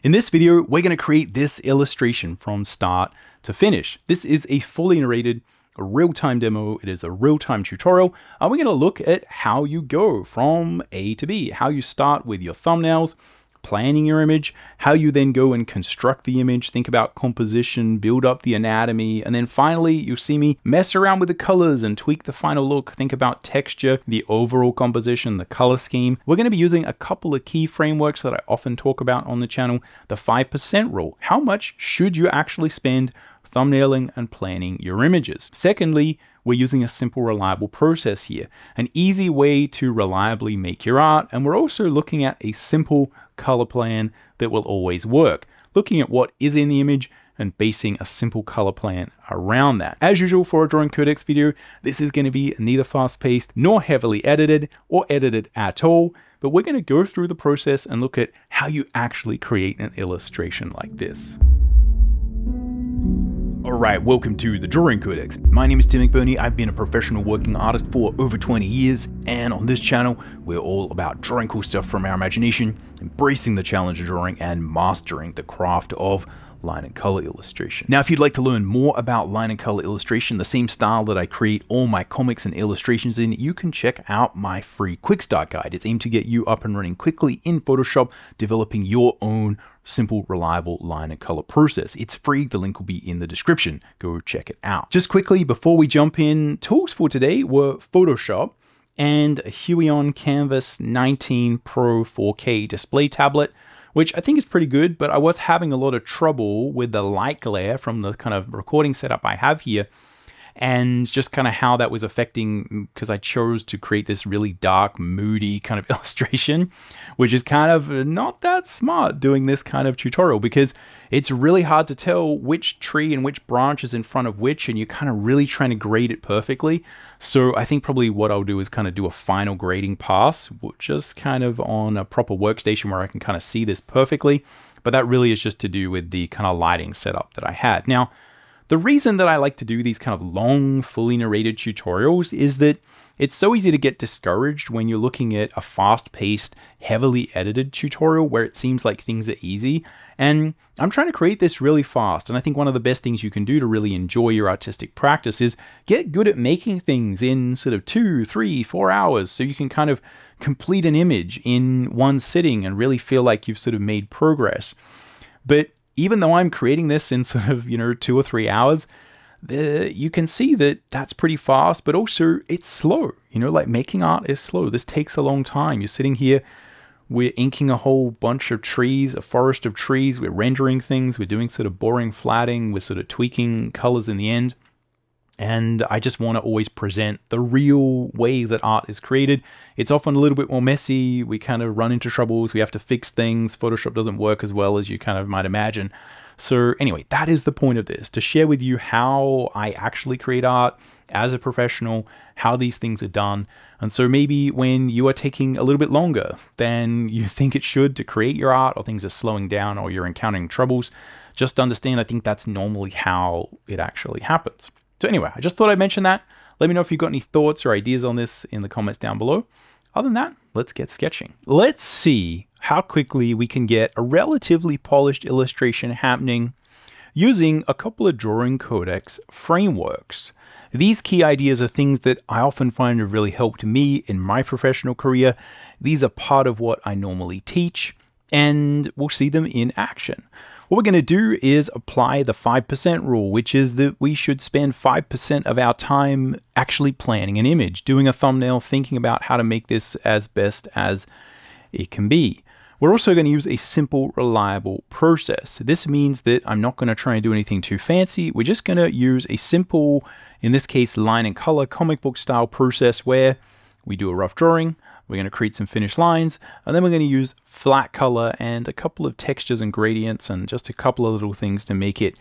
In this video, we're going to create this illustration from start to finish. This is a fully narrated, a real-time demo. It is a real-time tutorial. And we're going to look at how you go from A to B, how you start with your thumbnails, planning your image, how you then go and construct the image, think about composition, build up the anatomy, and then finally you'll see me mess around with the colors and tweak the final look, think about texture, the overall composition, the color scheme. We're going to be using a couple of key frameworks that I often talk about on the channel. The 5% rule. How much should you actually spend thumbnailing and planning your images? Secondly, we're using a simple, reliable process here, an easy way to reliably make your art. And we're also looking at a simple color plan that will always work, looking at what is in the image and basing a simple color plan around that. As usual for a drawing codex video, this is going to be neither fast-paced nor heavily edited or edited at all, but we're going to go through the process and look at how you actually create an illustration like this. Alright, welcome to the Drawing Codex. My name is Tim McBurney. I've been a professional working artist for over 20 years, and on this channel, we're all about drawing cool stuff from our imagination, embracing the challenge of drawing, and mastering the craft of line and color illustration. Now, if you'd like to learn more about line and color illustration, the same style that I create all my comics and illustrations in, you can check out my free Quick Start Guide. It's aimed to get you up and running quickly in Photoshop, developing your own simple, reliable line and color process. It's free. The link will be in the description. Go check it out. Just quickly, before we jump in, tools for today were Photoshop and a Huion Canvas 19 Pro 4K display tablet, which I think is pretty good, but I was having a lot of trouble with the light glare from the kind of recording setup I have here, and just kind of how that was affecting, because I chose to create this really dark, moody kind of illustration, which is kind of not that smart doing this kind of tutorial, because it's really hard to tell which tree and which branch is in front of which, and you're kind of really trying to grade it perfectly. So I think probably what I'll do is kind of do a final grading pass, just kind of on a proper workstation where I can kind of see this perfectly. But that really is just to do with the kind of lighting setup that I had. Now, the reason that I like to do these kind of long, fully narrated tutorials is that it's so easy to get discouraged when you're looking at a fast-paced, heavily edited tutorial where it seems like things are easy. And I'm trying to create this really fast. And I think one of the best things you can do to really enjoy your artistic practice is get good at making things in sort of 2, 3, 4 hours, so you can kind of complete an image in one sitting and really feel like you've sort of made progress. But even though I'm creating this in sort of, 2 or 3 hours, you can see that that's pretty fast, but also it's slow. Like making art is slow. This takes a long time. You're sitting here, we're inking a whole bunch of trees, a forest of trees. We're rendering things. We're doing sort of boring flatting. We're sort of tweaking colors in the end. And I just want to always present the real way that art is created. It's often a little bit more messy. We kind of run into troubles. We have to fix things. Photoshop doesn't work as well as you kind of might imagine. So anyway, that is the point of this, to share with you how I actually create art as a professional, how these things are done. And so maybe when you are taking a little bit longer than you think it should to create your art, or things are slowing down, or you're encountering troubles, just understand I think that's normally how it actually happens. So anyway, I just thought I'd mention that. Let me know if you've got any thoughts or ideas on this in the comments down below. Other than that, let's get sketching. Let's see how quickly we can get a relatively polished illustration happening using a couple of drawing codex frameworks. These key ideas are things that I often find have really helped me in my professional career. These are part of what I normally teach, and we'll see them in action. What we're going to do is apply the 5% rule, which is that we should spend 5% of our time actually planning an image, doing a thumbnail, thinking about how to make this as best as it can be. We're also going to use a simple, reliable process. This means that I'm not going to try and do anything too fancy. We're just going to use a simple, in this case, line and color comic book style process where we do a rough drawing. We're going to create some finished lines, and then we're going to use flat color and a couple of textures and gradients and just a couple of little things to make it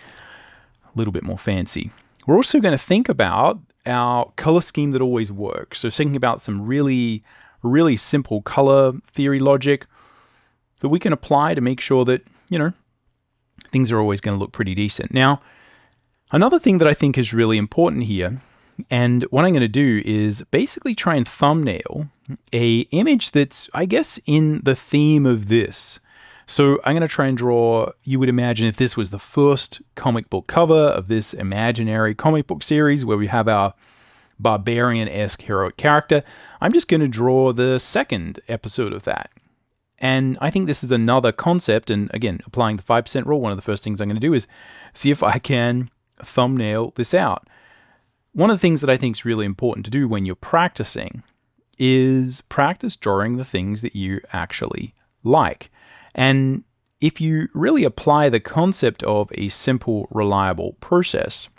a little bit more fancy. We're also going to think about our color scheme that always works. So thinking about some really, really simple color theory logic that we can apply to make sure that, things are always going to look pretty decent. Now, another thing that I think is really important here, and what I'm going to do is basically try and thumbnail a image that's, I guess, in the theme of this. So I'm going to try and draw, you would imagine if this was the first comic book cover of this imaginary comic book series where we have our barbarian-esque heroic character, I'm just going to draw the second episode of that. And I think this is another concept, and again, applying the 5% rule, one of the first things I'm going to do is see if I can thumbnail this out. One of the things that I think is really important to do when you're practicing is practice drawing the things that you actually like. And if you really apply the concept of a simple, reliable process,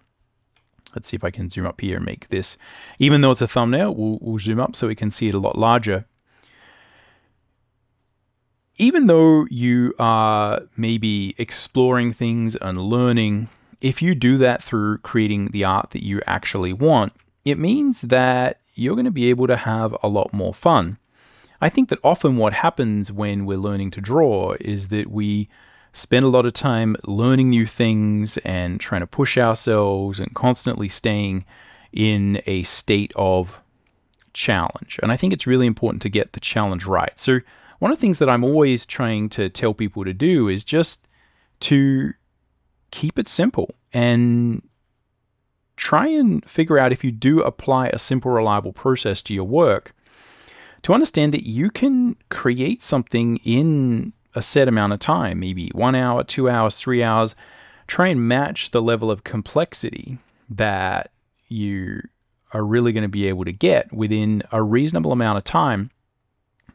let's see if I can zoom up here and make this, even though it's a thumbnail, we'll zoom up so we can see it a lot larger. Even though you are maybe exploring things and learning, if you do that through creating the art that you actually want, it means that you're going to be able to have a lot more fun. I think that often what happens when we're learning to draw is that we spend a lot of time learning new things and trying to push ourselves and constantly staying in a state of challenge. And I think it's really important to get the challenge right. So one of the things that I'm always trying to tell people to do is just to keep it simple and try and figure out, if you do apply a simple, reliable process to your work, to understand that you can create something in a set amount of time, maybe 1 hour, 2 hours, 3 hours. Try and match the level of complexity that you are really going to be able to get within a reasonable amount of time.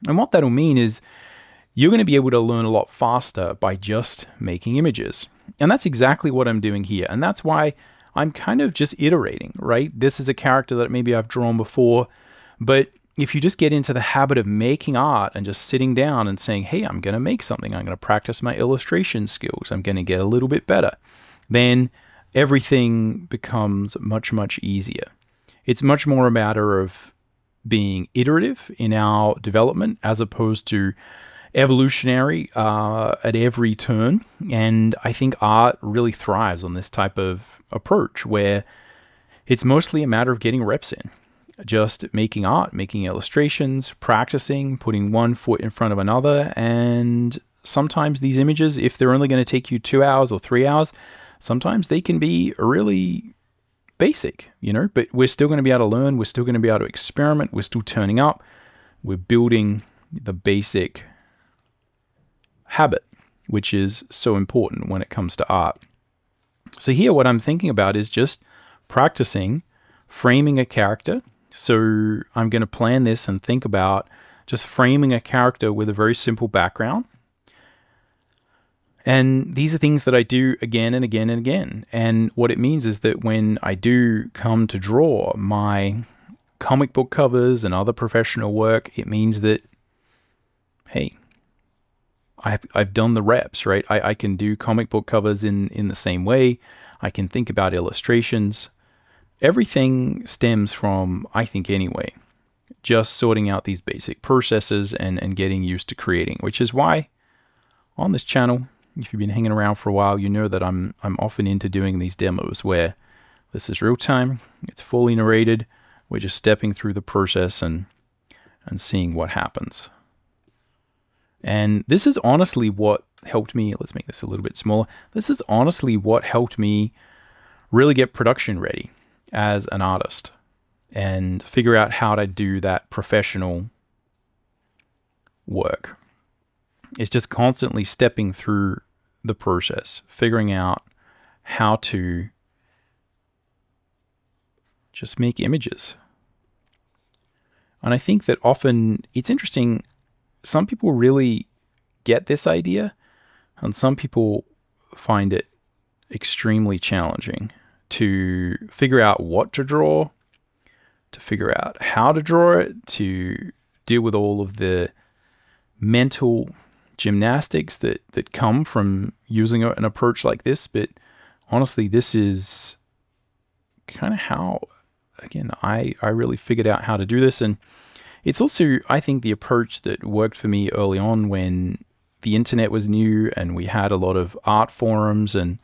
And what that'll mean is you're going to be able to learn a lot faster by just making images. And that's exactly what I'm doing here. And that's why I'm kind of just iterating, right? This is a character that maybe I've drawn before, but if you just get into the habit of making art and just sitting down and saying, hey, I'm going to make something, I'm going to practice my illustration skills, I'm going to get a little bit better, then everything becomes much, much easier. It's much more a matter of being iterative in our development as opposed to evolutionary at every turn. And I think art really thrives on this type of approach where it's mostly a matter of getting reps in. Just making art, making illustrations, practicing, putting one foot in front of another. And sometimes these images, if they're only going to take you 2 hours or 3 hours, sometimes they can be really basic, but we're still going to be able to learn. We're still going to be able to experiment. We're still turning up. We're building the basic habit, which is so important when it comes to art. So here, what I'm thinking about is just practicing framing a character. So I'm going to plan this and think about just framing a character with a very simple background. And these are things that I do again and again and again. And what it means is that when I do come to draw my comic book covers and other professional work, it means that, hey, I've done the reps, right? I can do comic book covers in the same way. I can think about illustrations. Everything stems from, I think anyway, just sorting out these basic processes and getting used to creating, which is why on this channel, if you've been hanging around for a while, you know that I'm often into doing these demos where this is real time, it's fully narrated, we're just stepping through the process and seeing what happens. And this is honestly what helped me, let's make this a little bit smaller, this is honestly what helped me really get production ready as an artist and figure out how to do that professional work. It's just constantly stepping through the process, figuring out how to just make images. And I think that often it's interesting, some people really get this idea and some people find it extremely challenging to figure out what to draw, to figure out how to draw it, to deal with all of the mental gymnastics that come from using an approach like this. But honestly, this is kind of how, again, I really figured out how to do this. And it's also, I think, the approach that worked for me early on when the internet was new and we had a lot of art forums. And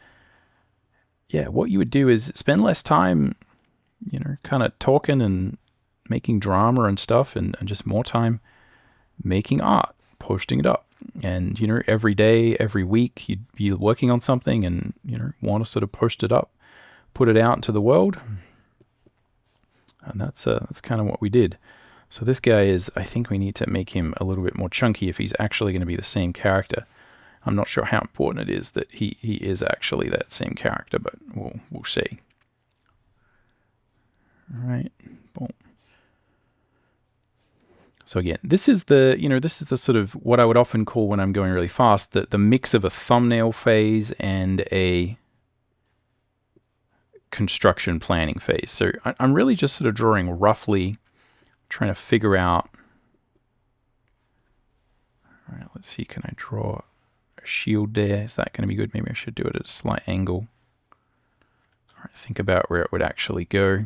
yeah, what you would do is spend less time, kind of talking and making drama and stuff, and just more time making art, posting it up. and, you know, every day, every week, you'd be working on something and, you know, want to sort of post it up, put it out into the world. And that's kind of what we did. So this guy is, I think we need to make him a little bit more chunky if he's actually going to be the same character. I'm not sure how important it is that he is actually that same character, but we'll see. All right, boom. So again, this is the, you know, this is the sort of what I would often call, when I'm going really fast, the mix of a thumbnail phase and a construction planning phase. So I'm really just sort of drawing roughly, trying to figure out. All right, let's see, can I draw a shield there? Is that going to be good? Maybe I should do it at a slight angle. All right, think about where it would actually go.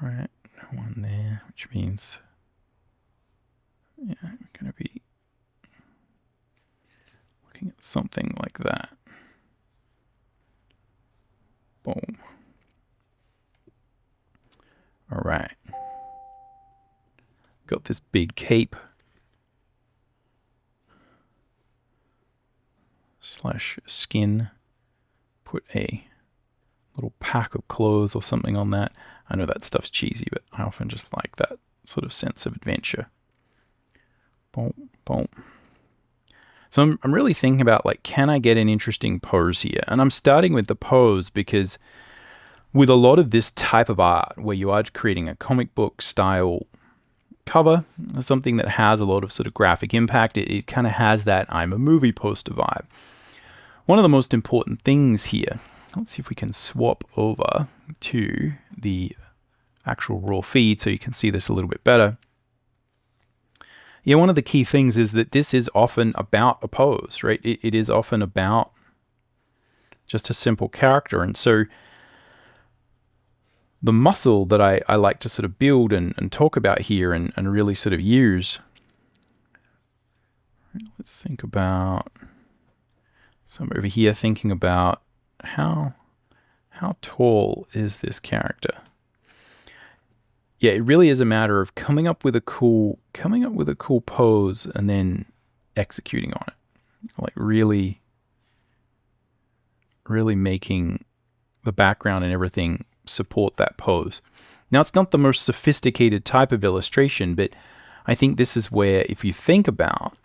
All right, one there, which means, yeah, I'm going to be looking at something like that. Boom. All right. Got this big cape slash skin. Put a little pack of clothes or something on that. I know that stuff's cheesy, but I often just like that sort of sense of adventure. Boom, boom. So I'm really thinking about, like, can I get an interesting pose here? And I'm starting with the pose because with a lot of this type of art, where you are creating a comic book style cover, something that has a lot of sort of graphic impact, it kind of has that I'm a movie poster vibe. One of the most important things here, let's see if we can swap over to the actual raw feed so you can see this a little bit better. Yeah, one of the key things is that this is often about a pose, right? It is often about just a simple character. And so the muscle that I like to sort of build and talk about here and really sort of use. Let's think about, so I'm over here thinking about how tall is this character? Yeah, it really is a matter of coming up with a cool pose and then executing on it. Like really making the background and everything support that pose. Now, it's not the most sophisticated type of illustration, but I think this is where, if you think about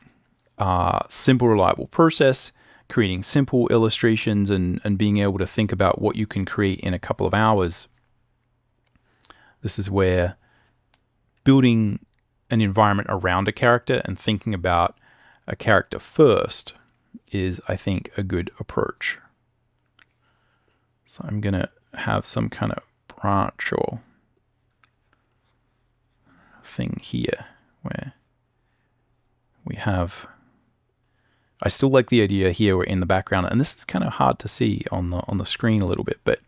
simple, reliable process, creating simple illustrations and being able to think about what you can create in a couple of hours, this is where building an environment around a character and thinking about a character first is, I think, a good approach. So I'm going to have some kind of branch or thing here where we have, I still like the idea here we're in the background, and this is kind of hard to see on the screen a little bit, but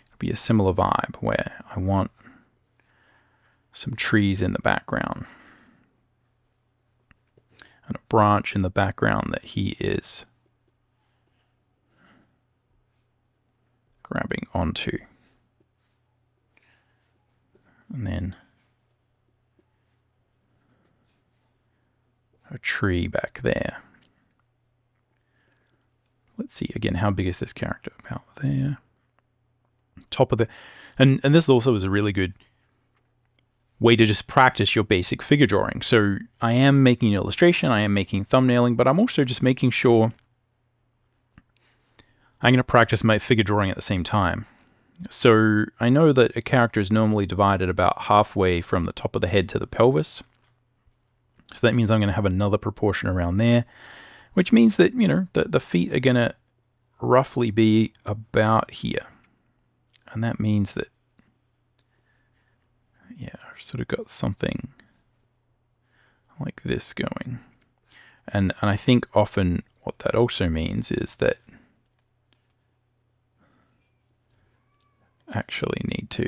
it'll be a similar vibe where I want some trees in the background and a branch in the background that he is grabbing onto. And then a tree back there. Let's see again, how big is this character? About there. Top of the, and this also is a really good way to just practice your basic figure drawing. So I am making an illustration, I am making thumbnailing, but I'm also just making sure I'm going to practice my figure drawing at the same time. So I know that a character is normally divided about halfway from the top of the head to the pelvis. So that means I'm going to have another proportion around there, which means that, you know, the feet are going to roughly be about here. And that means that, yeah, I've sort of got something like this going. And I think often what that also means is that actually need to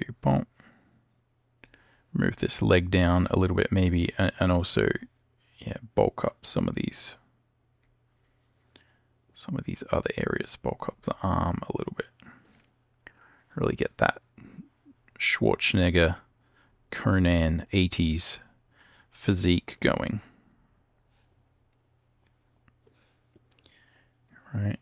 move this leg down a little bit maybe, and also, yeah, bulk up some of these other areas, bulk up the arm a little bit. Really get that Schwarzenegger Conan 80s physique going. Right.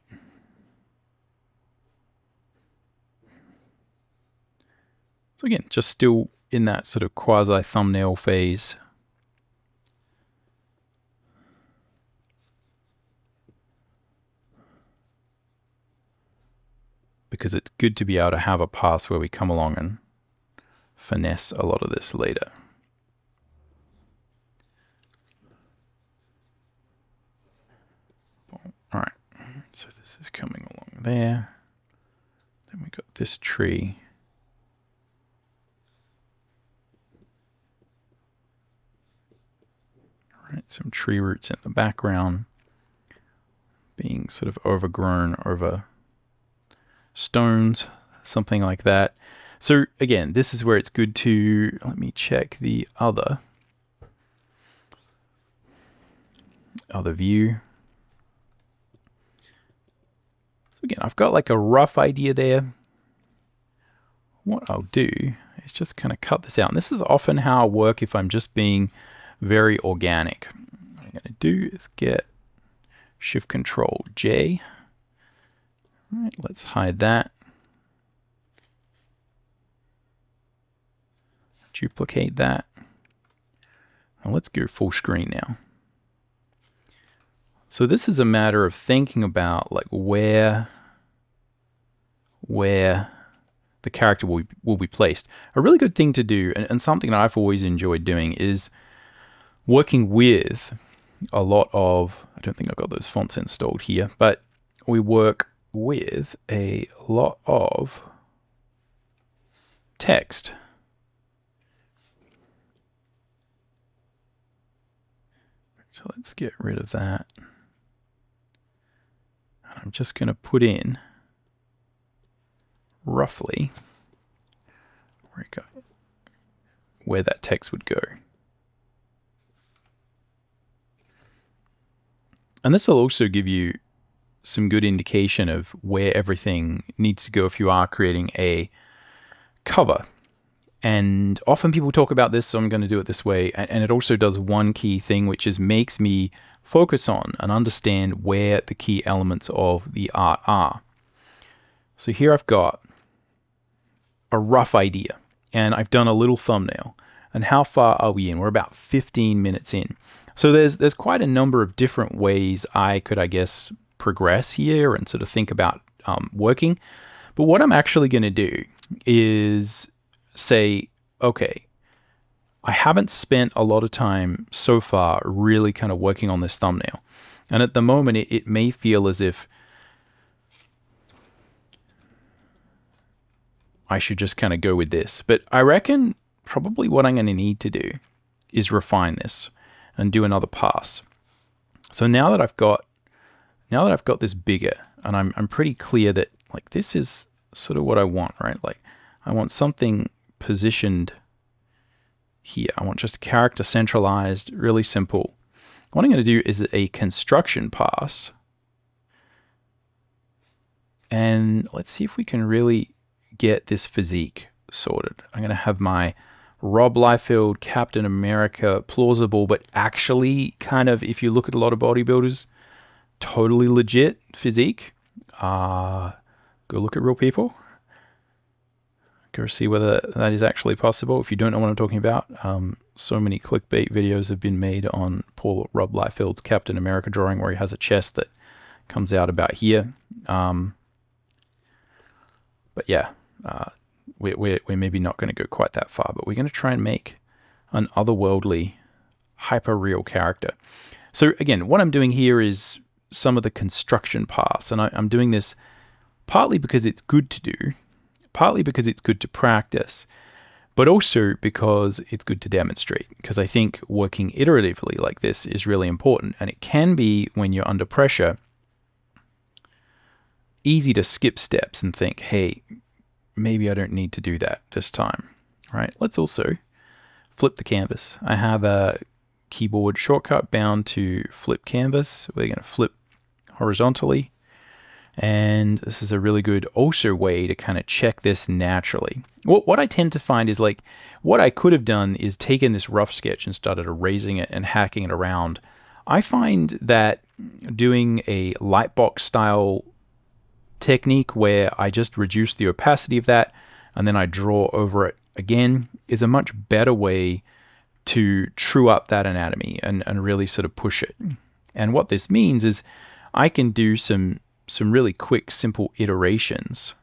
So again, just still in that sort of quasi thumbnail phase. Because it's good to be able to have a pass where we come along and finesse a lot of this later. All right, so this is coming along there. Then we got this tree. All right, some tree roots in the background, being sort of overgrown over stones, something like that. So again, this is where it's good to, let me check the other view. So again, I've got like a rough idea there. What I'll do is just kind of cut this out. And this is often how I work if I'm just being very organic. What I'm going to do is get Shift Control J. All right, let's hide that. Duplicate that. Now let's go full screen now. So this is a matter of thinking about like where the character will be placed. A really good thing to do, and something that I've always enjoyed doing, is working with a lot of, I don't think I've got those fonts installed here, but we work with a lot of text. So let's get rid of that. And I'm just going to put in roughly where that text would go. And this will also give you some good indication of where everything needs to go if you are creating a cover. And often people talk about this, so I'm going to do it this way. And it also does one key thing, which is makes me focus on and understand where the key elements of the art are. So here I've got a rough idea, and I've done a little thumbnail. And how far are we in? We're about 15 minutes in. So there's quite a number of different ways I could, I guess, progress here and sort of think about working. But what I'm actually going to do is say, okay, I haven't spent a lot of time so far really kind of working on this thumbnail. And at the moment, it may feel as if I should just kind of go with this. But I reckon probably what I'm going to need to do is refine this and do another pass. So now that I've got this bigger, and I'm pretty clear that like this is sort of what I want, right? Like I want something positioned here. I want just a character centralized, really simple. What I'm going to do is a construction pass. And let's see if we can really get this physique sorted. I'm going to have my Rob Liefeld Captain America plausible, but actually kind of, if you look at a lot of bodybuilders, totally legit physique. Go look at real people. Go see whether that is actually possible. If you don't know what I'm talking about, so many clickbait videos have been made on poor Rob Liefeld's Captain America drawing where he has a chest that comes out about here. But yeah, we're maybe not going to go quite that far, but we're going to try and make an otherworldly, hyper-real character. So again, what I'm doing here is some of the construction pass, and I'm doing this partly because it's good to do, partly because it's good to practice, but also because it's good to demonstrate, because I think working iteratively like this is really important, and it can be, when you're under pressure, easy to skip steps and think, hey, maybe I don't need to do that this time, right? Let's also flip the canvas. I have a keyboard shortcut bound to flip canvas. We're going to flip horizontally. And this is a really good also way to kind of check this naturally. What I tend to find is like, what I could have done is taken this rough sketch and started erasing it and hacking it around. I find that doing a lightbox style technique where I just reduce the opacity of that and then I draw over it again is a much better way to true up that anatomy and really sort of push it. And what this means is I can do some really quick, simple iterations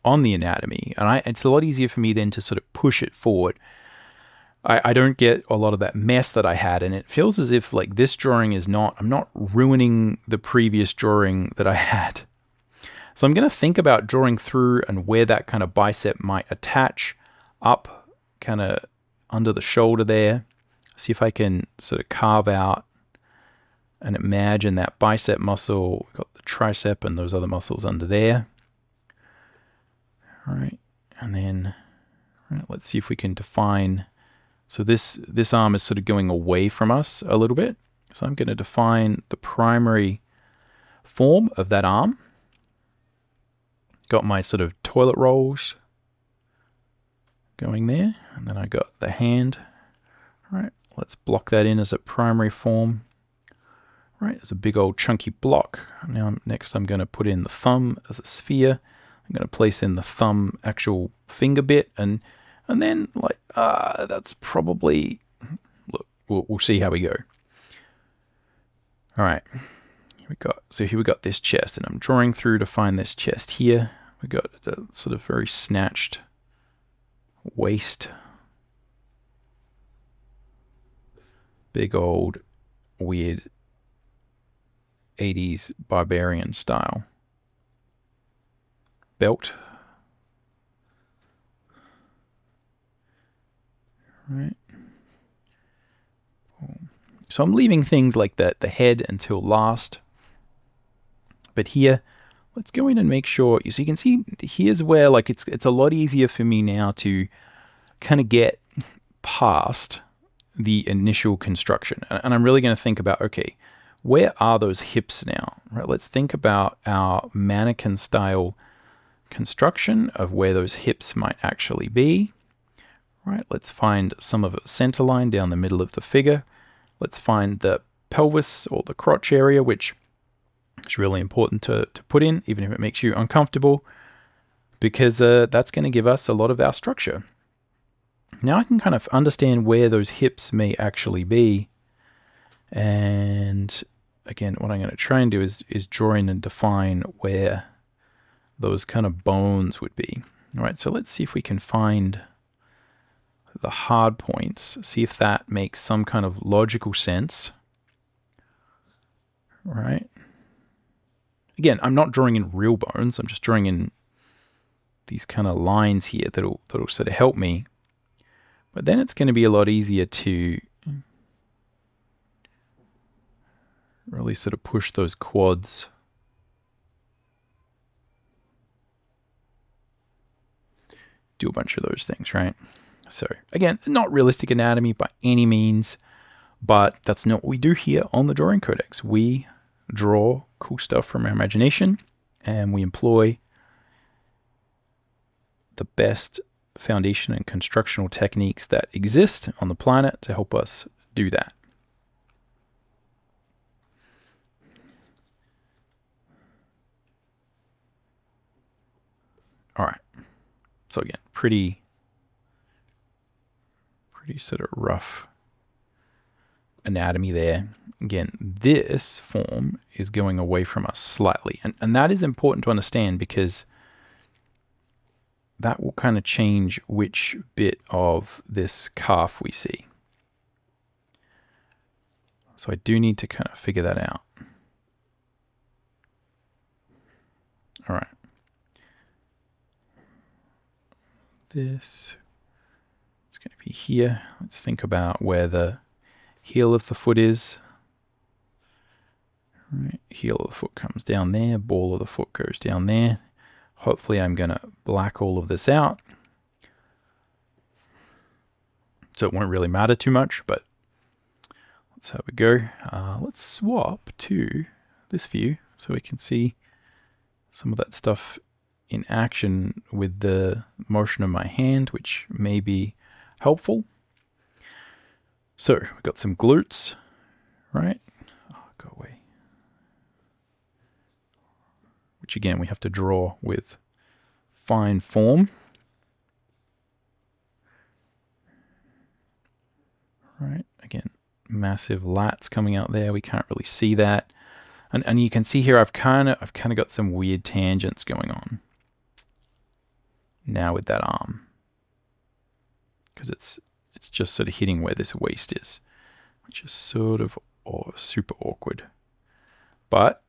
on the anatomy, and it's a lot easier for me then to sort of push it forward. I don't get a lot of that mess that I had, and it feels as if like this drawing is I'm not ruining the previous drawing that I had. So I'm going to think about drawing through and where that kind of bicep might attach up kind of under the shoulder there. See if I can sort of carve out and imagine that bicep muscle. We've got the tricep and those other muscles under there. All right, and then let's see if we can define. So this arm is sort of going away from us a little bit. So I'm going to define the primary form of that arm. Got my sort of toilet rolls going there, and then I got the hand. All right, let's block that in as a primary form. All right, it's a big old chunky block. Now next I'm going to put in the thumb as a sphere. I'm going to place in the thumb actual finger bit, and then like that's probably, look, we'll see how we go. All right, here we got this chest, and I'm drawing through to find this chest here. We got a sort of very snatched waist, big old weird 80s barbarian style belt. Right. So I'm leaving things like that, the head, until last. But here, let's go in and make sure. So you can see here's where like it's a lot easier for me now to kind of get past the initial construction. And I'm really going to think about, okay, where are those hips now? Right. Let's think about our mannequin style construction of where those hips might actually be. Right, let's find some of a center line down the middle of the figure. Let's find the pelvis or the crotch area, which is really important to put in, even if it makes you uncomfortable, because that's going to give us a lot of our structure. Now I can kind of understand where those hips may actually be. And again, what I'm going to try and do is draw in and define where those kind of bones would be. All right, so let's see if we can find the hard points, see if that makes some kind of logical sense. All right. Again, I'm not drawing in real bones. I'm just drawing in these kind of lines here that'll sort of help me. But then it's going to be a lot easier to really sort of push those quads. Do a bunch of those things, right? So again, not realistic anatomy by any means, but that's not what we do here on the Drawing Codex. We draw cool stuff from our imagination, and we employ the best foundation and constructional techniques that exist on the planet to help us do that. All right. So again, pretty sort of rough anatomy there. Again, this form is going away from us slightly. And that is important to understand because that will kind of change which bit of this calf we see. So I do need to kind of figure that out. All right. This is going to be here. Let's think about where the heel of the foot is. All right, heel of the foot comes down there, ball of the foot goes down there. Hopefully I'm going to black all of this out, so it won't really matter too much, but let's have a go. Let's swap to this view so we can see some of that stuff in action with the motion of my hand, which may be helpful. So we've got some glutes, right? Oh, go away. Which again, we have to draw with fine form. Right, again, massive lats coming out there. We can't really see that. And you can see here I've kind of got some weird tangents going on now with that arm, because it's just sort of hitting where this waist is, which is sort of super awkward. But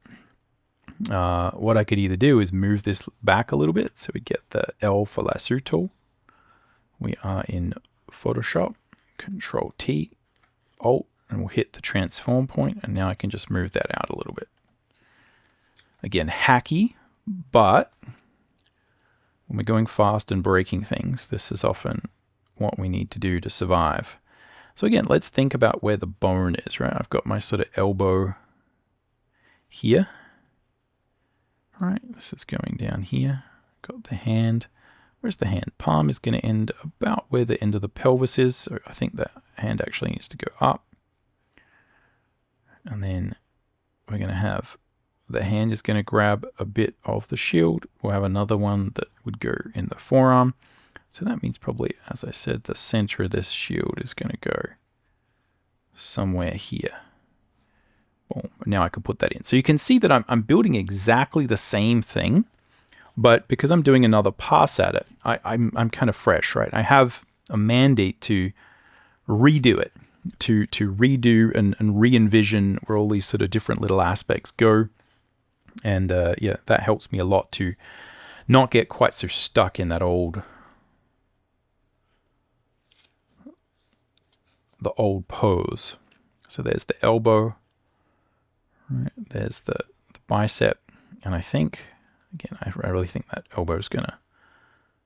what I could either do is move this back a little bit, so we get the L for lasso tool. We are in Photoshop, Control T, Alt, and we'll hit the transform point, and now I can just move that out a little bit. Again, hacky, but when we're going fast and breaking things, this is often what we need to do to survive. So again, let's think about where the bone is, right? I've got my sort of elbow here. All right, this is going down here. Got the hand. Where's the hand? Palm is going to end about where the end of the pelvis is. So I think that hand actually needs to go up. And then we're going to have the hand is going to grab a bit of the shield. We'll have another one that would go in the forearm. So that means probably, as I said, the center of this shield is going to go somewhere here. Boom. Now I can put that in. So you can see that I'm building exactly the same thing, but because I'm doing another pass at it, I'm kind of fresh, right? I have a mandate to redo it, to redo and re-envision where all these sort of different little aspects go. And yeah, that helps me a lot to not get quite so stuck in that old pose. So there's the elbow, right? There's the bicep, and I think, again, I really think that elbow is gonna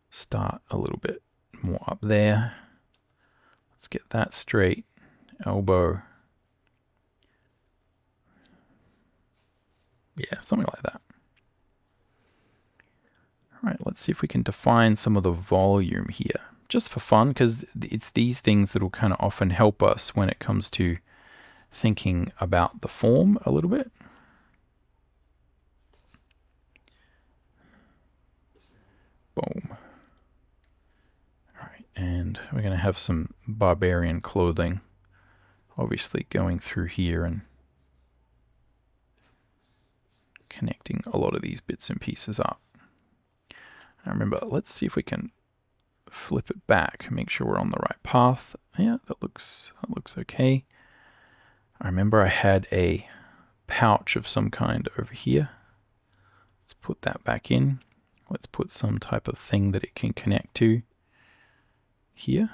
start a little bit more up there. Let's get that straight. Elbow. Yeah, something like that. All right, let's see if we can define some of the volume here, just for fun, because it's these things that will kind of often help us when it comes to thinking about the form a little bit. Boom. All right, and we're going to have some barbarian clothing, obviously going through here and connecting a lot of these bits and pieces up. Now remember, let's see if we can flip it back, make sure we're on the right path. Yeah, that looks okay. I remember I had a pouch of some kind over here. Let's put that back in. Let's put some type of thing that it can connect to here.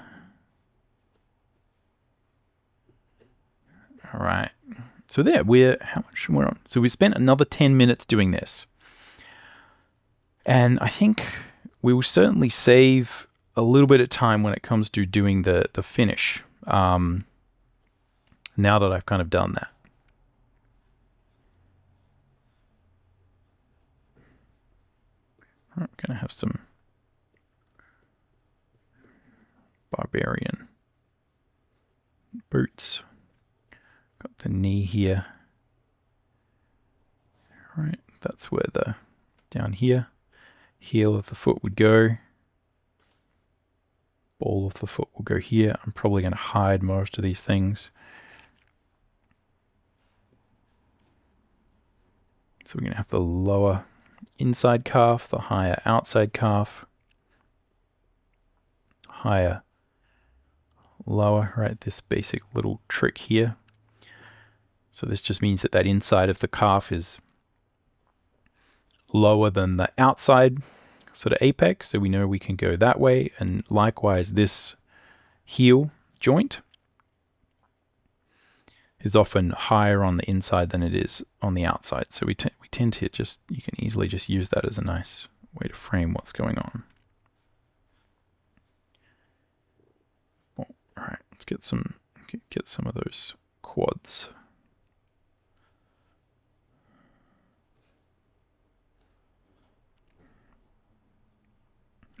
All right. So there, how much we're on? So we spent another 10 minutes doing this. And I think we will certainly save a little bit of time when it comes to doing the finish. Now that I've kind of done that. I'm going to have some barbarian boots. Got the knee here. All right, that's where the, down here, heel of the foot would go. Ball of the foot will go here. I'm probably going to hide most of these things. So we're going to have the lower inside calf, the higher outside calf, higher, lower, right? This basic little trick here. So this just means that that inside of the calf is lower than the outside sort of apex. So we know we can go that way. And likewise, this heel joint is often higher on the inside than it is on the outside. So we tend to just, you can easily just use that as a nice way to frame what's going on. Well, all right, let's get some of those quads.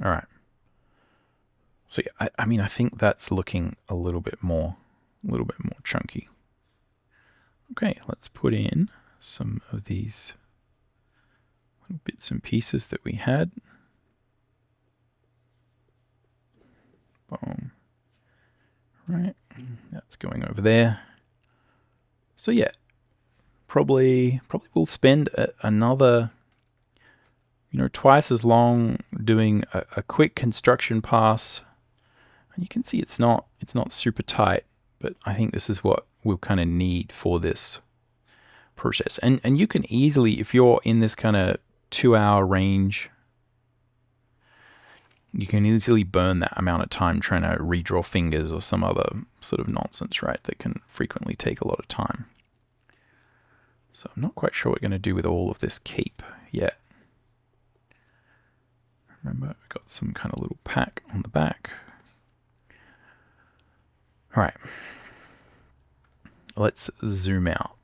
All right. So yeah, I mean, I think that's looking a little bit more chunky. Okay, let's put in some of these little bits and pieces that we had. Boom. Right, that's going over there. So yeah, probably we'll spend another, twice as long doing a quick construction pass. And you can see it's not super tight, but I think this is what we'll kind of need for this process. And you can easily, if you're in this kind of 2-hour range, you can easily burn that amount of time trying to redraw fingers or some other sort of nonsense, right? That can frequently take a lot of time. So I'm not quite sure what we're going to do with all of this cape yet. Remember, we've got some kind of little pack on the back. All right, let's zoom out.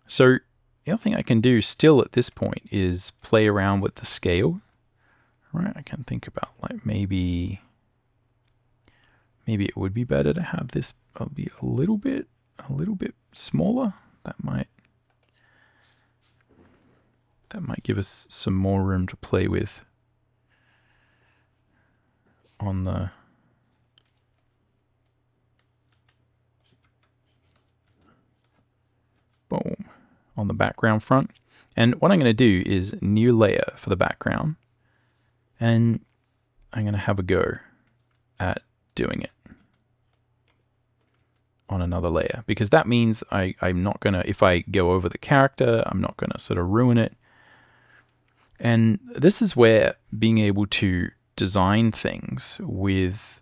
So the other thing I can do still at this point is play around with the scale. All right, I can think about like maybe it would be better to have this be a little bit smaller. That might give us some more room to play with on the background front. And what I'm going to do is new layer for the background, and I'm going to have a go at doing it on another layer, because that means I'm not going to, if I go over the character, I'm not going to sort of ruin it. And this is where being able to design things with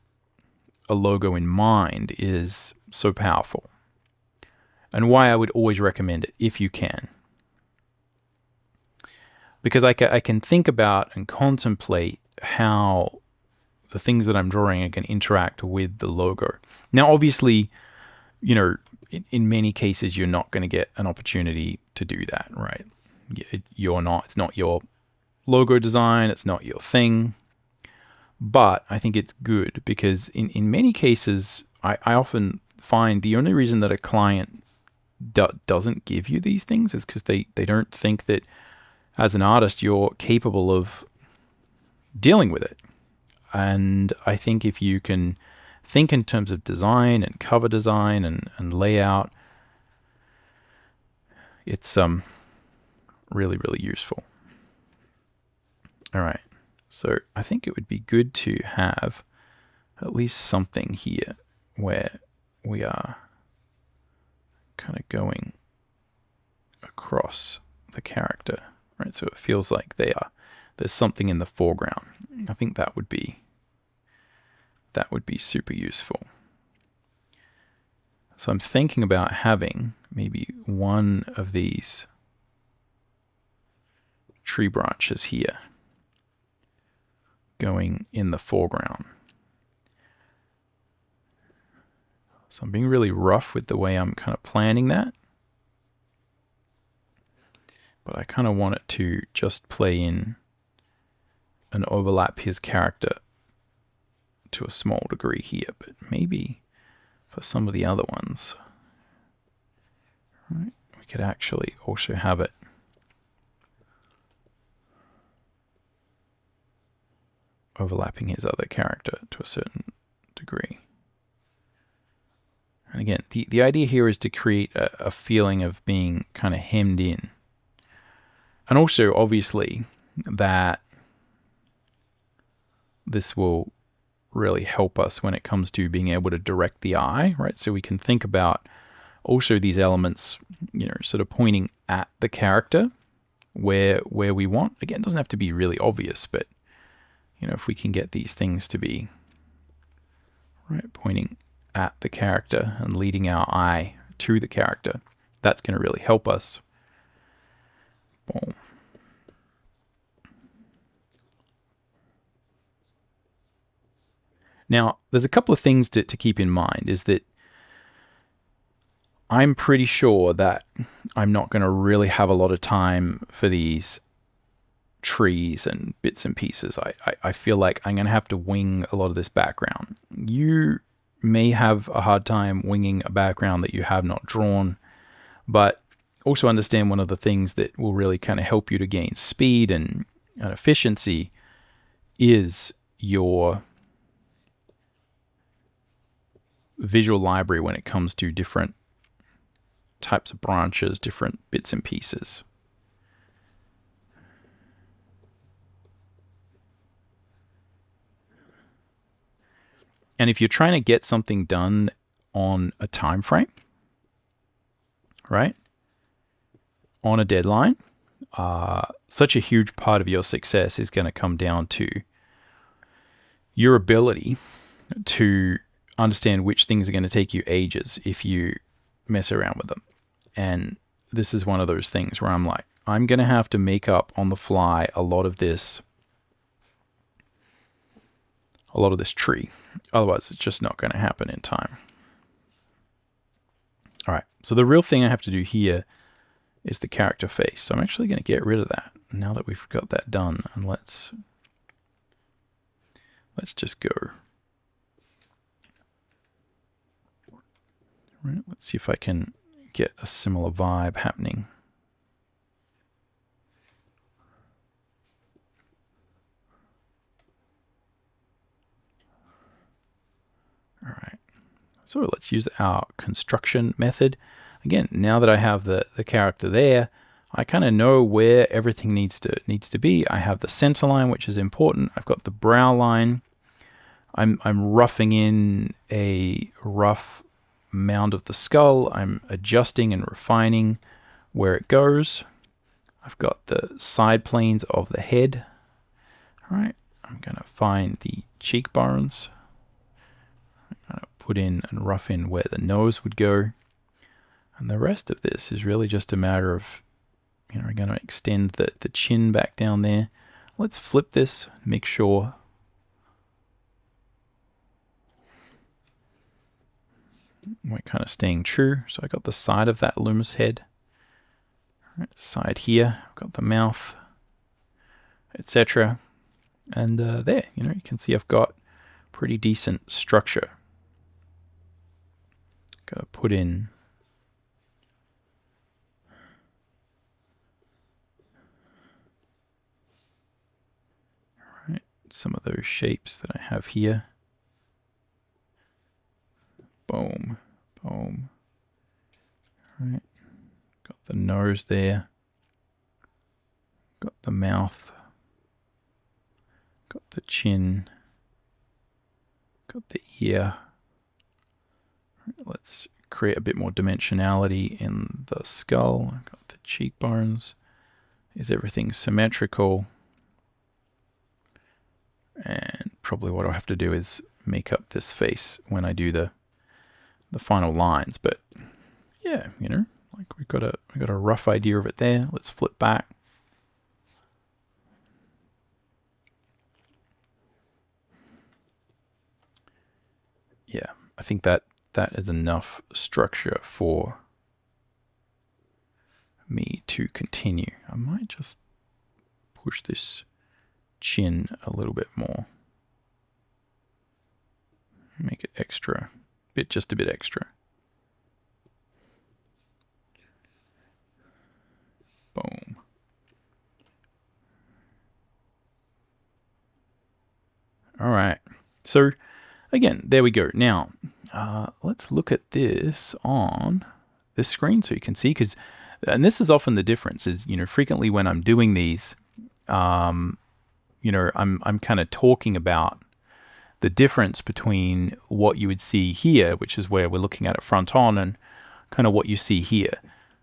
a logo in mind is so powerful, and why I would always recommend it if you can. Because I can think about and contemplate how the things that I'm drawing are going to interact with the logo. Now, obviously, in many cases, you're not going to get an opportunity to do that, right? It's not your logo design, it's not your thing. But I think it's good because in many cases, I often find the only reason that a client doesn't give you these things is because they don't think that as an artist you're capable of dealing with it. And I think if you can think in terms of design and cover design and layout, it's really, really useful. All right, so I think it would be good to have at least something here where we are kind of going across the character, right? So it feels like there's something in the foreground. I think that would be super useful. So I'm thinking about having maybe one of these tree branches here going in the foreground. So I'm being really rough with the way I'm kind of planning that. But I kind of want it to just play in and overlap his character to a small degree here, but maybe for some of the other ones, right, we could actually also have it overlapping his other character to a certain degree. And again, the idea here is to create a feeling of being kind of hemmed in. And also, obviously, that this will really help us when it comes to being able to direct the eye, right? So we can think about also these elements, sort of pointing at the character where we want. Again, it doesn't have to be really obvious, but, if we can get these things to be, right, pointing at the character and leading our eye to the character, that's going to really help us. Boom. Now, there's a couple of things to keep in mind, is that I'm pretty sure that I'm not going to really have a lot of time for these trees and bits and pieces. I feel like I'm going to have to wing a lot of this background. You may have a hard time winging a background that you have not drawn, but also understand one of the things that will really kind of help you to gain speed and efficiency is your visual library when it comes to different types of branches, different bits and pieces. And if you're trying to get something done on a time frame, right, on a deadline, such a huge part of your success is going to come down to your ability to understand which things are going to take you ages if you mess around with them. And this is one of those things where I'm like, I'm going to have to make up on the fly a lot of this tree. Otherwise, it's just not going to happen in time. All right, so the real thing I have to do here is the character face. So I'm actually going to get rid of that now that we've got that done. And let's just go. All right, let's see if I can get a similar vibe happening. All right, so let's use our construction method. Again, now that I have the character there, I kind of know where everything needs to be. I have the center line, which is important. I've got the brow line. I'm roughing in a rough mound of the skull. I'm adjusting and refining where it goes. I've got the side planes of the head. All right, I'm going to find the cheekbones. I'm going to put in and rough in where the nose would go. And the rest of this is really just a matter of, we're going to extend the chin back down there. Let's flip this, make sure we're kind of staying true. So I got the side of that Loomis head. All right, side here, I've got the mouth, etc. And there, you can see I've got pretty decent structure. Got to put in some of those shapes that I have here. Boom, boom. All right, got the nose there. Got the mouth. Got the chin. Got the ear. All right, let's create a bit more dimensionality in the skull. Got the cheekbones. Is everything symmetrical? And probably what I'll have to do is make up this face when I do the final lines. But yeah, like we've got a rough idea of it there. Let's flip back. Yeah, I think that is enough structure for me to continue. I might just push this chin a little bit more. Make it extra, just a bit extra. Boom. All right. So again, there we go. Now, let's look at this on this screen so you can see, and this is often the difference is, frequently when I'm doing these, I'm kind of talking about the difference between what you would see here, which is where we're looking at it front on, and kind of what you see here.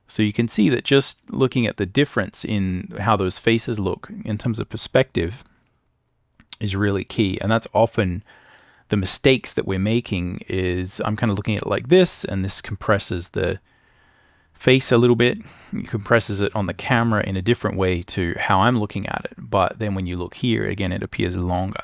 So you can see that just looking at the difference in how those faces look in terms of perspective is really key. And that's often the mistakes that we're making is I'm kind of looking at it like this, and this compresses the face a little bit. It compresses it on the camera in a different way to how I'm looking at it. But then when you look here, again, it appears longer.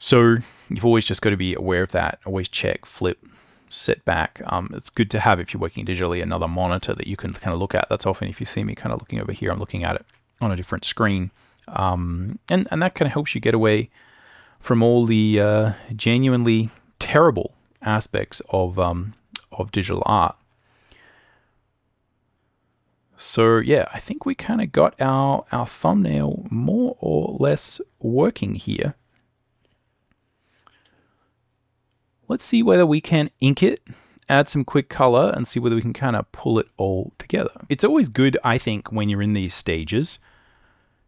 So you've always just got to be aware of that. Always check, flip, set back. It's good to have, if you're working digitally, another monitor that you can kind of look at. That's often, if you see me kind of looking over here, I'm looking at it on a different screen. And that kind of helps you get away from all the genuinely terrible aspects of digital art. So yeah, I think we kind of got our thumbnail more or less working here. Let's see whether we can ink it, add some quick color, and see whether we can kind of pull it all together. It's always good, I think, when you're in these stages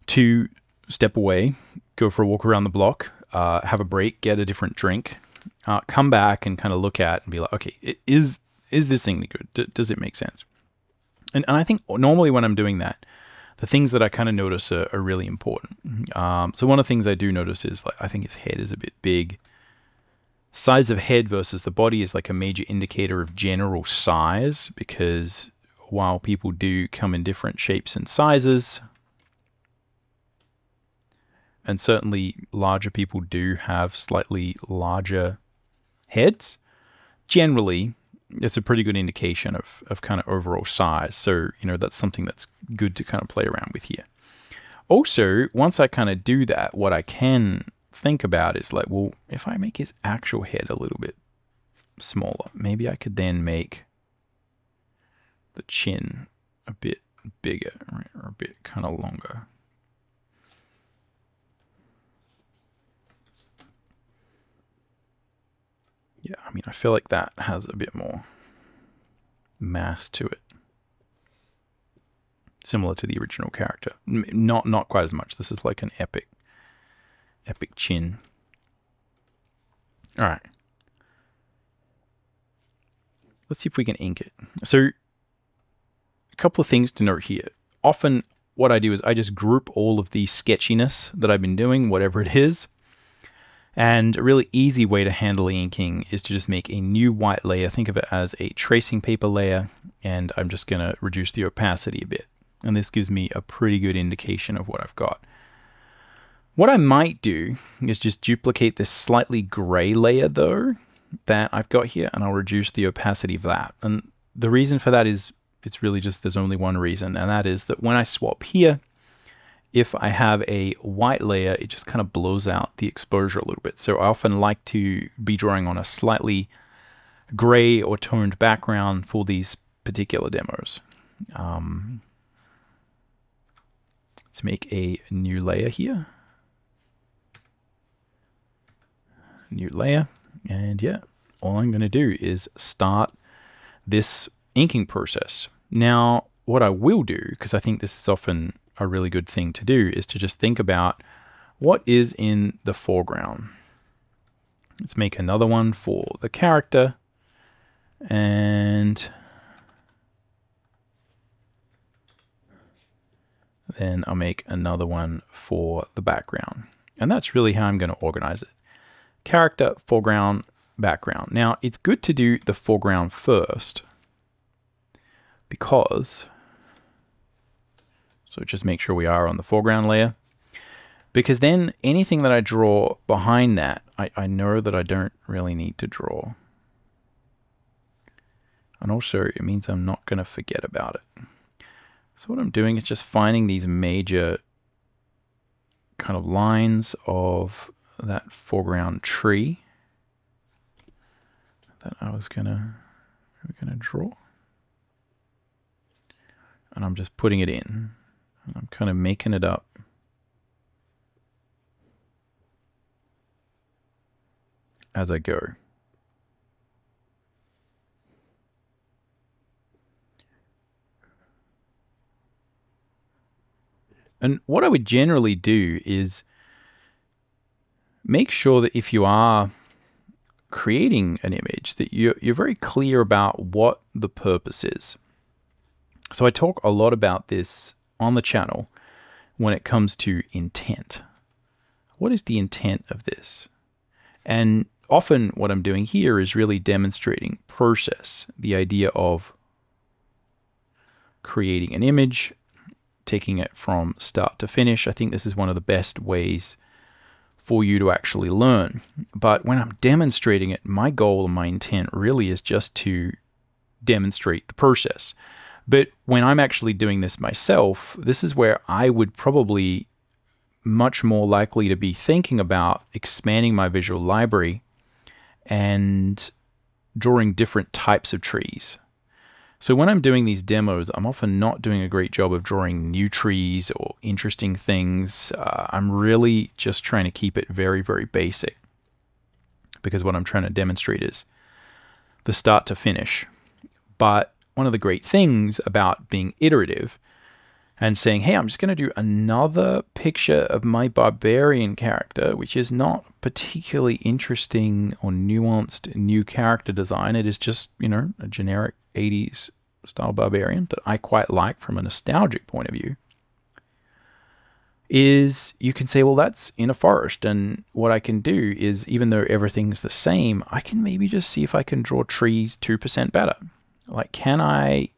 to step away, go for a walk around the block, have a break, get a different drink, come back and kind of look at and be like, okay, is this thing good? Does it make sense? And I think normally when I'm doing that, the things that I kind of notice are really important. So one of the things I do notice is, like, I think his head is a bit big. Size of head versus the body is like a major indicator of general size, because while people do come in different shapes and sizes, and certainly larger people do have slightly larger heads, generally it's a pretty good indication of kind of overall size. So, you know, that's something that's good to kind of play around with here. Also, once I kind of do that, what I can think about is like, well, if I make his actual head a little bit smaller, maybe I could then make the chin a bit bigger, right, or a bit kind of longer. Yeah, I mean, I feel like that has a bit more mass to it. Similar to the original character. Not quite as much. This is like an epic chin. All right. Let's see if we can ink it. So, a couple of things to note here. Often what I do is I just group all of the sketchiness that I've been doing, whatever it is. And a really easy way to handle inking is to just make a new white layer. Think of it as a tracing paper layer, and I'm just going to reduce the opacity a bit. And this gives me a pretty good indication of what I've got. What I might do is just duplicate this slightly gray layer though that I've got here, and I'll reduce the opacity of that. And the reason for that is, it's really just, there's only one reason, and that is that when I swap here, if I have a white layer, it just kind of blows out the exposure a little bit. So I often like to be drawing on a slightly gray or toned background for these particular demos. Let's make a new layer here. New layer. And yeah, all I'm going to do is start this inking process. Now, what I will do, because I think this is often a really good thing to do, is to just think about what is in the foreground. Let's make another one for the character, and then I'll make another one for the background. And that's really how I'm going to organize it. Character, foreground, background. Now, it's good to do the foreground first, because, so just make sure we are on the foreground layer, because then anything that I draw behind that, I know that I don't really need to draw. And also it means I'm not going to forget about it. So what I'm doing is just finding these major kind of lines of that foreground tree that I was gonna draw. And I'm just putting it in. And I'm kind of making it up as I go. And what I would generally do is make sure that if you are creating an image, that you're very clear about what the purpose is. So I talk a lot about this on the channel when it comes to intent. What is the intent of this? And often what I'm doing here is really demonstrating process, the idea of creating an image, taking it from start to finish. I think this is one of the best ways for you to actually learn. But when I'm demonstrating it, my goal and my intent really is just to demonstrate the process. But when I'm actually doing this myself, this is where I would probably much more likely to be thinking about expanding my visual library and drawing different types of trees. So when I'm doing these demos, I'm often not doing a great job of drawing new trees or interesting things. I'm really just trying to keep it very, very basic, because what I'm trying to demonstrate is the start to finish. But one of the great things about being iterative and saying, hey, I'm just going to do another picture of my barbarian character, which is not particularly interesting or nuanced new character design. It is just, a generic 80s style barbarian that I quite like from a nostalgic point of view, is you can say, well, that's in a forest. And what I can do is, even though everything's the same, I can maybe just see if I can draw trees 2% better. Like, can I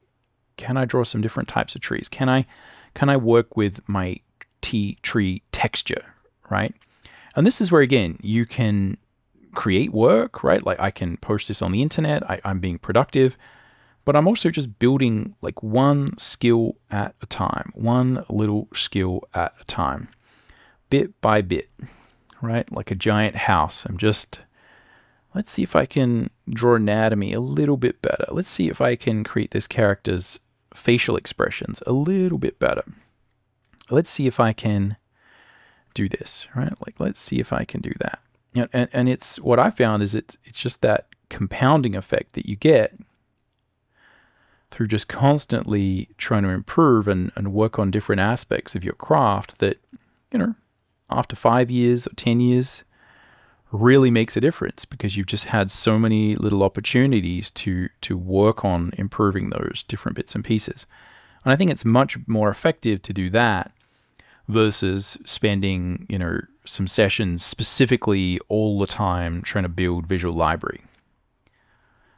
draw some different types of trees? Can I work with my tree texture, right? And this is where, again, you can create work, right? Like, I can post this on the internet. I'm being productive, but I'm also just building like one skill at a time, one little skill at a time, bit by bit, right? Like a giant house. Let's see if I can draw anatomy a little bit better. Let's see if I can create this character's facial expressions a little bit better. Let's see if I can do this, right? Like, let's see if I can do that. And it's what I found is it's just that compounding effect that you get through just constantly trying to improve and work on different aspects of your craft that, after 5 years or 10 years really makes a difference, because you've just had so many little opportunities to work on improving those different bits and pieces. And I think it's much more effective to do that versus spending, some sessions specifically all the time trying to build visual library.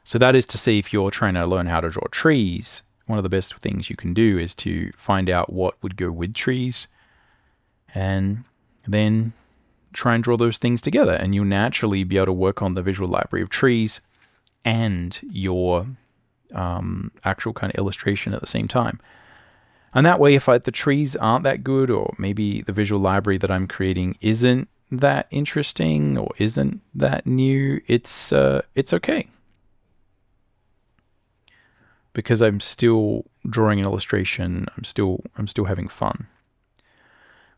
So that is to say, if you're trying to learn how to draw trees, one of the best things you can do is to find out what would go with trees and then try and draw those things together, and you'll naturally be able to work on the visual library of trees and your actual kind of illustration at the same time. And that way, if the trees aren't that good, or maybe the visual library that I'm creating isn't that interesting or isn't that new, it's okay, because I'm still drawing an illustration. I'm still having fun.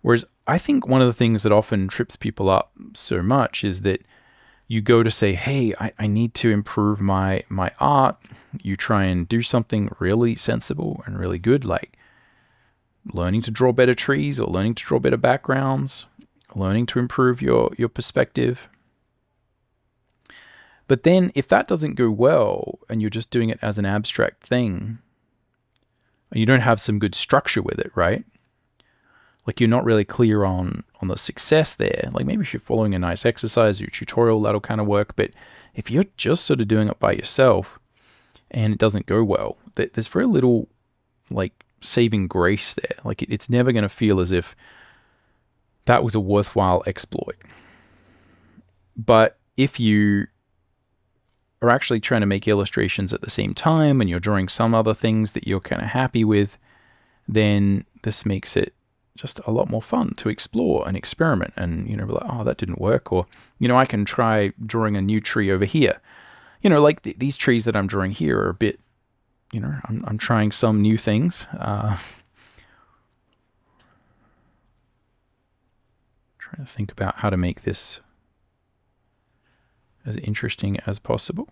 Whereas I think one of the things that often trips people up so much is that you go to say, hey, I need to improve my art. You try and do something really sensible and really good, like learning to draw better trees or learning to draw better backgrounds, learning to improve your perspective. But then if that doesn't go well and you're just doing it as an abstract thing, and you don't have some good structure with it, right? Like, you're not really clear on the success there. Like, maybe if you're following a nice exercise or tutorial, that'll kind of work. But if you're just sort of doing it by yourself and it doesn't go well, there's very little like saving grace there. Like, it's never going to feel as if that was a worthwhile exploit. But if you are actually trying to make illustrations at the same time and you're drawing some other things that you're kind of happy with, then this makes it just a lot more fun to explore and experiment and, be like, oh, that didn't work. Or, I can try drawing a new tree over here. Like these trees that I'm drawing here are a bit, I'm trying some new things. Trying to think about how to make this as interesting as possible.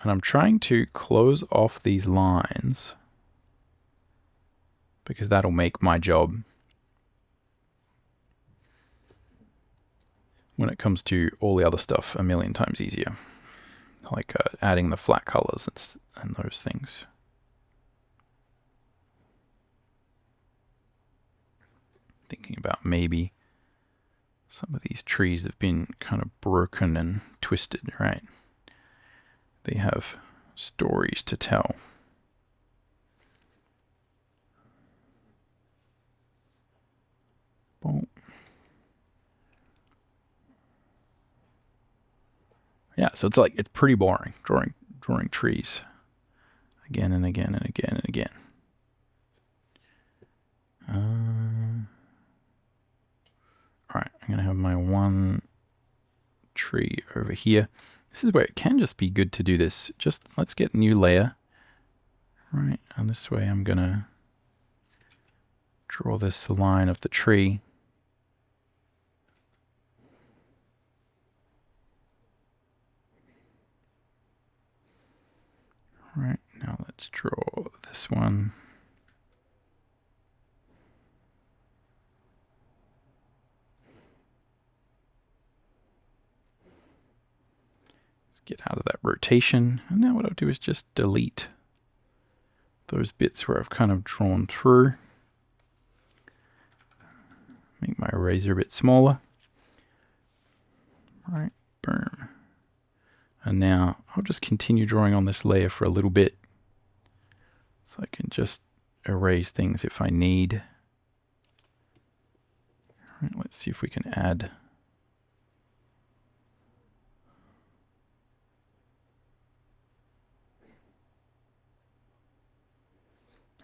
And I'm trying to close off these lines because that'll make my job when it comes to all the other stuff a million times easier, like adding the flat colors and those things. Thinking about maybe some of these trees have been kind of broken and twisted, right? They have stories to tell. Boom. Yeah, so it's like, it's pretty boring drawing trees again and again and again and again. All right, I'm gonna have my one tree over here. This is where it can just be good to do this. Just let's get a new layer. Right, and this way I'm gonna draw this line of the tree. All right, now let's draw this one. Let's get out of that rotation. And now what I'll do is just delete those bits where I've kind of drawn through. Make my eraser a bit smaller. Right, boom. And now I'll just continue drawing on this layer for a little bit. So I can just erase things if I need. All right, let's see if we can add.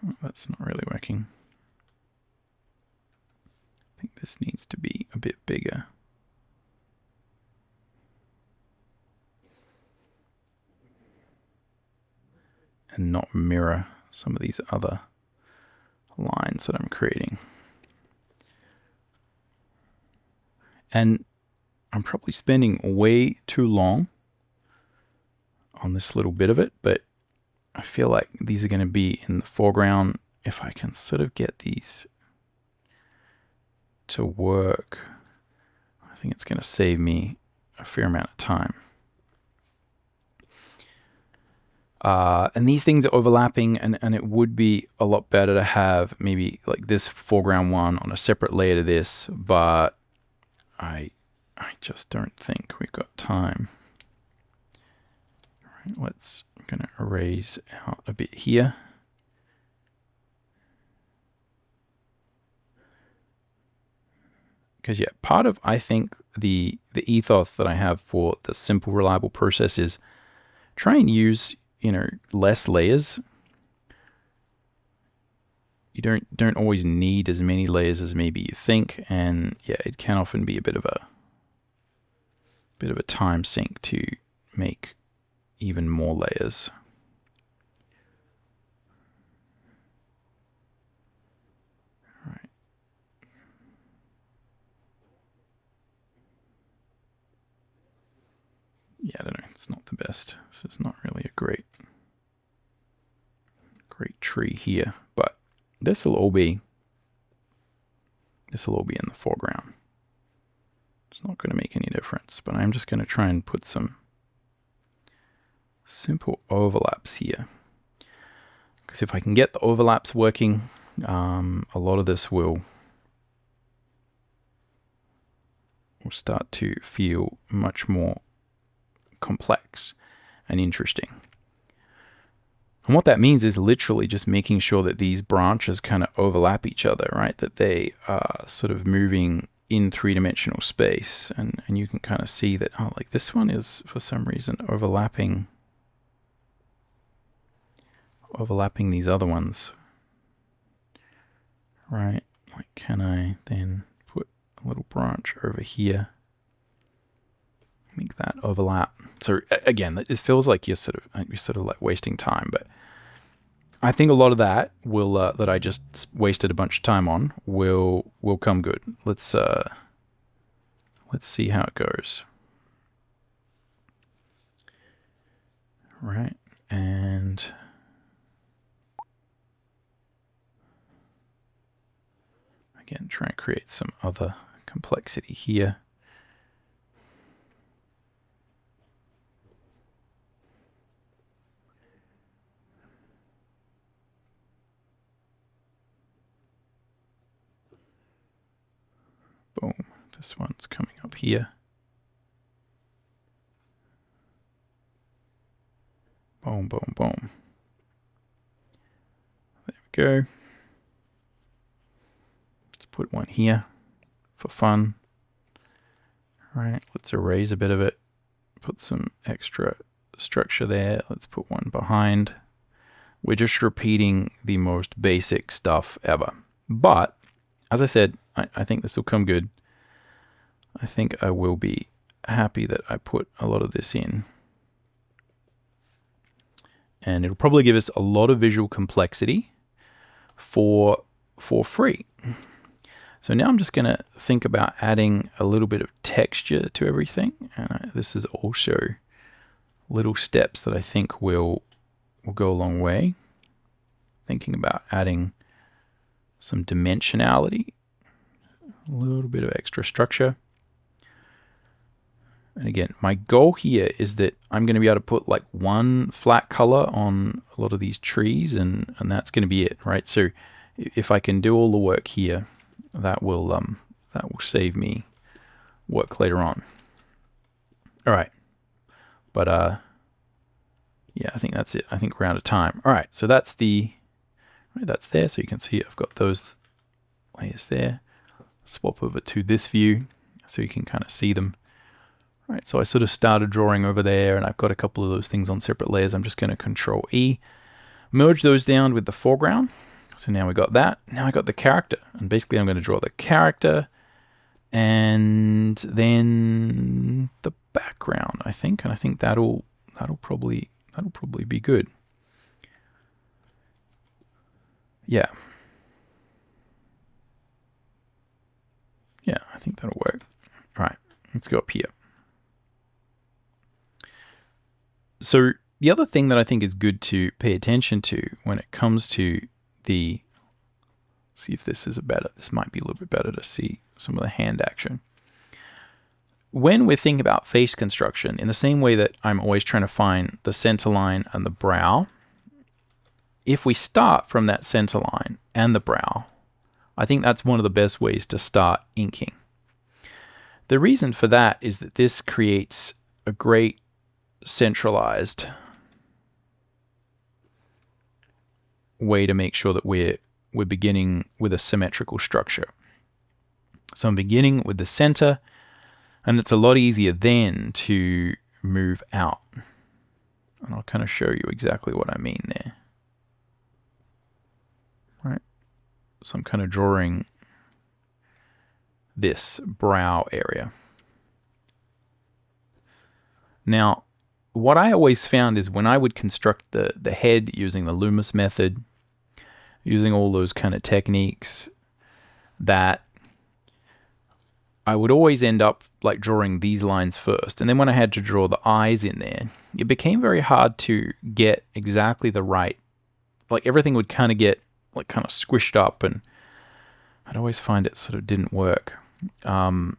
Oh, that's not really working. I think this needs to be a bit bigger. And not mirror some of these other lines that I'm creating. And I'm probably spending way too long on this little bit of it, but I feel like these are going to be in the foreground. If I can sort of get these to work, I think it's going to save me a fair amount of time. And these things are overlapping, and it would be a lot better to have maybe like this foreground one on a separate layer to this, but I just don't think we've got time. All right, I'm going to erase out a bit here. Because yeah, part of, I think, the ethos that I have for the simple, reliable process is try and use, less layers. You don't always need as many layers as maybe you think, and yeah, it can often be a bit of a time sink to make even more layers. All right. Yeah, I don't know. It's not the best. This is not really a great tree here, but this will all be in the foreground. It's not going to make any difference, but I'm just going to try and put some simple overlaps here. Because if I can get the overlaps working, a lot of this will start to feel much more complex and interesting. And what that means is literally just making sure that these branches kind of overlap each other, right? That they are sort of moving in three-dimensional space. And you can kind of see that, oh, like this one is for some reason overlapping these other ones, right? Like, can I then put a little branch over here? Make that overlap. So again, it feels like you're sort of like wasting time, but I think a lot of that will that I just wasted a bunch of time on will come good. Let's see how it goes. Right, and again, try and create some other complexity here. Boom, this one's coming up here. Boom, boom, boom. There we go. Let's put one here for fun. All right, let's erase a bit of it put some extra structure there. Let's put one behind. We're just repeating the most basic stuff ever. But, as I said, I think this will come good. I think I will be happy that I put a lot of this in. And it'll probably give us a lot of visual complexity for free. So now I'm just going to think about adding a little bit of texture to everything. And this is also little steps that I think will go a long way. Thinking about adding some dimensionality, a little bit of extra structure. And again, my goal here is that I'm going to be able to put like one flat color on a lot of these trees, and that's going to be it, right? So if I can do all the work here, that will save me work later on. All right, but yeah, I think that's it. I think we're out of time. All right, so that's that's there. So you can see I've got those layers there. Swap over to this view so you can kind of see them. All right, so I sort of started drawing over there, and I've got a couple of those things on separate layers. I'm just going to Control E, merge those down with the foreground. So now we got that. Now I got the character, and basically I'm going to draw the character and then the background, I think, and I think that'll probably be good. Yeah. Yeah, I think that'll work. All right, let's go up here. So the other thing that I think is good to pay attention to when it comes to the, see if this is this might be a little bit better to see some of the hand action. When we're thinking about face construction, in the same way that I'm always trying to find the center line and the brow, if we start from that center line and the brow, I think that's one of the best ways to start inking. The reason for that is that this creates a great centralized way to make sure that we're beginning with a symmetrical structure. So I'm beginning with the center, and it's a lot easier then to move out. And I'll kind of show you exactly what I mean there. All right. So I'm kind of drawing this brow area. Now, what I always found is when I would construct the head using the Loomis method, using all those kind of techniques, that I would always end up like drawing these lines first. And then when I had to draw the eyes in there, it became very hard to get exactly the right, like everything would kind of get like kind of squished up, and I'd always find it sort of didn't work. And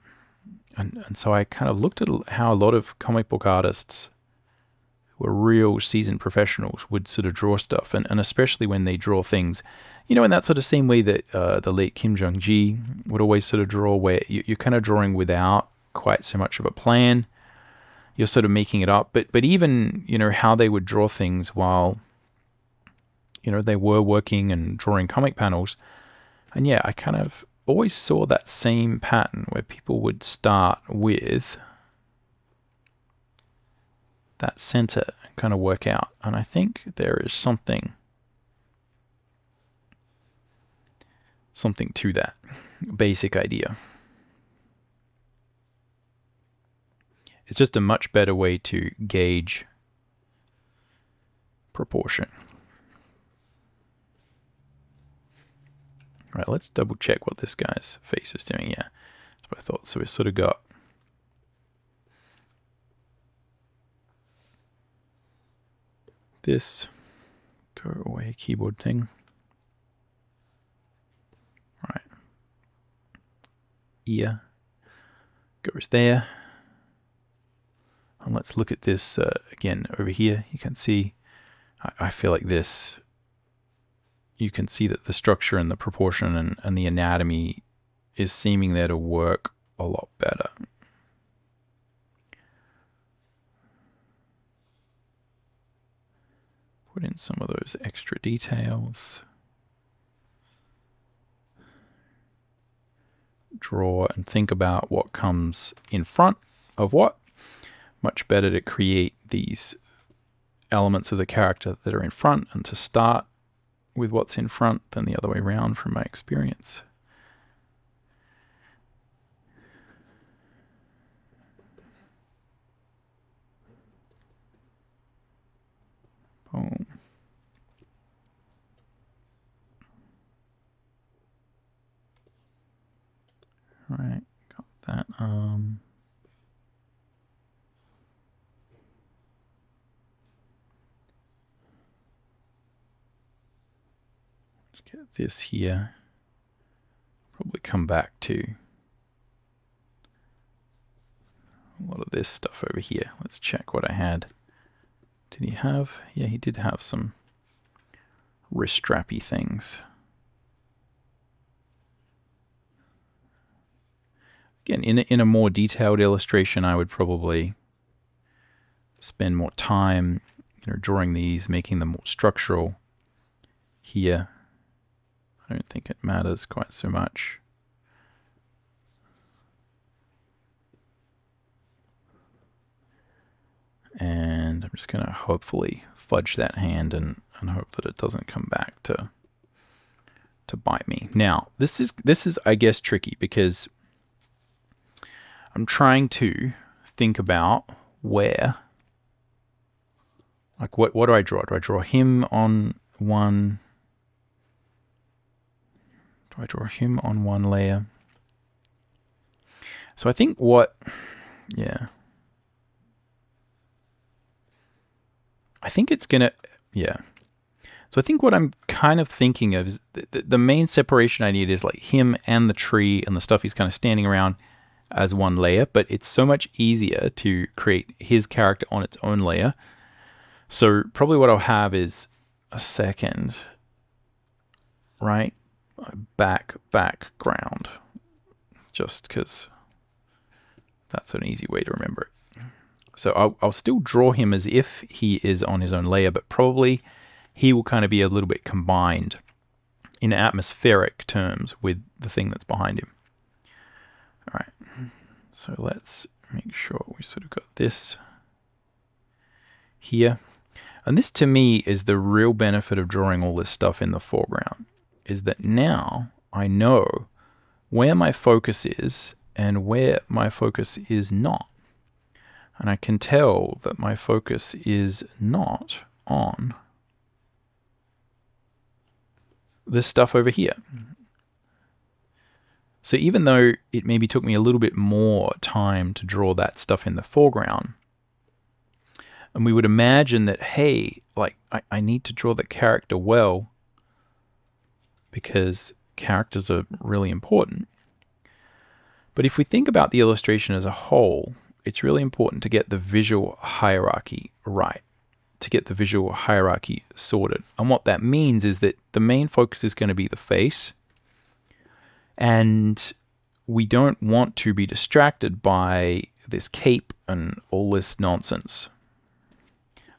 so I kind of looked at how a lot of comic book artists who are real seasoned professionals would sort of draw stuff, and especially when they draw things, you know, in that sort of same way that the late Kim Jong-gi would always sort of draw, where you're kind of drawing without quite so much of a plan. You're sort of making it up. But even, you know, how they would draw things while, you know, they were working and drawing comic panels. And yeah, I kind of always saw that same pattern where people would start with that center and kind of work out. And I think there is something to that basic idea. It's just a much better way to gauge proportion. All right, let's double check what this guy's face is doing. Yeah, that's what I thought. So we sort of got this go away keyboard thing. All right, ear goes there. And let's look at this again over here. You can see, I feel like this, you can see that the structure and the proportion and the anatomy is seeming there to work a lot better. Put in some of those extra details. Draw and think about what comes in front of what. much better to create these elements of the character that are in front and to start with what's in front than the other way around from my experience. Boom. Right, got that. Let's get this here. Probably come back to a lot of this stuff over here. Let's check what I had. Did he have? Yeah, he did have some wrist strappy things. Again, in a more detailed illustration, I would probably spend more time, drawing these, making them more structural. Here, I don't think it matters quite so much. And I'm just going to hopefully fudge that hand and hope that it doesn't come back to bite me. Now, this is I guess tricky because I'm trying to think about where, like what do I draw? Do I draw him on one? Do I draw him on one layer? So I think yeah. I think it's gonna, yeah. So I think what I'm kind of thinking of is the main separation I need is like him and the tree and the stuff he's kind of standing around as one layer, but it's so much easier to create his character on its own layer. So probably what I'll have is a second, right? Background, just because that's an easy way to remember it. So I'll still draw him as if he is on his own layer, but probably he will kind of be a little bit combined in atmospheric terms with the thing that's behind him. All right, so let's make sure we sort of got this here. And this to me is the real benefit of drawing all this stuff in the foreground, is that now I know where my focus is and where my focus is not. And I can tell that my focus is not on this stuff over here. So even though it maybe took me a little bit more time to draw that stuff in the foreground, and we would imagine that, hey, like I need to draw the character well because characters are really important. But if we think about the illustration as a whole, it's really important to get the visual hierarchy right, to get the visual hierarchy sorted. And what that means is that the main focus is going to be the face, and we don't want to be distracted by this cape and all this nonsense,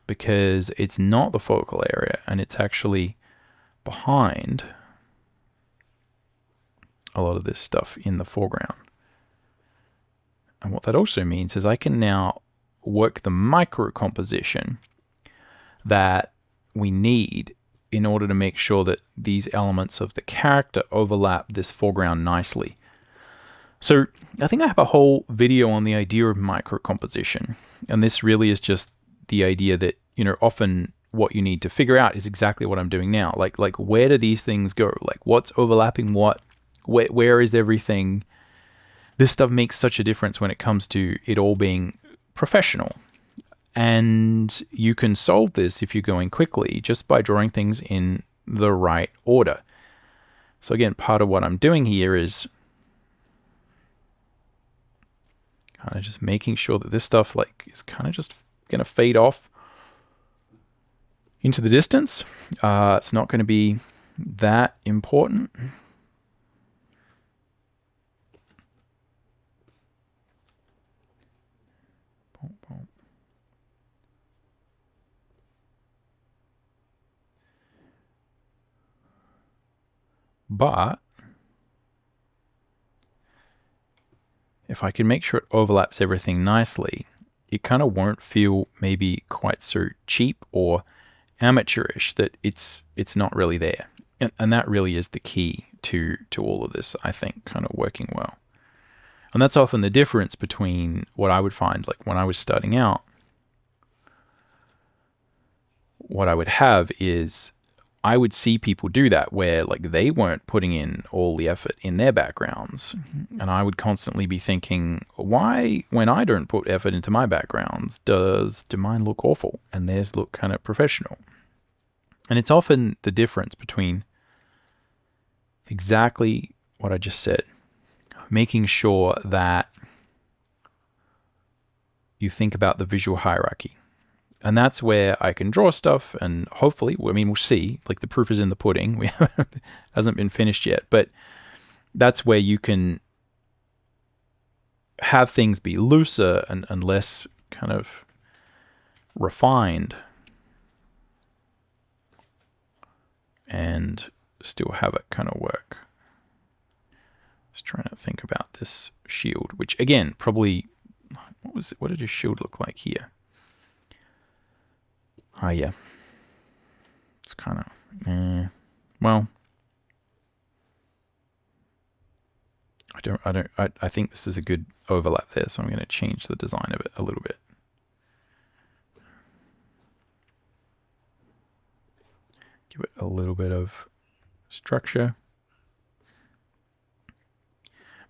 because it's not the focal area and it's actually behind a lot of this stuff in the foreground. And what that also means is I can now work the micro composition that we need in order to make sure that these elements of the character overlap this foreground nicely. So I think I have a whole video on the idea of micro composition. And this really is just the idea that, often what you need to figure out is exactly what I'm doing now. Like where do these things go? Like what's overlapping what? Where is everything? This stuff makes such a difference when it comes to it all being professional. And you can solve this if you're going quickly just by drawing things in the right order. So again, part of what I'm doing here is kind of just making sure that this stuff is kind of just going to fade off into the distance. It's not going to be that important. But if I can make sure it overlaps everything nicely, it kind of won't feel maybe quite so cheap or amateurish, that it's not really there. And that really is the key to all of this, I think, kind of working well. And that's often the difference between what I would find, like when I was starting out, what I would have is I would see people do that where like they weren't putting in all the effort in their backgrounds. And I would constantly be thinking, why, when I don't put effort into my backgrounds, do mine look awful and theirs look kind of professional? And it's often the difference between exactly what I just said, making sure that you think about the visual hierarchy. And that's where I can draw stuff, and hopefully, I mean, we'll see, like the proof is in the pudding. We hasn't been finished yet, but that's where you can have things be looser and less kind of refined, and still have it kind of work. Just trying to think about this shield, which again, probably, what did his shield look like here? Oh yeah, it's kind of, well, I think this is a good overlap there, so I'm going to change the design of it a little bit. Give it a little bit of structure.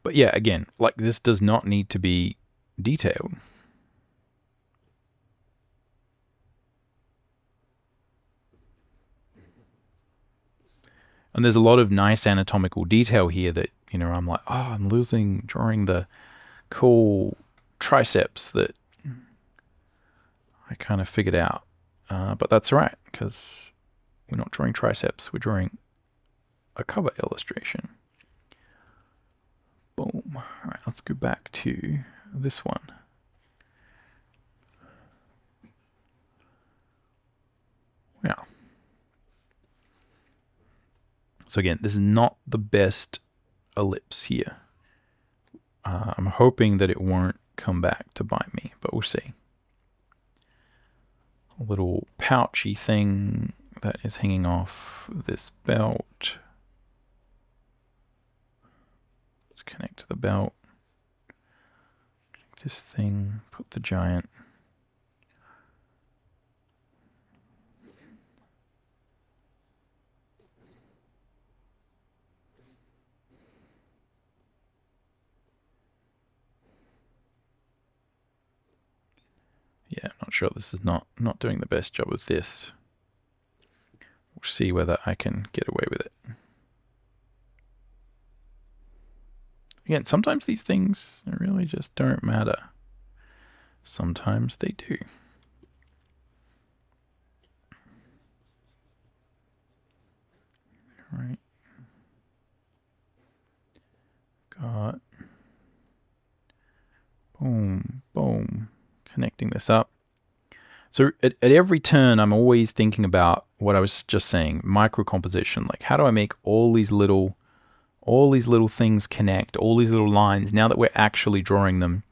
But yeah, again, like this does not need to be detailed. And there's a lot of nice anatomical detail here that, you know, I'm like, oh, I'm drawing the cool triceps that I kind of figured out. But that's all right, because we're not drawing triceps, we're drawing a cover illustration. Boom. All right, let's go back to this one. Yeah. So again, this is not the best ellipse here. I'm hoping that it won't come back to bite me, but we'll see. A little pouchy thing that is hanging off this belt. Let's connect to the belt. Connect this thing, put the giant. Yeah, I'm not sure, this is not doing the best job of this. We'll see whether I can get away with it. Again, sometimes these things really just don't matter. Sometimes they do. All right. Got. Boom, boom. Connecting this up. So at every turn, I'm always thinking about what I was just saying, micro composition. Like, how do I make all these little things connect, all these little lines? Now that we're actually drawing them,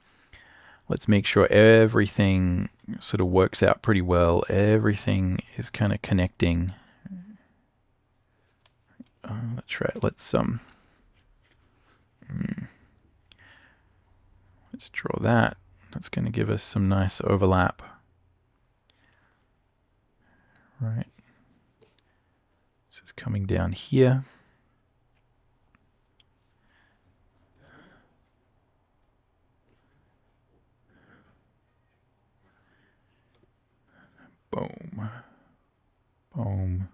let's make sure everything sort of works out pretty well. Everything is kind of connecting. That's right. Let's draw that. That's going to give us some nice overlap. Right. This is coming down here. Boom. Boom.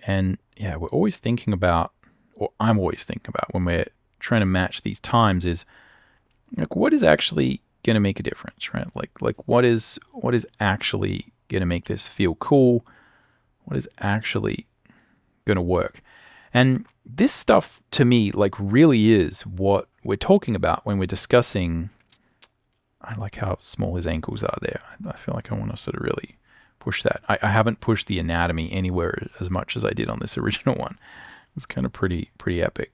And yeah, we're always thinking about, or I'm always thinking about when we're trying to match these times, is like, what is actually going to make a difference, right? Like what is actually going to make this feel cool? What is actually going to work? And this stuff to me, like, really is what we're talking about when we're discussing. I like how small his ankles are there. I feel like I want to sort of really push that. I haven't pushed the anatomy anywhere as much as I did on this original one. It's kind of pretty epic.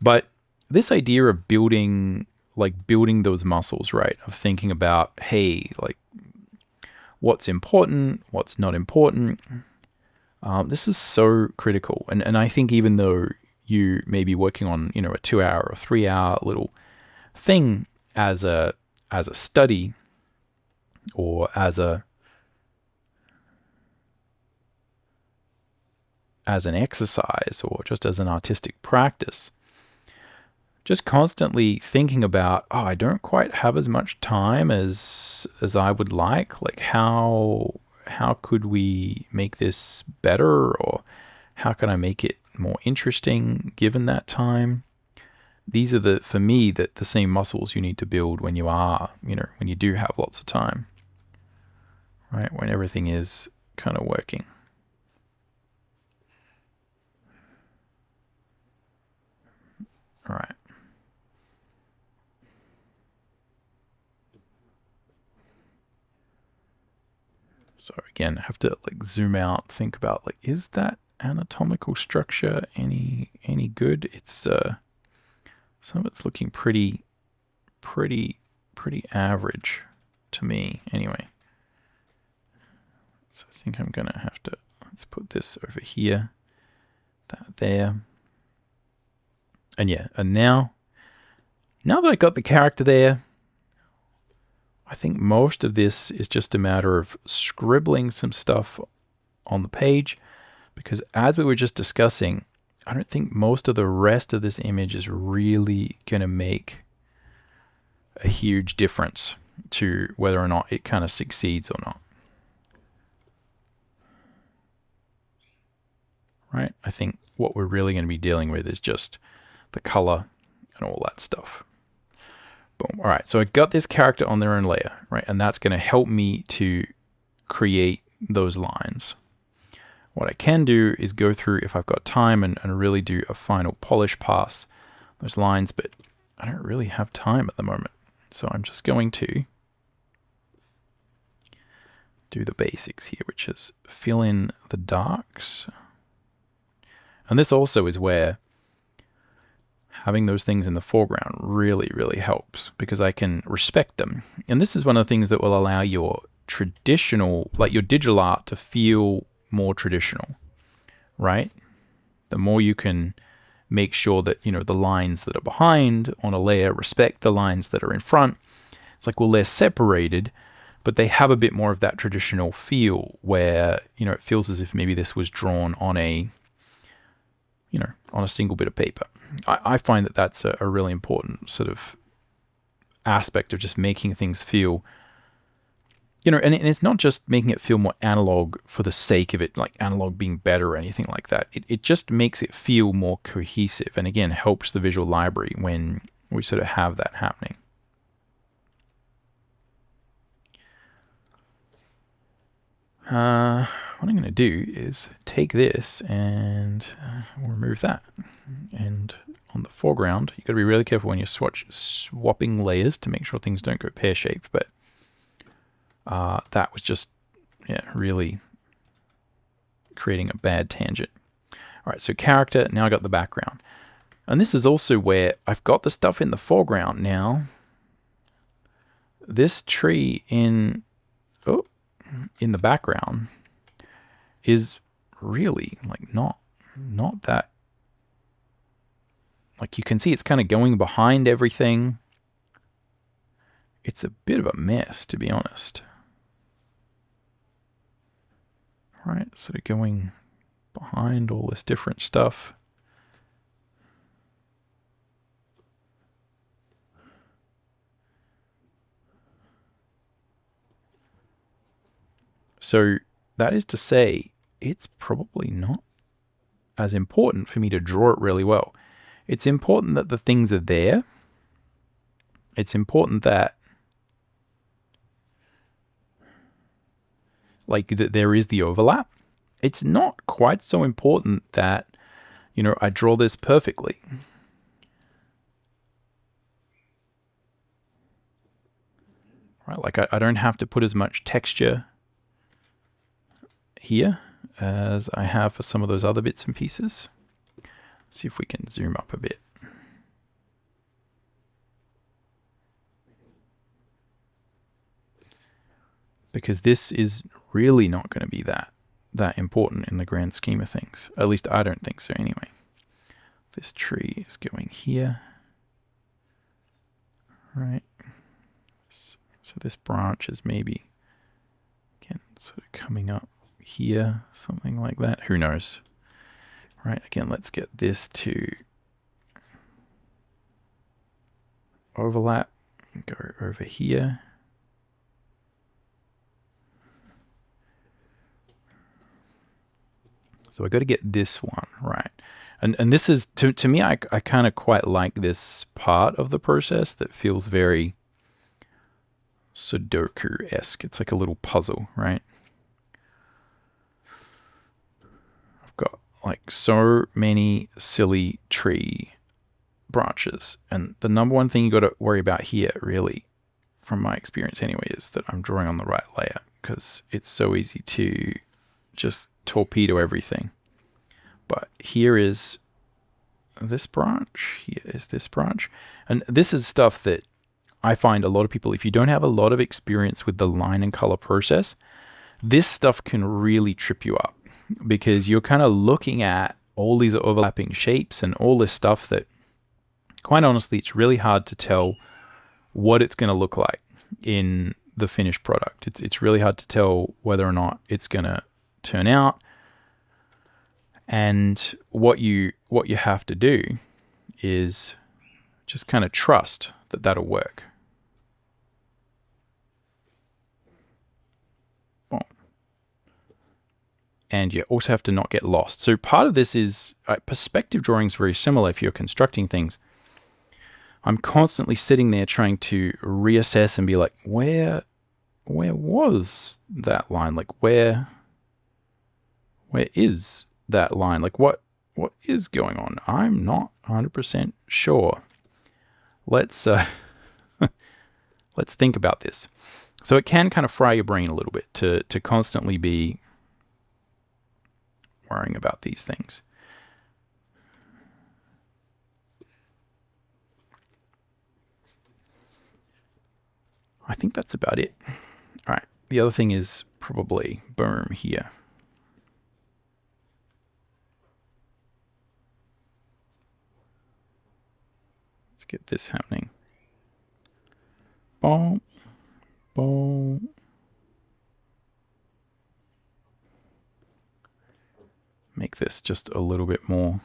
But this idea of building like building those muscles, right? Of thinking about, hey, like what's important, what's not important. This is so critical. And I think even though you may be working on, you know, a 2-hour or 3-hour little thing as a study or as an exercise or just as an artistic practice, just constantly thinking about, oh, I don't quite have as much time as I would like. Like how could we make this better, or how can I make it more interesting given that time? These are for me, the same muscles you need to build when you are, you know, when you do have lots of time, right? When everything is kind of working. All right. So again, I have to like zoom out, think about like, is that anatomical structure any good? It's some of it's looking pretty average to me anyway. So I think I'm gonna have to, let's put this over here, that there. And yeah, and now that I got the character there, I think most of this is just a matter of scribbling some stuff on the page, because as we were just discussing, I don't think most of the rest of this image is really going to make a huge difference to whether or not it kind of succeeds or not. Right? I think what we're really going to be dealing with is just the color and all that stuff. Boom. All right, so I got this character on their own layer, right? And that's going to help me to create those lines. What I can do is go through, if I've got time, and really do a final polish pass those lines, but I don't really have time at the moment. So I'm just going to do the basics here, which is fill in the darks. And this also is where having those things in the foreground really helps, because I can respect them. And this is one of the things that will allow your traditional, like your digital art, to feel more traditional, right? The more you can make sure that, you know, the lines that are behind on a layer respect the lines that are in front. It's like, well, they're separated, but they have a bit more of that traditional feel where, you know, it feels as if maybe this was drawn on a, you know, on a single bit of paper. I find that that's a really important sort of aspect of just making things feel, you know, and it's not just making it feel more analog for the sake of it, like analog being better or anything like that. It just makes it feel more cohesive, and again, helps the visual library when we sort of have that happening. What I'm going to do is take this and we'll remove that. And on the foreground, you've got to be really careful when you're swapping layers to make sure things don't go pear-shaped. But that was just, yeah, really creating a bad tangent. All right, so character, now I got the background. And this is also where I've got the stuff in the foreground now. This tree in the background is really like not that, like you can see it's kind of going behind everything. It's a bit of a mess, to be honest. Right, sort of going behind all this different stuff. So that is to say, it's probably not as important for me to draw it really well. It's important that the things are there. It's important that, like, that there is the overlap. It's not quite so important that, you know, I draw this perfectly. Right, like I don't have to put as much texture here as I have for some of those other bits and pieces. Let's see if we can zoom up a bit. because this is really not going to be that important in the grand scheme of things. At least I don't think so anyway. This tree is going here. Right. So this branch is maybe, again, sort of coming up here, something like that. Who knows? Right, again, let's get this to overlap, go over here. So I got to get this one right. And this is, to me, I kind of quite like this part of the process that feels very Sudoku-esque. It's like a little puzzle, right? I've got like so many silly tree branches. And the number one thing you got to worry about here, really, from my experience anyway, is that I'm drawing on the right layer, because it's so easy to just torpedo everything. But here is this branch, here is this branch. And this is stuff that I find a lot of people, if you don't have a lot of experience with the line and color process, this stuff can really trip you up, because you're kind of looking at all these overlapping shapes and all this stuff that, quite honestly, it's really hard to tell what it's going to look like in the finished product. It's really hard to tell whether or not it's going to turn out. And what you have to do is just kind of trust that that'll work. Boom. And you also have to not get lost. So part of this is perspective drawing is very similar if you're constructing things. I'm constantly sitting there trying to reassess and be like, where was that line? Like where is that line? Like what is going on? I'm not 100% sure. Let's let's think about this. So it can kind of fry your brain a little bit to constantly be worrying about these things. I think that's about it. All right. The other thing is probably boom here. Let's get this happening. Boom. Boom. Make this just a little bit more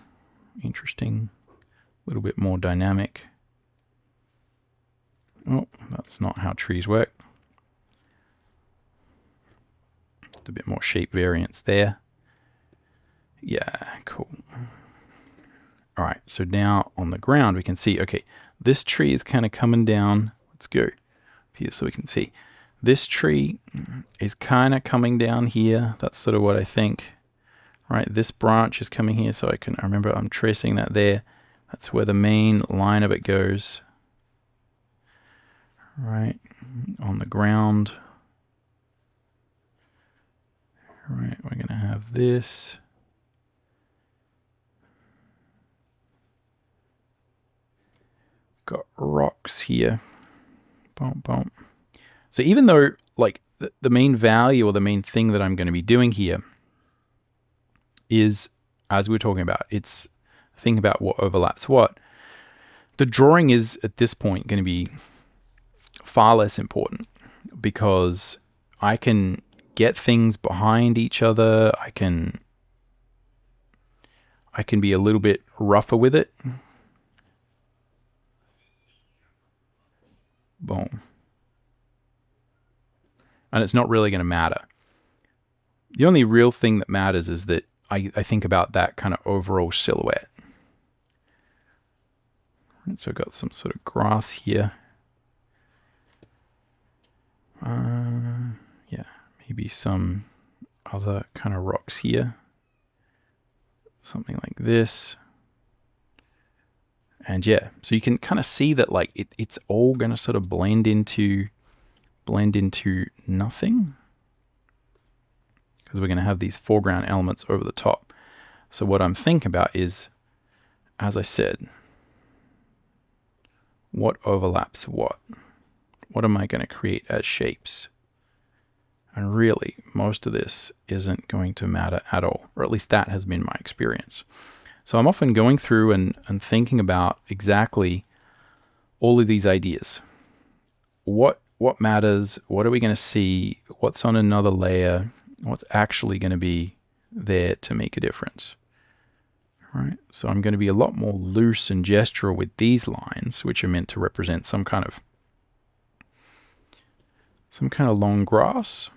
interesting, a little bit more dynamic. Oh, that's not how trees work. Just a bit more shape variance there. Yeah, cool. All right, so now on the ground we can see, okay, this tree is kind of coming down. Let's go up here so we can see. This tree is kind of coming down here. That's sort of what I think. Right, this branch is coming here, so I remember I'm tracing that there. That's where the main line of it goes. Right, on the ground. Right, we're going to have this. Got rocks here. Boom, boom. So even though, like, the main value or the main thing that I'm going to be doing here is, as we were talking about, it's think about what overlaps what. The drawing is, at this point, going to be far less important, because I can get things behind each other. I can be a little bit rougher with it. Boom. And it's not really going to matter. The only real thing that matters is that I think about that kind of overall silhouette. Right, so I've got some sort of grass here. Yeah, maybe some other kind of rocks here. Something like this. And yeah, so you can kind of see that, like, it's all going to sort of blend into nothing, because we're going to have these foreground elements over the top. So what I'm thinking about is, as I said, what overlaps what? What am I going to create as shapes? And really, most of this isn't going to matter at all, or at least that has been my experience. So I'm often going through and thinking about exactly all of these ideas. What matters? What are we going to see? What's on another layer? What's actually going to be there to make a difference? Right? So I'm going to be a lot more loose and gestural with these lines, which are meant to represent some kind of long grass.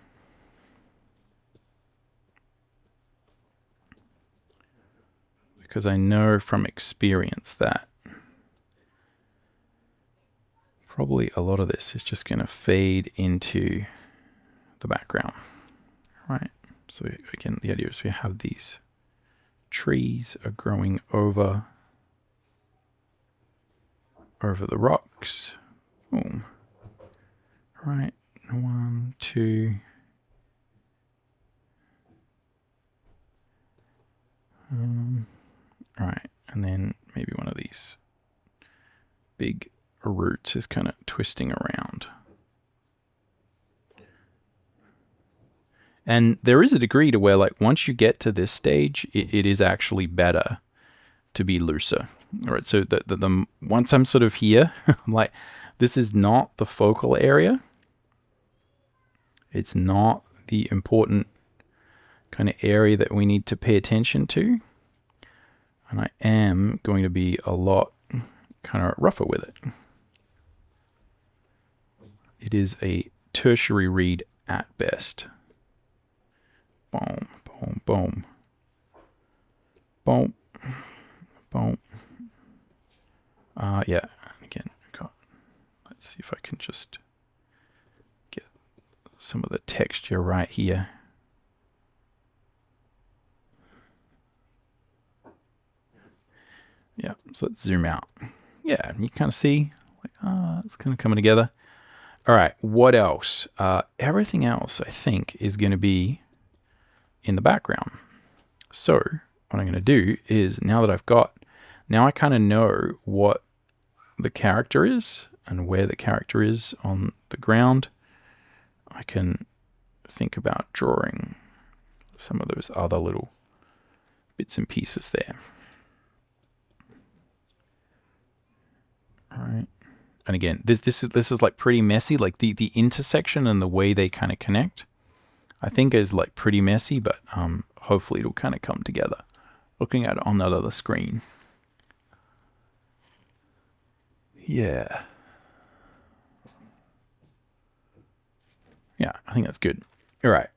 Because I know from experience that probably a lot of this is just going to fade into the background, right? So again, the idea is we have these trees are growing over the rocks. Boom. Right, 1, 2. Right, and then maybe one of these big roots is kind of twisting around. And there is a degree to where, like, once you get to this stage, it is actually better to be looser. All right, so the once I'm sort of here, I'm like, this is not the focal area. It's not the important kind of area that we need to pay attention to. And I am going to be a lot kind of rougher with it. It is a tertiary read at best. Boom, boom, boom. Boom, boom. Yeah, again, let's see if I can just get some of the texture right here. Yeah, so let's zoom out. Yeah, you kind of see, like, it's kind of coming together. All right, what else? Everything else, I think, is going to be in the background. So what I'm going to do is, now I kind of know what the character is and where the character is on the ground. I can think about drawing some of those other little bits and pieces there. All right. And again, this is like pretty messy. Like the intersection and the way they kind of connect, I think is like pretty messy, but hopefully it'll kind of come together. Looking at it on that other screen. Yeah. Yeah, I think that's good. All right.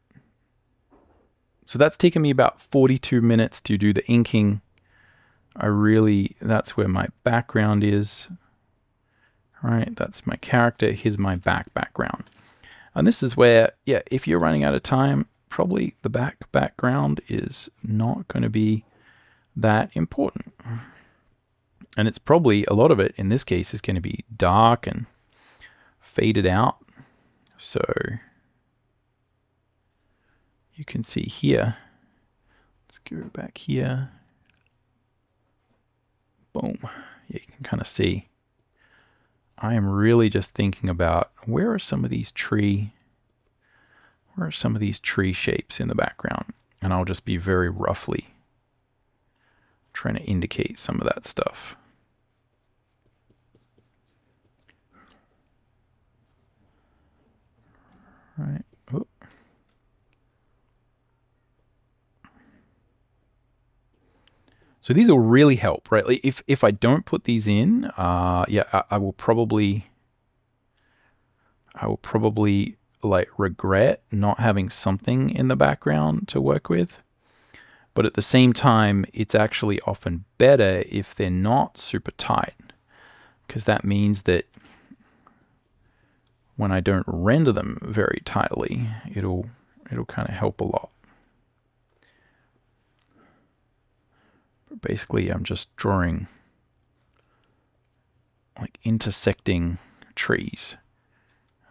So that's taken me about 42 minutes to do the inking. That's where my background is. All right, that's my character. Here's my background. And this is where, yeah, if you're running out of time, probably the background is not going to be that important. And it's probably, a lot of it in this case is going to be dark and faded out. So you can see here, let's go back here. Boom. Yeah, you can kind of see. I am really just thinking about where are some of these tree shapes in the background, and I'll just be very roughly trying to indicate some of that stuff. Right. Oop. So these will really help, right? Like if I don't put these in, yeah, I will probably like regret not having something in the background to work with. But at the same time, it's actually often better if they're not super tight, because that means that when I don't render them very tightly, it'll kind of help a lot. But basically, I'm just drawing like intersecting trees.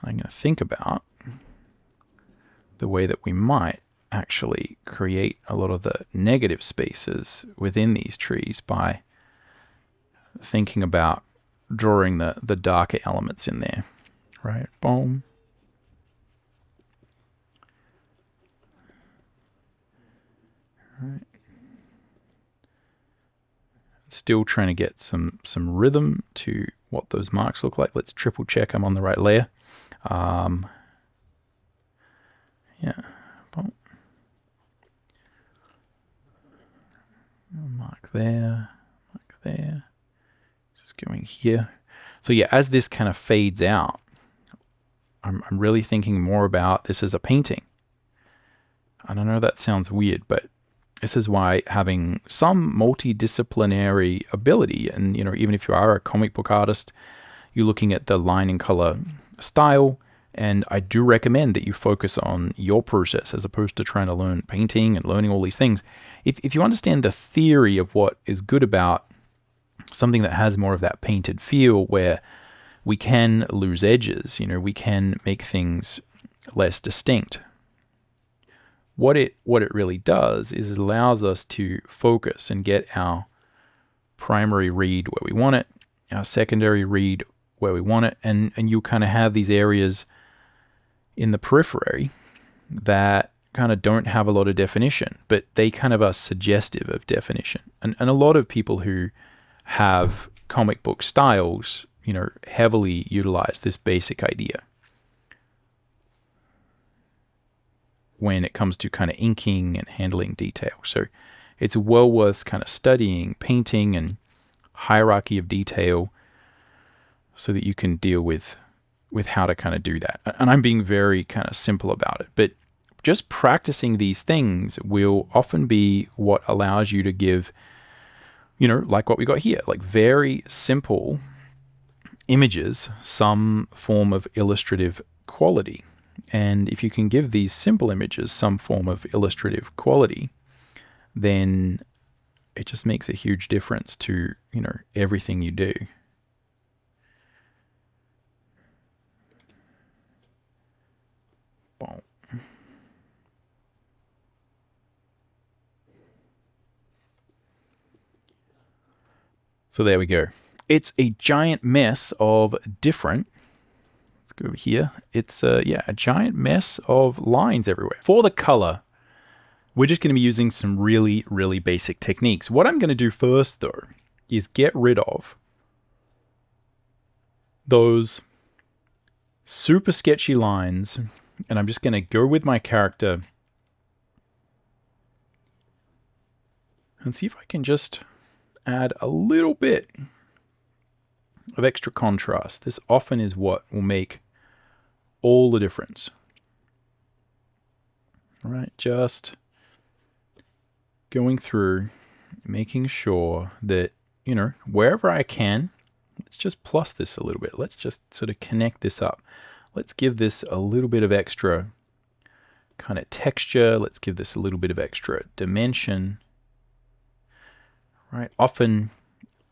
I'm going to think about the way that we might actually create a lot of the negative spaces within these trees by thinking about drawing the darker elements in there. Right, boom. Right. Still trying to get some rhythm to what those marks look like. Let's triple check I'm on the right layer. Yeah. Mark there, mark there. Just going here. So yeah, as this kind of fades out, I'm really thinking more about this as a painting. I don't know, that sounds weird, but this is why having some multidisciplinary ability, and even if you are a comic book artist, you're looking at the line and color style, and I do recommend that you focus on your process as opposed to trying to learn painting and learning all these things. If you understand the theory of what is good about something that has more of that painted feel, where we can lose edges, we can make things less distinct. What it really does is it allows us to focus and get our primary read where we want it, our secondary read where we want it, and you kind of have these areas in the periphery that kind of don't have a lot of definition, but they kind of are suggestive of definition. And a lot of people who have comic book styles, heavily utilize this basic idea when it comes to kind of inking and handling detail. So it's well worth kind of studying painting and hierarchy of detail so that you can deal with how to kind of do that. And I'm being very kind of simple about it, but just practicing these things will often be what allows you to give, like what we got here, like very simple images, some form of illustrative quality. And if you can give these simple images some form of illustrative quality, then it just makes a huge difference to, everything you do. Boom. So there we go. It's a giant mess of different, let's go over here. It's a giant mess of lines everywhere. For the color, we're just going to be using some really, really basic techniques. What I'm going to do first, though, is get rid of those super sketchy lines, and I'm just going to go with my character and see if I can just add a little bit of extra contrast. This often is what will make all the difference. All right, just going through, making sure that, wherever I can, let's just plus this a little bit. Let's just sort of connect this up. Let's give this a little bit of extra kind of texture. Let's give this a little bit of extra dimension. Right? Often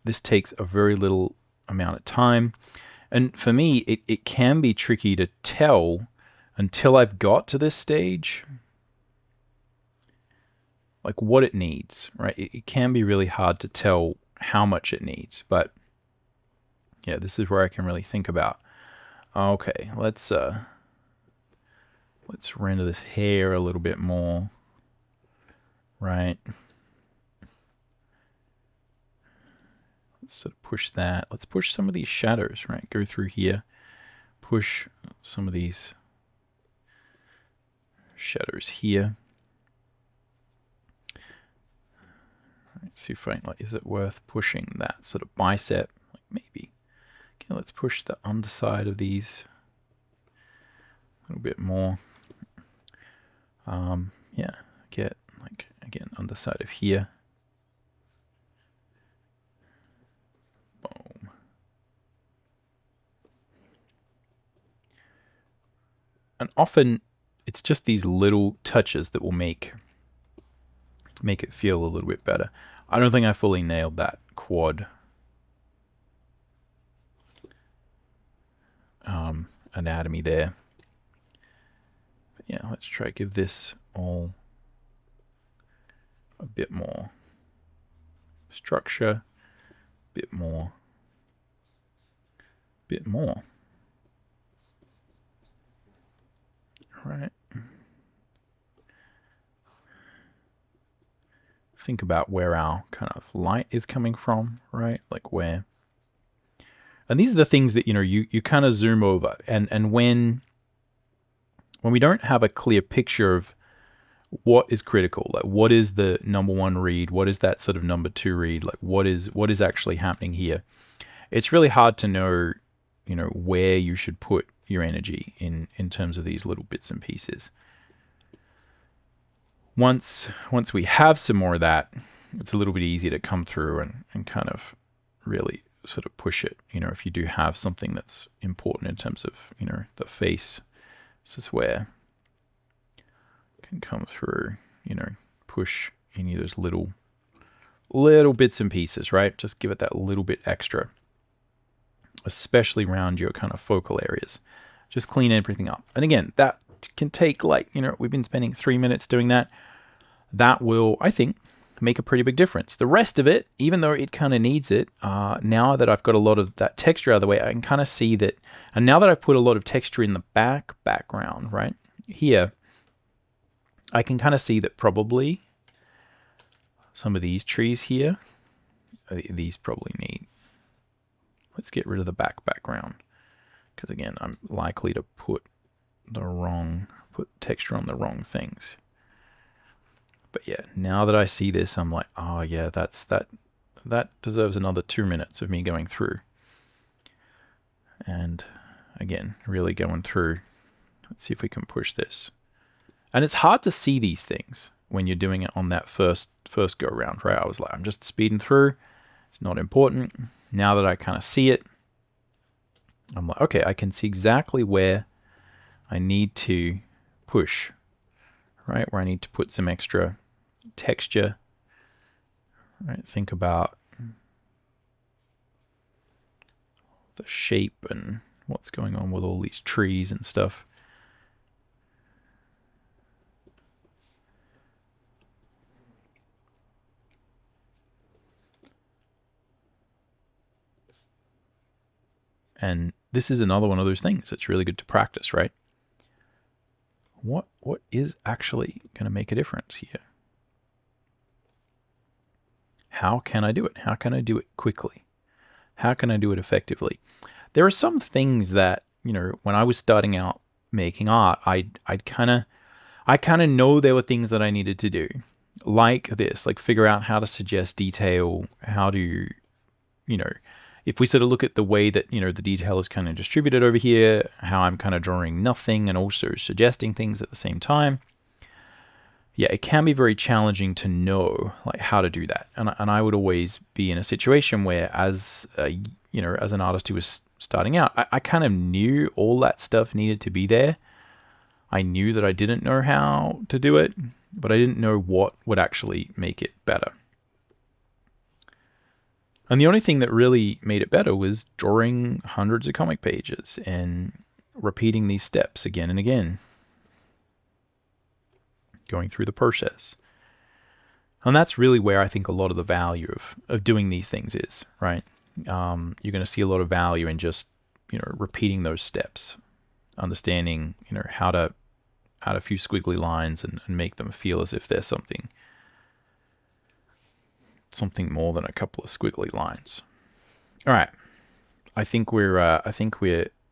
this takes a very little amount of time. And for me, it can be tricky to tell until I've got to this stage, like what it needs, right? It can be really hard to tell how much it needs, but yeah, this is where I can really think about, okay, let's render this hair a little bit more, right? Let's sort of push that. Let's push some of these shadows, right? Go through here, push some of these shadows here. Right, see if I like, is it worth pushing that sort of bicep? Like maybe. Okay, let's push the underside of these a little bit more. Yeah, get like again underside of here. Boom. And often it's just these little touches that will make it feel a little bit better. I don't think I fully nailed that quad anatomy there. But yeah, let's try to give this all a bit more structure, bit more. Right. think about where our kind of light is coming from, right? Like where. And these are the things that, you kind of zoom over. And when we don't have a clear picture of what is critical, like what is the number one read, what is that sort of number two read, like what is actually happening here, it's really hard to know, where you should put your energy in terms of these little bits and pieces. Once we have some more of that, it's a little bit easier to come through and kind of really sort of push it. If you do have something that's important in terms of, the face, this is where it can come through, push any of those little bits and pieces, right? Just give it that little bit extra, especially around your kind of focal areas. Just clean everything up. And again, that can take we've been spending 3 minutes doing that. That will, I think, make a pretty big difference. The rest of it, even though it kind of needs it, now that I've got a lot of that texture out of the way, I can kind of see that. And now that I've put a lot of texture in the background, right here, I can kind of see that probably some of these trees here, these probably need. Let's get rid of the background, because again, I'm likely to put texture on the wrong things. But yeah, now that I see this, I'm like, oh yeah, that deserves another 2 minutes of me going through. And again, really going through. Let's see if we can push this. And it's hard to see these things when you're doing it on that first go around, right? I was like, I'm just speeding through. It's not important. Now that I kind of see it, I'm like, okay, I can see exactly where I need to push, right? Where I need to put some extra texture, right? Think about the shape and what's going on with all these trees and stuff. And this is another one of those things that's really good to practice, right? What is actually going to make a difference here? How can I do it? How can I do it quickly? How can I do it effectively? There are some things that, when I was starting out making art, I kind of know there were things that I needed to do, like this, like figure out how to suggest detail, how to, if we sort of look at the way that, the detail is kind of distributed over here, how I'm kind of drawing nothing and also suggesting things at the same time. Yeah, it can be very challenging to know like how to do that. And I would always be in a situation where as an artist who was starting out, I kind of knew all that stuff needed to be there. I knew that I didn't know how to do it, but I didn't know what would actually make it better. And the only thing that really made it better was drawing hundreds of comic pages and repeating these steps again and again. Going through the process. And that's really where I think a lot of the value of doing these things is, right? You're going to see a lot of value in just, repeating those steps, understanding, how to add a few squiggly lines and make them feel as if there's something more than a couple of squiggly lines. All right. I think we're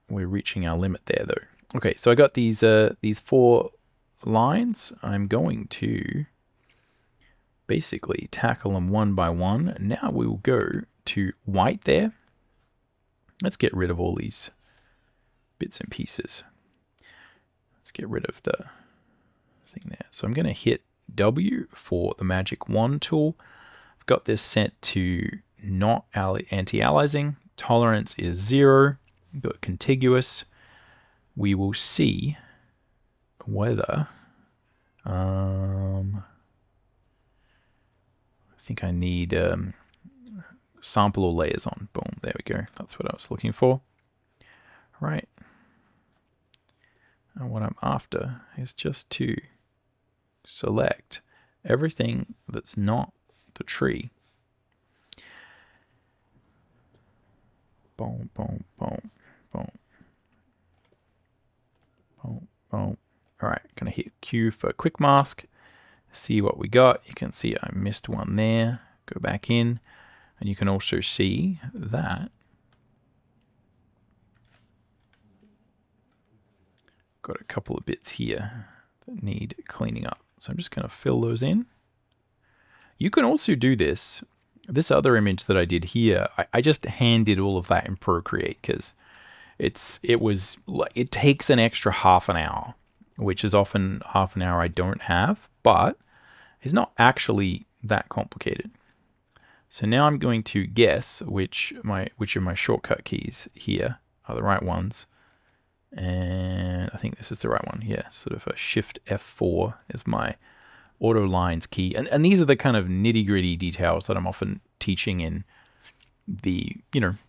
reaching our limit there though. Okay, so I got these 4 lines. I'm going to basically tackle them one by one. Now we will go to white there. Let's get rid of all these bits and pieces. Let's get rid of the thing there. So I'm going to hit W for the magic wand tool. I've got this set to not anti-aliasing. Tolerance is 0. Got contiguous. We will see whether I think I need sample or layers on. Boom, there we go. That's what I was looking for. Right. And what I'm after is just to select everything that's not the tree. Boom, boom, boom, boom. Boom, boom. All right, gonna hit Q for quick mask. see what we got. You can see I missed one there. Go back in, and you can also see that got a couple of bits here that need cleaning up. So I'm just going to fill those in. You can also do this. This other image that I did here, I just hand did all of that in Procreate because it takes an extra half an hour, which is often half an hour I don't have, but it's not actually that complicated. So now I'm going to guess which of my shortcut keys here are the right ones. And I think this is the right one. Yeah, sort of a Shift F4 is my auto lines key. And these are the kind of nitty gritty details that I'm often teaching in the,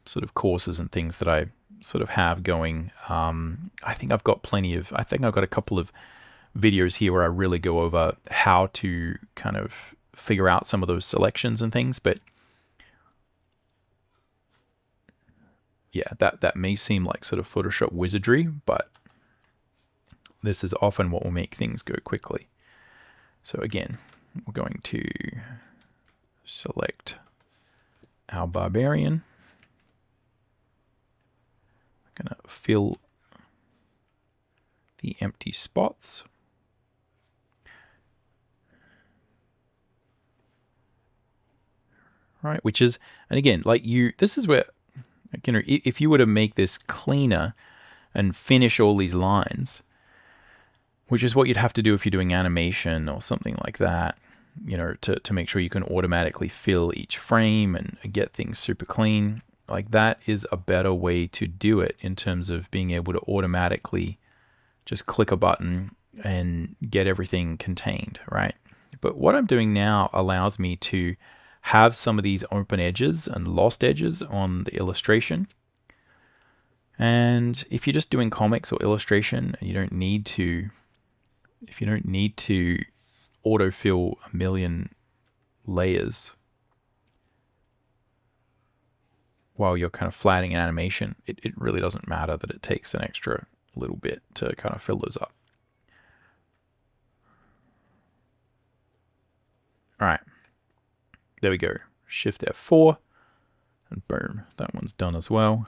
sort of courses and things that I sort of have going. I think I've got a couple of videos here where I really go over how to kind of figure out some of those selections and things, but yeah, that may seem like sort of Photoshop wizardry, but this is often what will make things go quickly. So again, we're going to select our barbarian. I'm going to fill the empty spots. Right, which is, and again, this is where, if you were to make this cleaner and finish all these lines, which is what you'd have to do if you're doing animation or something like that, to make sure you can automatically fill each frame and get things super clean. Like that is a better way to do it in terms of being able to automatically just click a button and get everything contained, right? But what I'm doing now allows me to have some of these open edges and lost edges on the illustration. And if you're just doing comics or illustration, and you don't need to autofill a million layers while you're kind of flattening an animation, it really doesn't matter that it takes an extra little bit to kind of fill those up. All right, there we go. Shift F4, and boom, that one's done as well.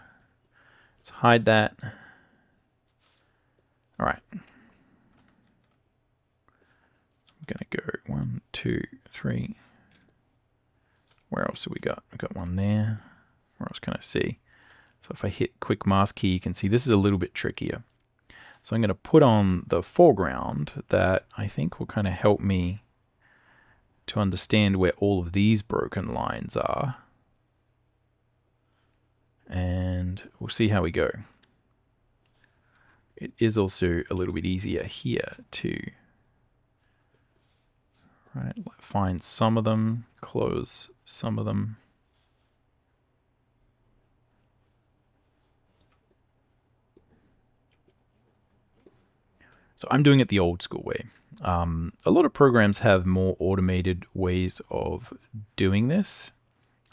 Let's hide that. All right. I'm gonna go 1, 2, 3. Where else have we got? We got one there. Where else can I see? So if I hit quick mask key, you can see this is a little bit trickier. So I'm going to put on the foreground that I think will kind of help me to understand where all of these broken lines are. And we'll see how we go. It is also a little bit easier here to find some of them, close some of them. So I'm doing it the old school way. A lot of programs have more automated ways of doing this.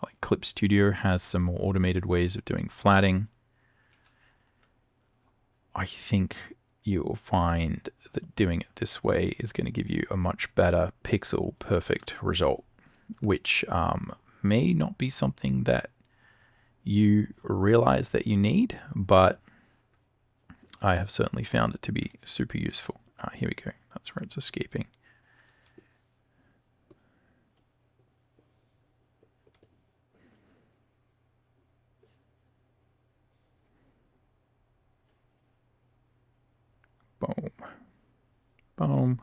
Like Clip Studio has some more automated ways of doing flatting. I think you will find that doing it this way is going to give you a much better pixel perfect result, which may not be something that you realize that you need, but I have certainly found it to be super useful. Here we go. That's where it's escaping. Boom. Boom.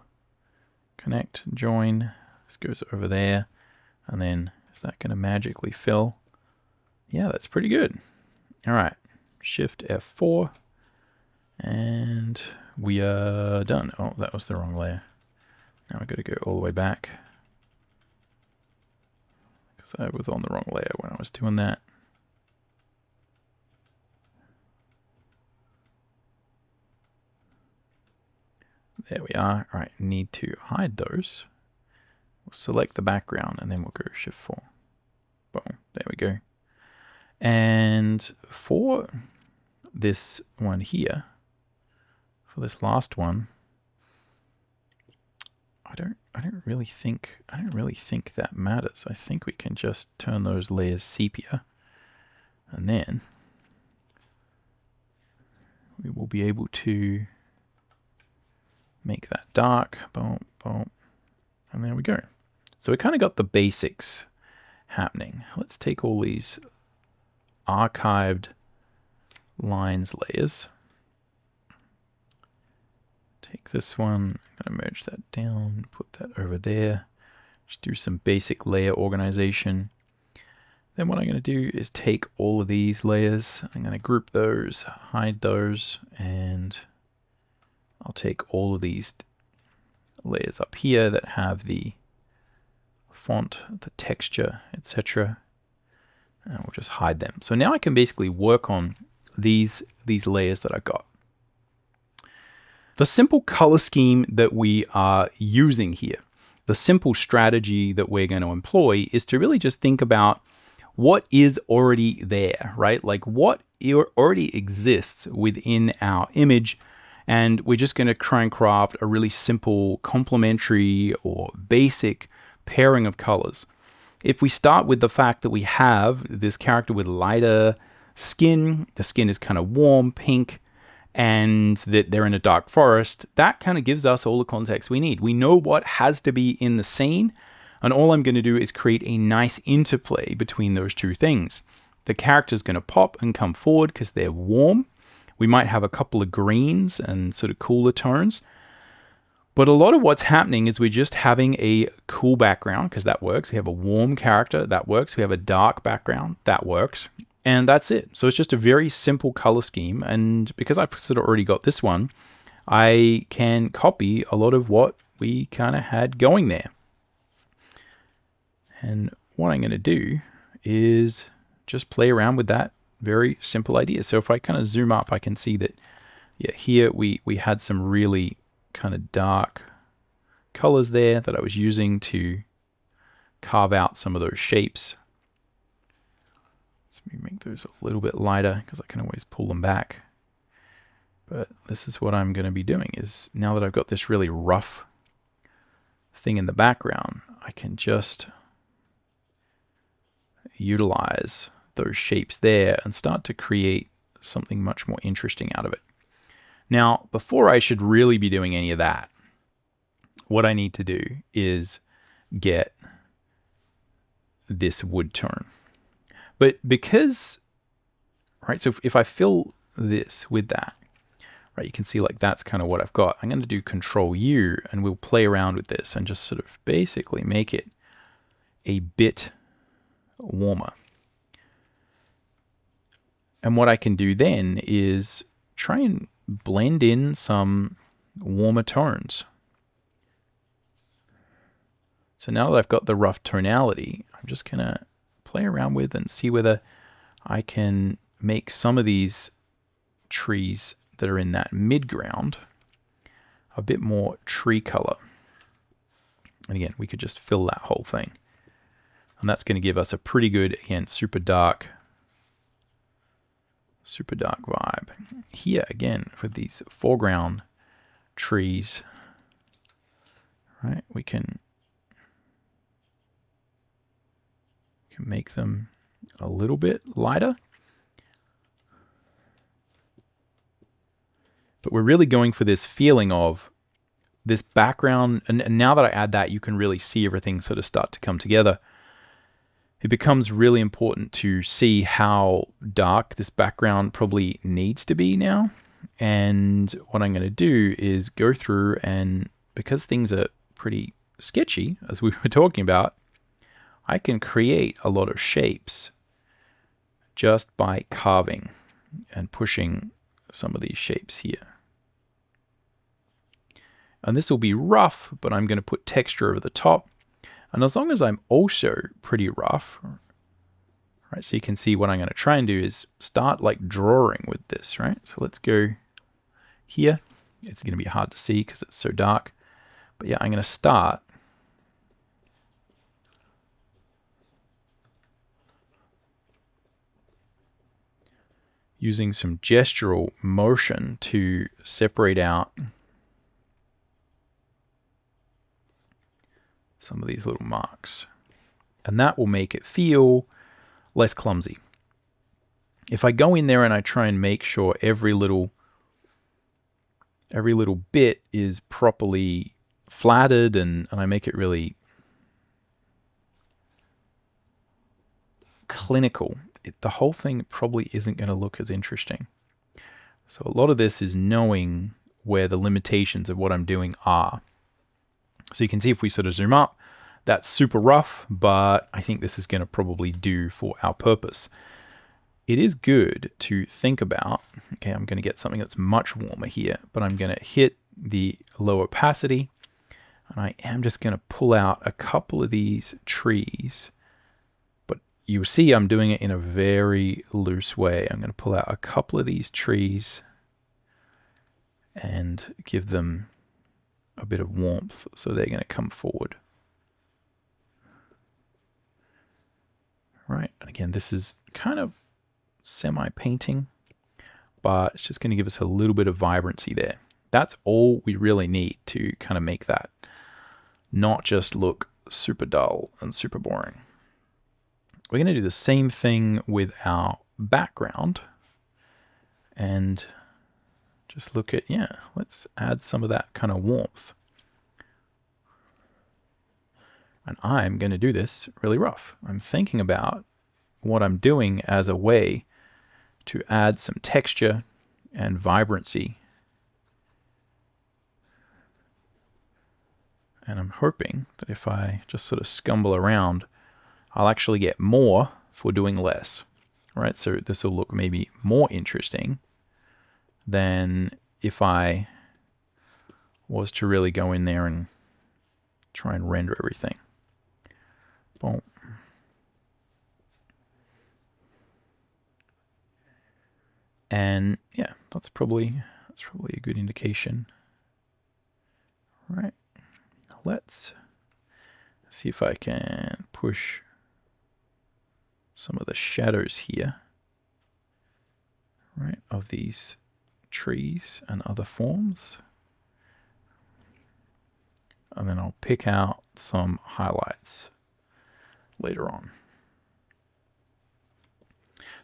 Connect, join. This goes over there. And then is that going to magically fill? Yeah, that's pretty good. All right. Shift F4. And we are done. Oh, that was the wrong layer. Now I've got to go all the way back, because I was on the wrong layer when I was doing that. There we are. All right, need to hide those. We'll select the background and then we'll go Shift 4. Boom, there we go. And for this one here, for this last one, I don't really think that matters. I think we can just turn those layers sepia, and then we will be able to make that dark. Boom, boom, and there we go. So we kind of got the basics happening. Let's take all these archived lines layers. Take this one, I'm going to merge that down, put that over there. Just do some basic layer organization. Then what I'm going to do is take all of these layers, I'm going to group those, hide those, and I'll take all of these layers up here that have the font, the texture, etc. And we'll just hide them. So now I can basically work on these layers that I got. The simple color scheme that we are using here, the simple strategy that we're going to employ is to really just think about what is already there, right? Like what already exists within our image, and we're just going to try and craft a really simple complementary or basic pairing of colors. If we start with the fact that we have this character with lighter skin, the skin is kind of warm, pink, and that they're in a dark forest, that kind of gives us all the context we need. We know what has to be in the scene, and all I'm going to do is create a nice interplay between those two things. The character's going to pop and come forward because they're warm. We might have a couple of greens and sort of cooler tones. But a lot of what's happening is we're just having a cool background, because that works. We have a warm character, that works. We have a dark background, that works. And that's it. So it's just a very simple color scheme. And because I've sort of already got this one, I can copy a lot of what we kind of had going there. And what I'm going to do is just play around with that very simple idea. So if I kind of zoom up, I can see that, yeah, here we had some really kind of dark colors there that I was using to carve out some of those shapes. So let me make those a little bit lighter because I can always pull them back. But this is what I'm going to be doing, is now that I've got this really rough thing in the background, I can just utilize those shapes there and start to create something much more interesting out of it. Now, before I should really be doing any of that, what I need to do is get this wood tone. But because, right, so if I fill this with that, right, you can see like that's kind of what I've got. I'm going to do Control U and we'll play around with this and just sort of basically make it a bit warmer. And what I can do then is try and blend in some warmer tones. So now that I've got the rough tonality, I'm just going to play around with and see whether I can make some of these trees that are in that midground a bit more tree color. And again, we could just fill that whole thing. And that's going to give us a pretty good, again, super dark vibe. Here, again, for these foreground trees, right, we can make them a little bit lighter. But we're really going for this feeling of this background. And now that I add that, you can really see everything sort of start to come together. It becomes really important to see how dark this background probably needs to be now. And what I'm going to do is go through, and because things are pretty sketchy, as we were talking about, I can create a lot of shapes just by carving and pushing some of these shapes here. And this will be rough, but I'm going to put texture over the top. And as long as I'm also pretty rough, right, so you can see what I'm going to try and do is start like drawing with this, right? So let's go here. It's going to be hard to see because it's so dark. But yeah, I'm going to start using some gestural motion to separate out some of these little marks. And that will make it feel less clumsy. If I go in there and I try and make sure every little bit is properly flattered and I make it really clinical, the whole thing probably isn't going to look as interesting. So a lot of this is knowing where the limitations of what I'm doing are. So you can see if we sort of zoom up, that's super rough, but I think this is going to probably do for our purpose. It is good to think about, okay, I'm going to get something that's much warmer here, but I'm going to hit the low opacity, and I am just going to pull out a couple of these trees. But you see I'm doing it in a very loose way. I'm going to pull out a couple of these trees and give them a bit of warmth, so they're going to come forward. Right, and again, this is kind of semi-painting, but it's just going to give us a little bit of vibrancy there. That's all we really need to kind of make that not just look super dull and super boring. We're going to do the same thing with our background and just look at, yeah, let's add some of that kind of warmth. And I'm going to do this really rough. I'm thinking about what I'm doing as a way to add some texture and vibrancy. And I'm hoping that if I just sort of scumble around, I'll actually get more for doing less. Right? So this will look maybe more interesting than if I was to really go in there and try and render everything. Boom. And yeah, that's probably a good indication. All right. Let's see if I can push some of the shadows here, right, of these trees and other forms. And then I'll pick out some highlights later on.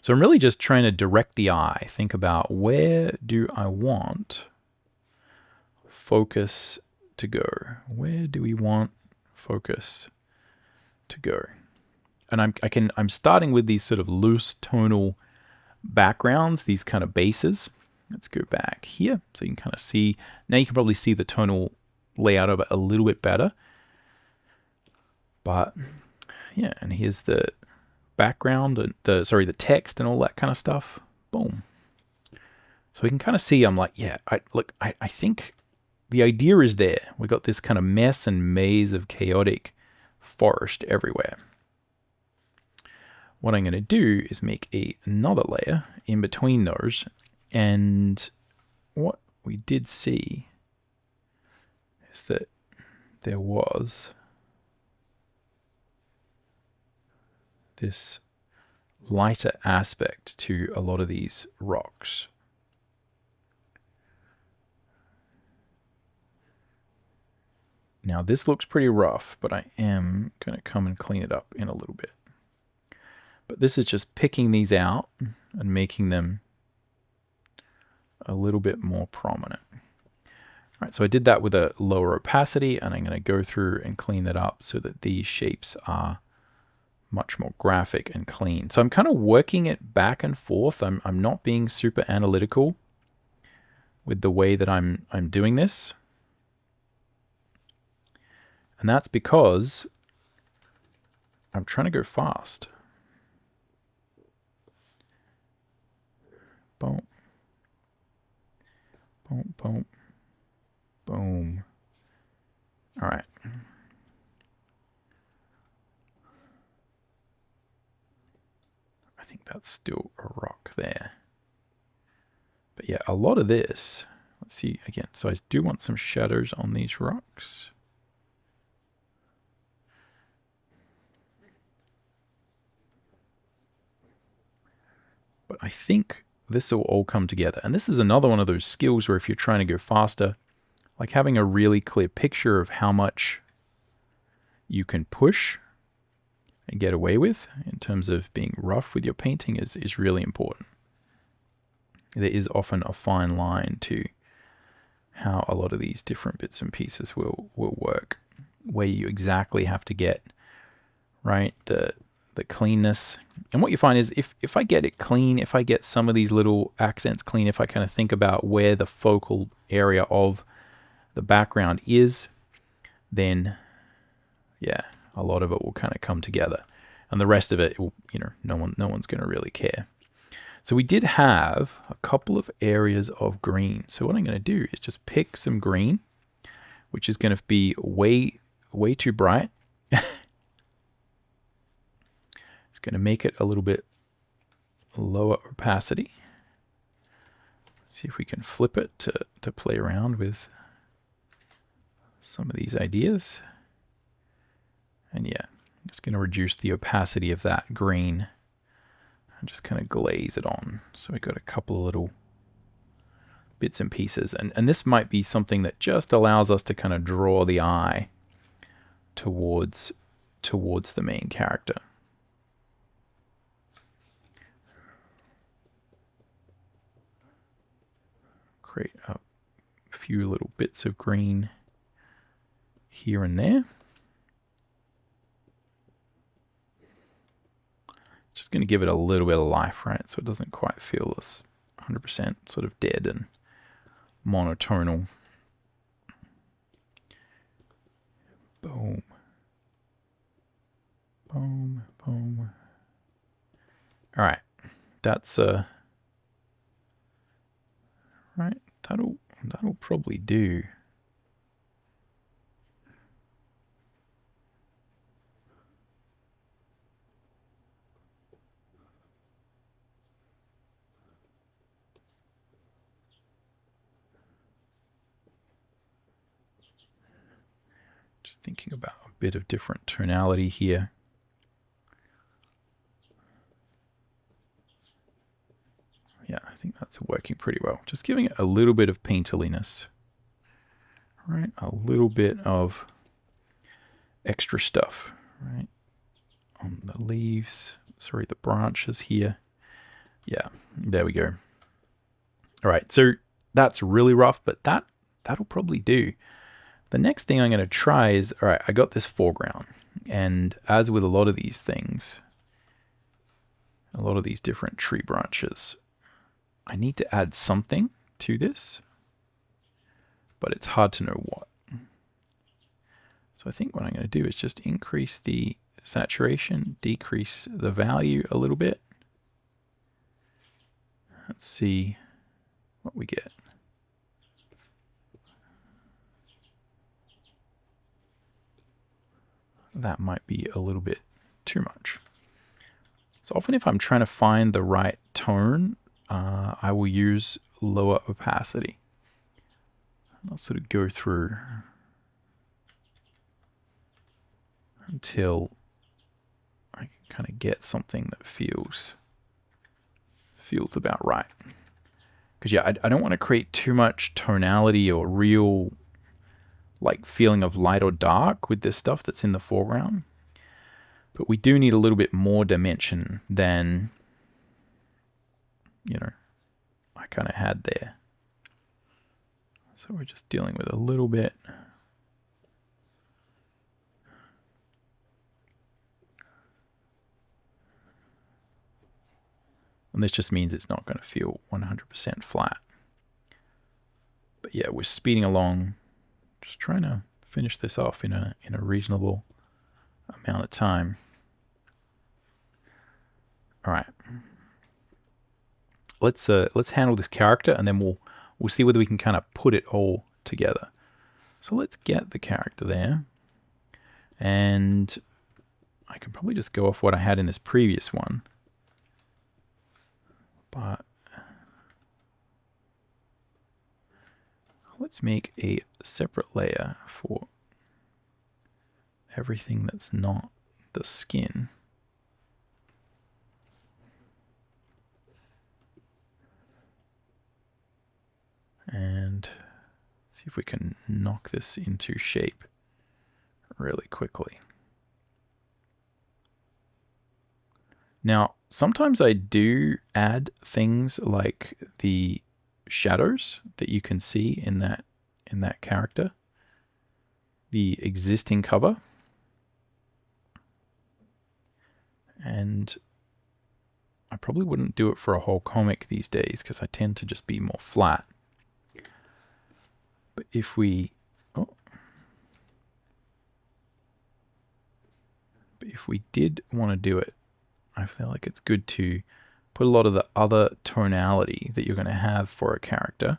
So I'm really just trying to direct the eye. Think about, where do I want focus to go? Where do we want focus to go? And I'm starting with these sort of loose tonal backgrounds, these kind of bases. Let's go back here so you can kind of see. Now you can probably see the tonal layout of it a little bit better. But yeah, and here's the background and the text and all that kind of stuff. Boom. So we can kind of see, I'm like, yeah, I think the idea is there. We got this kind of mess and maze of chaotic forest everywhere. What I'm going to do is make another layer in between those, and what we did see is that there was this lighter aspect to a lot of these rocks. Now this looks pretty rough, but I am going to come and clean it up in a little bit. But this is just picking these out and making them a little bit more prominent. All right, so I did that with a lower opacity, and I'm going to go through and clean that up so that these shapes are much more graphic and clean. So I'm kind of working it back and forth. I'm not being super analytical with the way that I'm doing this. And that's because I'm trying to go fast. Boom. Boom, boom, boom. All right. I think that's still a rock there. But yeah, a lot of this, let's see again. So I do want some shadows on these rocks. But I think this will all come together. And this is another one of those skills where if you're trying to go faster, like having a really clear picture of how much you can push and get away with in terms of being rough with your painting is really important. There is often a fine line to how a lot of these different bits and pieces will work, where you exactly have to get right the cleanness. And what you find is if I get it clean, if I get some of these little accents clean, if I kind of think about where the focal area of the background is, then yeah, a lot of it will kind of come together, and the rest of it will, no one's going to really care. So we did have a couple of areas of green. So what I'm going to do is just pick some green, which is going to be way too bright. It's going to make it a little bit lower opacity. Let's see if we can flip it to play around with some of these ideas. And yeah, I'm just going to reduce the opacity of that green and just kind of glaze it on. So we got a couple of little bits and pieces. And this might be something that just allows us to kind of draw the eye towards the main character. Create a few little bits of green here and there. Just going to give it a little bit of life, right? So it doesn't quite feel as 100% sort of dead and monotonal. Boom. Boom, boom. All right. That's right. That'll probably do. Just thinking about a bit of different tonality here. Yeah, I think that's working pretty well. Just giving it a little bit of painterliness. Right, a little bit of extra stuff, right? On the leaves, sorry, the branches here. Yeah, there we go. All right, so that's really rough, but that'll probably do. The next thing I'm going to try is, all right, I got this foreground. And as with a lot of these things, a lot of these different tree branches, I need to add something to this, but it's hard to know what. So I think what I'm going to do is just increase the saturation, decrease the value a little bit. Let's see what we get. That might be a little bit too much. So often if I'm trying to find the right tone, I will use lower opacity. And I'll sort of go through until I can kind of get something that feels about right. Because yeah, I don't want to create too much tonality or real like feeling of light or dark with this stuff that's in the foreground. But we do need a little bit more dimension than, I kind of had there. So we're just dealing with a little bit. And this just means it's not going to feel 100% flat. But yeah, we're speeding along, just trying to finish this off in a reasonable amount of time. All right. Let's handle this character, and then we'll see whether we can kind of put it all together. So let's get the character there. And I can probably just go off what I had in this previous one. But let's make a separate layer for everything that's not the skin. And see if we can knock this into shape really quickly. Now, sometimes I do add things like the shadows that you can see in that character, the existing cover, and I probably wouldn't do it for a whole comic these days because I tend to just be more flat. But if we did want to do it, I feel like it's good to put a lot of the other tonality that you're going to have for a character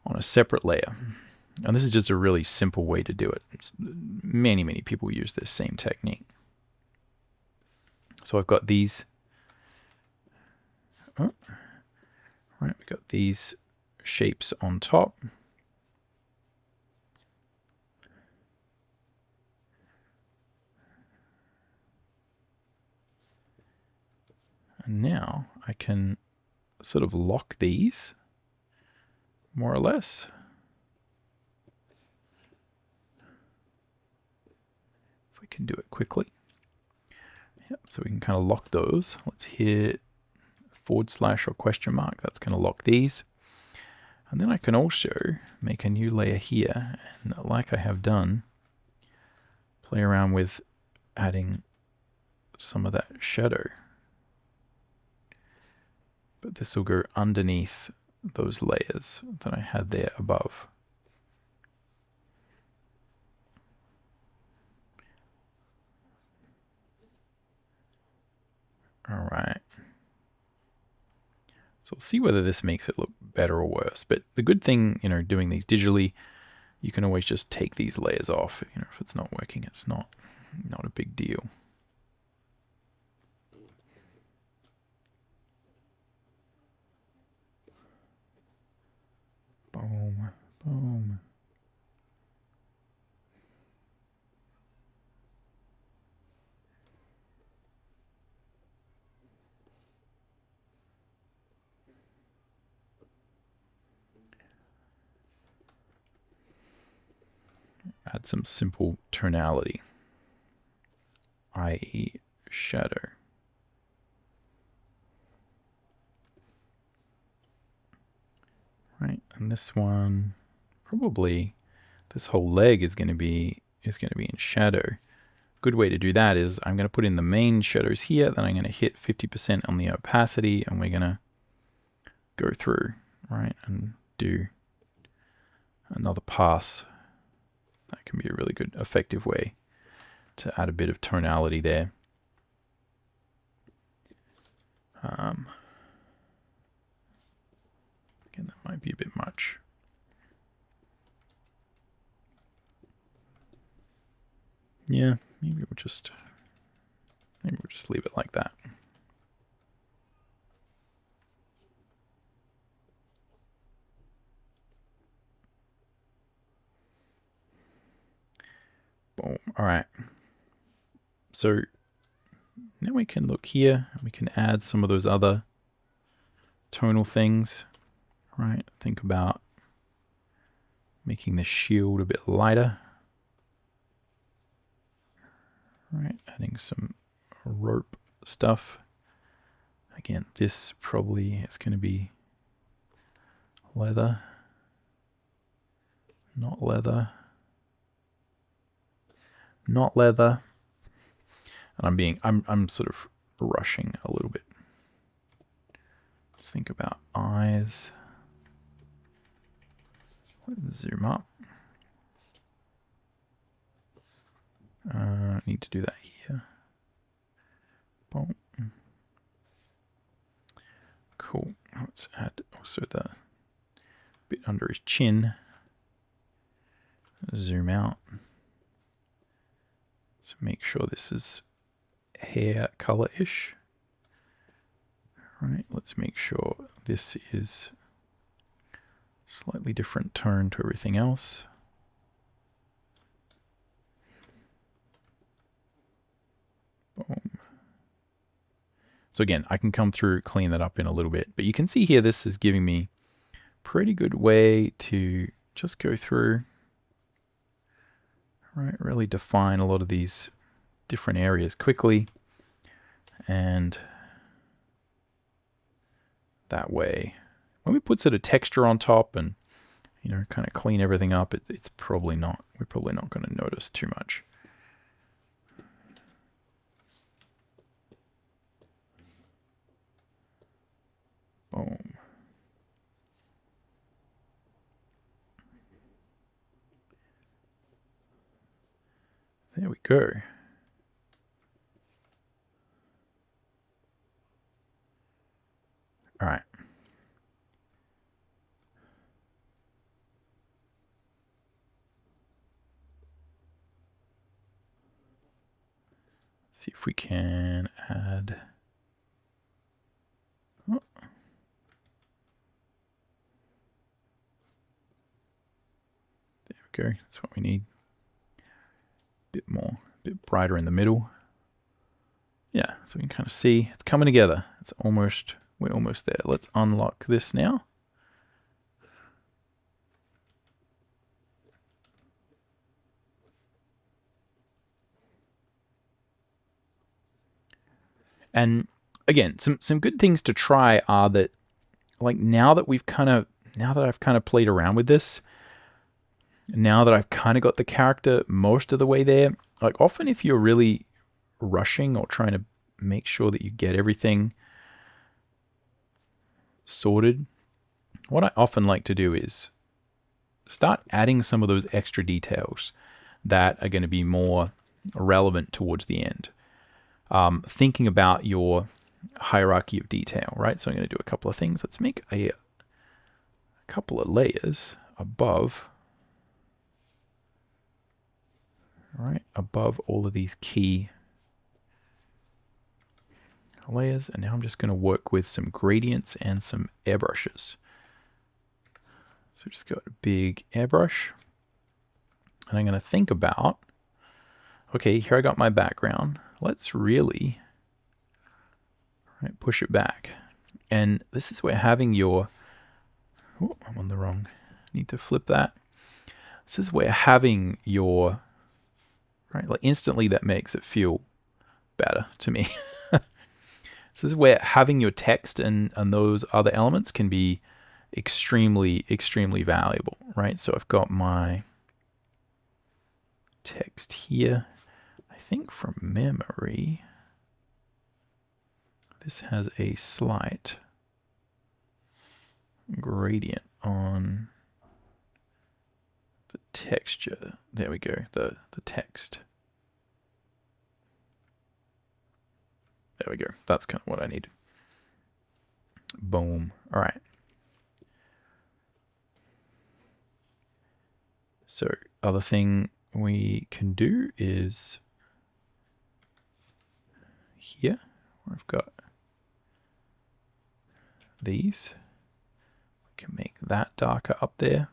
on a separate layer. And this is just a really simple way to do it. Many people use this same technique. So I've got these. Right, we've got these shapes on top. And now I can sort of lock these, more or less. If we can do it quickly. Yep, so we can kind of lock those. Let's hit / or ? That's going to lock these. And then I can also make a new layer here, and like I have done, play around with adding some of that shadow. But this will go underneath those layers that I had there above. All right. So we'll see whether this makes it look better or worse. But the good thing, doing these digitally, you can always just take these layers off. If it's not working, it's not a big deal. Boom, boom. Add some simple tonality, i.e. shadow. Right, and this one, probably this whole leg is going to be in shadow. Good way to do that is I'm going to put in the main shadows here, then I'm going to hit 50% on the opacity, and we're going to go through, right, and do another pass. That can be a really good, effective way to add a bit of tonality there. Again, that might be a bit much. Yeah, maybe we'll just leave it like that. Boom. All right. So now we can look here and we can add some of those other tonal things, right? Think about making the shield a bit lighter. Right, adding some rope stuff. Again, this probably is going to be leather, not leather, not leather. And I'm sort of rushing a little bit. Let's think about eyes. Let's zoom up. Need to do that here. Boom. Cool. Let's add also the bit under his chin. Zoom out. Let's make sure this is hair color-ish. Right, let's make sure this is slightly different tone to everything else. Boom. So again, I can come through, clean that up in a little bit, but you can see here this is giving me pretty good way to just go through, right, really define a lot of these different areas quickly And that way, when we put sort of texture on top and, you know, kind of clean everything up, it's probably not, we're probably not going to notice too much. Boom. There we go. All right. See if we can add. Oh. There we go. That's what we need. Bit more, a bit brighter in the middle. Yeah, so we can kind of see it's coming together. It's almost, we're almost there. Let's unlock this now. And again, some good things to try are that, like, now that I've kind of played around with this, now that I've kind of got the character most of the way there, like, often if you're really rushing or trying to make sure that you get everything sorted, what I often like to do is start adding some of those extra details that are going to be more relevant towards the end. Thinking about your hierarchy of detail, right? So I'm going to do a couple of things. Let's make a couple of layers above, right, above all of these key layers. And now I'm just going to work with some gradients and some airbrushes. So just got a big airbrush, and I'm going to think about, okay, here I got my background. Let's really, right, push it back. And this is where having your, oh, I'm on the wrong, need to flip that. This is where having your, right, like, instantly that makes it feel better to me. This is where having your text and those other elements can be extremely, extremely valuable, right? So I've got my text here. I think from memory, this has a slight gradient on the texture. There we go, the text. There we go. That's kind of what I need. Boom. All right. So other thing we can do is here, where I've got these. We can make that darker up there.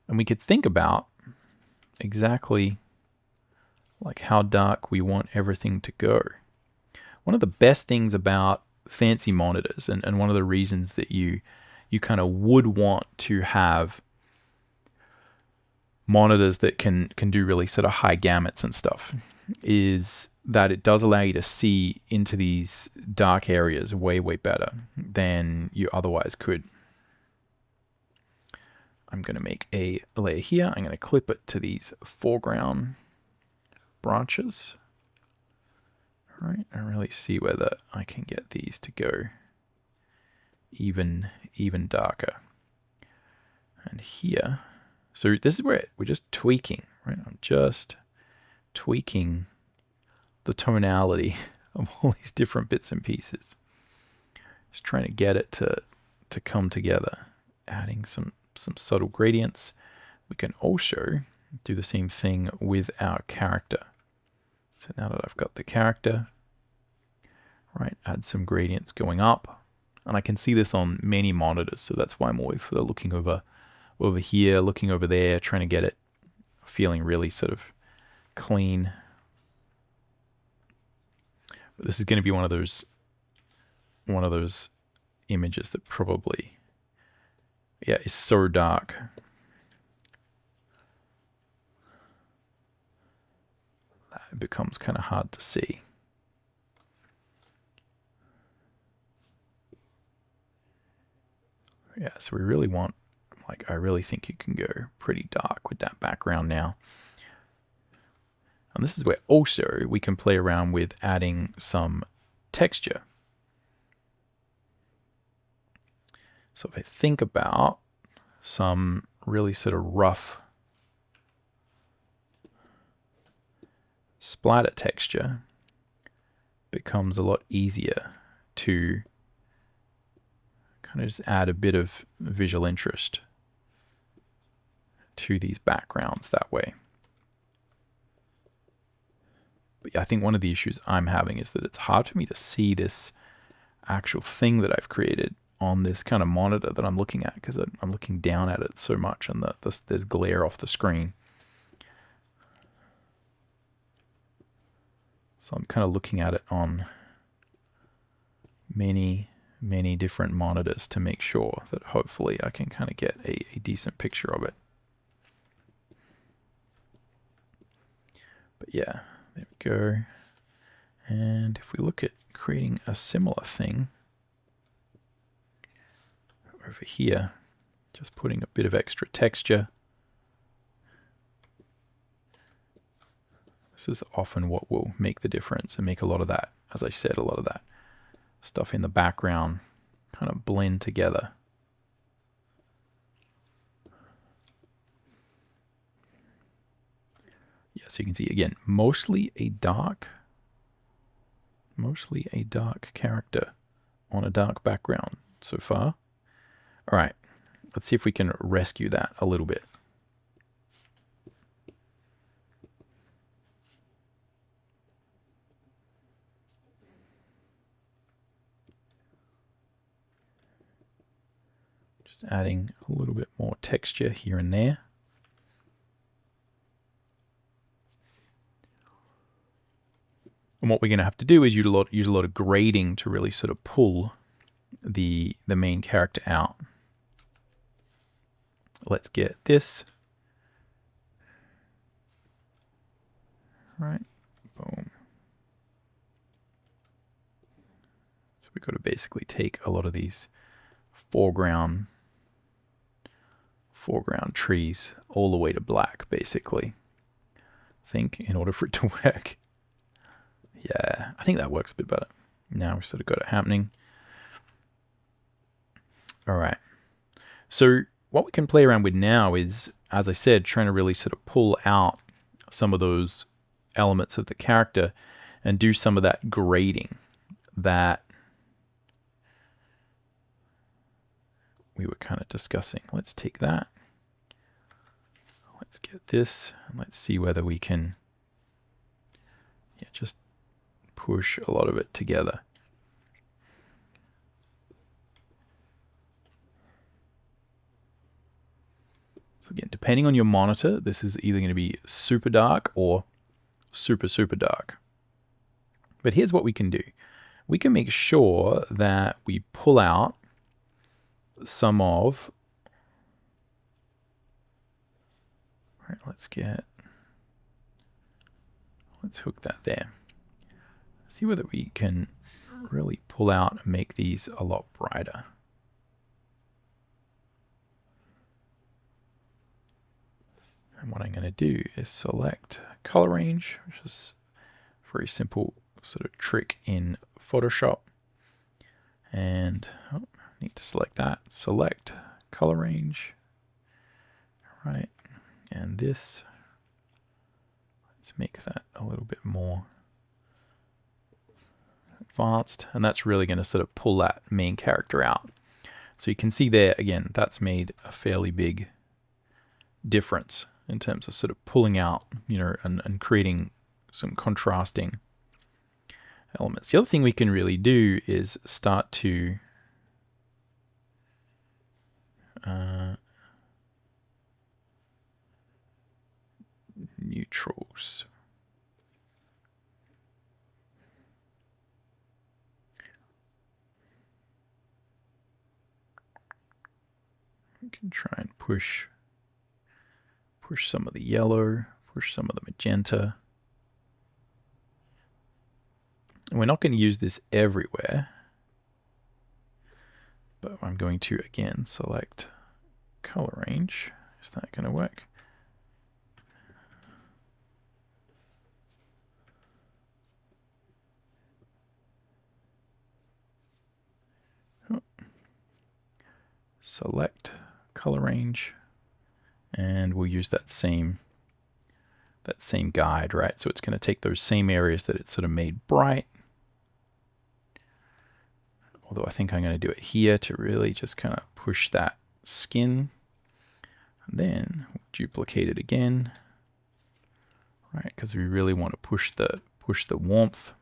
And we could think about exactly like how dark we want everything to go. One of the best things about fancy monitors, and one of the reasons that you kind of would want to have monitors that can do really sort of high gamuts and stuff, is that it does allow you to see into these dark areas way, way better than you otherwise could. I'm going to make a layer here. I'm going to clip it to these foreground branches. All right, and really see whether I can get these to go even darker. And here, so this is where we're just tweaking, right? I'm just tweaking the tonality of all these different bits and pieces. Just trying to get it to come together, adding some subtle gradients. We can also do the same thing with our character. So now that I've got the character, right, add some gradients going up. And I can see this on many monitors, so that's why I'm always sort of looking over here, looking over there, trying to get it feeling really sort of clean. But this is going to be one of those images that probably, yeah, is so dark. It becomes kind of hard to see. Yeah, so we really want, like, I really think you can go pretty dark with that background now. And this is where also we can play around with adding some texture. So if I think about some really sort of rough splatter texture, becomes a lot easier to kind of just add a bit of visual interest to these backgrounds that way. But yeah, I think one of the issues I'm having is that it's hard for me to see this actual thing that I've created on this kind of monitor that I'm looking at, because I'm looking down at it so much and there's glare off the screen. So I'm kind of looking at it on many different monitors to make sure that hopefully I can kind of get a decent picture of it. But yeah, there we go. And if we look at creating a similar thing over here, just putting a bit of extra texture. This is often what will make the difference and make a lot of that, as I said, a lot of that stuff in the background kind of blend together. Yeah, so you can see again, mostly a dark character on a dark background so far. All right, let's see if we can rescue that a little bit. Just adding a little bit more texture here and there. And what we're going to have to do is use a lot of grading to really sort of pull the main character out. Let's get this. Right, boom. So we've got to basically take a lot of these foreground trees all the way to black, basically. I think in order for it to work. Yeah, I think that works a bit better. Now we've sort of got it happening. All right. So what we can play around with now is, as I said, trying to really sort of pull out some of those elements of the character and do some of that grading that we were kind of discussing. Let's take that. Let's get this, and let's see whether we can just push a lot of it together. So again, depending on your monitor, this is either going to be super dark or super dark. But here's what we can do. We can make sure that we pull out some of, all right, let's hook that there. See whether we can really pull out and make these a lot brighter. And what I'm going to do is select color range, which is a very simple sort of trick in Photoshop. And I need to select that. Select color range. All right. And this, let's make that a little bit more advanced, and that's really going to sort of pull that main character out. So you can see there, again, that's made a fairly big difference in terms of sort of pulling out, and creating some contrasting elements. The other thing we can really do is start to neutrals. We can try and push some of the yellow, push some of the magenta. And we're not going to use this everywhere, But I'm going to, again, select color range. Is that going to work? Select color range, and we'll use that same guide, right? So it's going to take those same areas that it sort of made bright. Although I think I'm going to do it here to really just kind of push that skin. And then duplicate it again, right? Because we really want to push the warmth.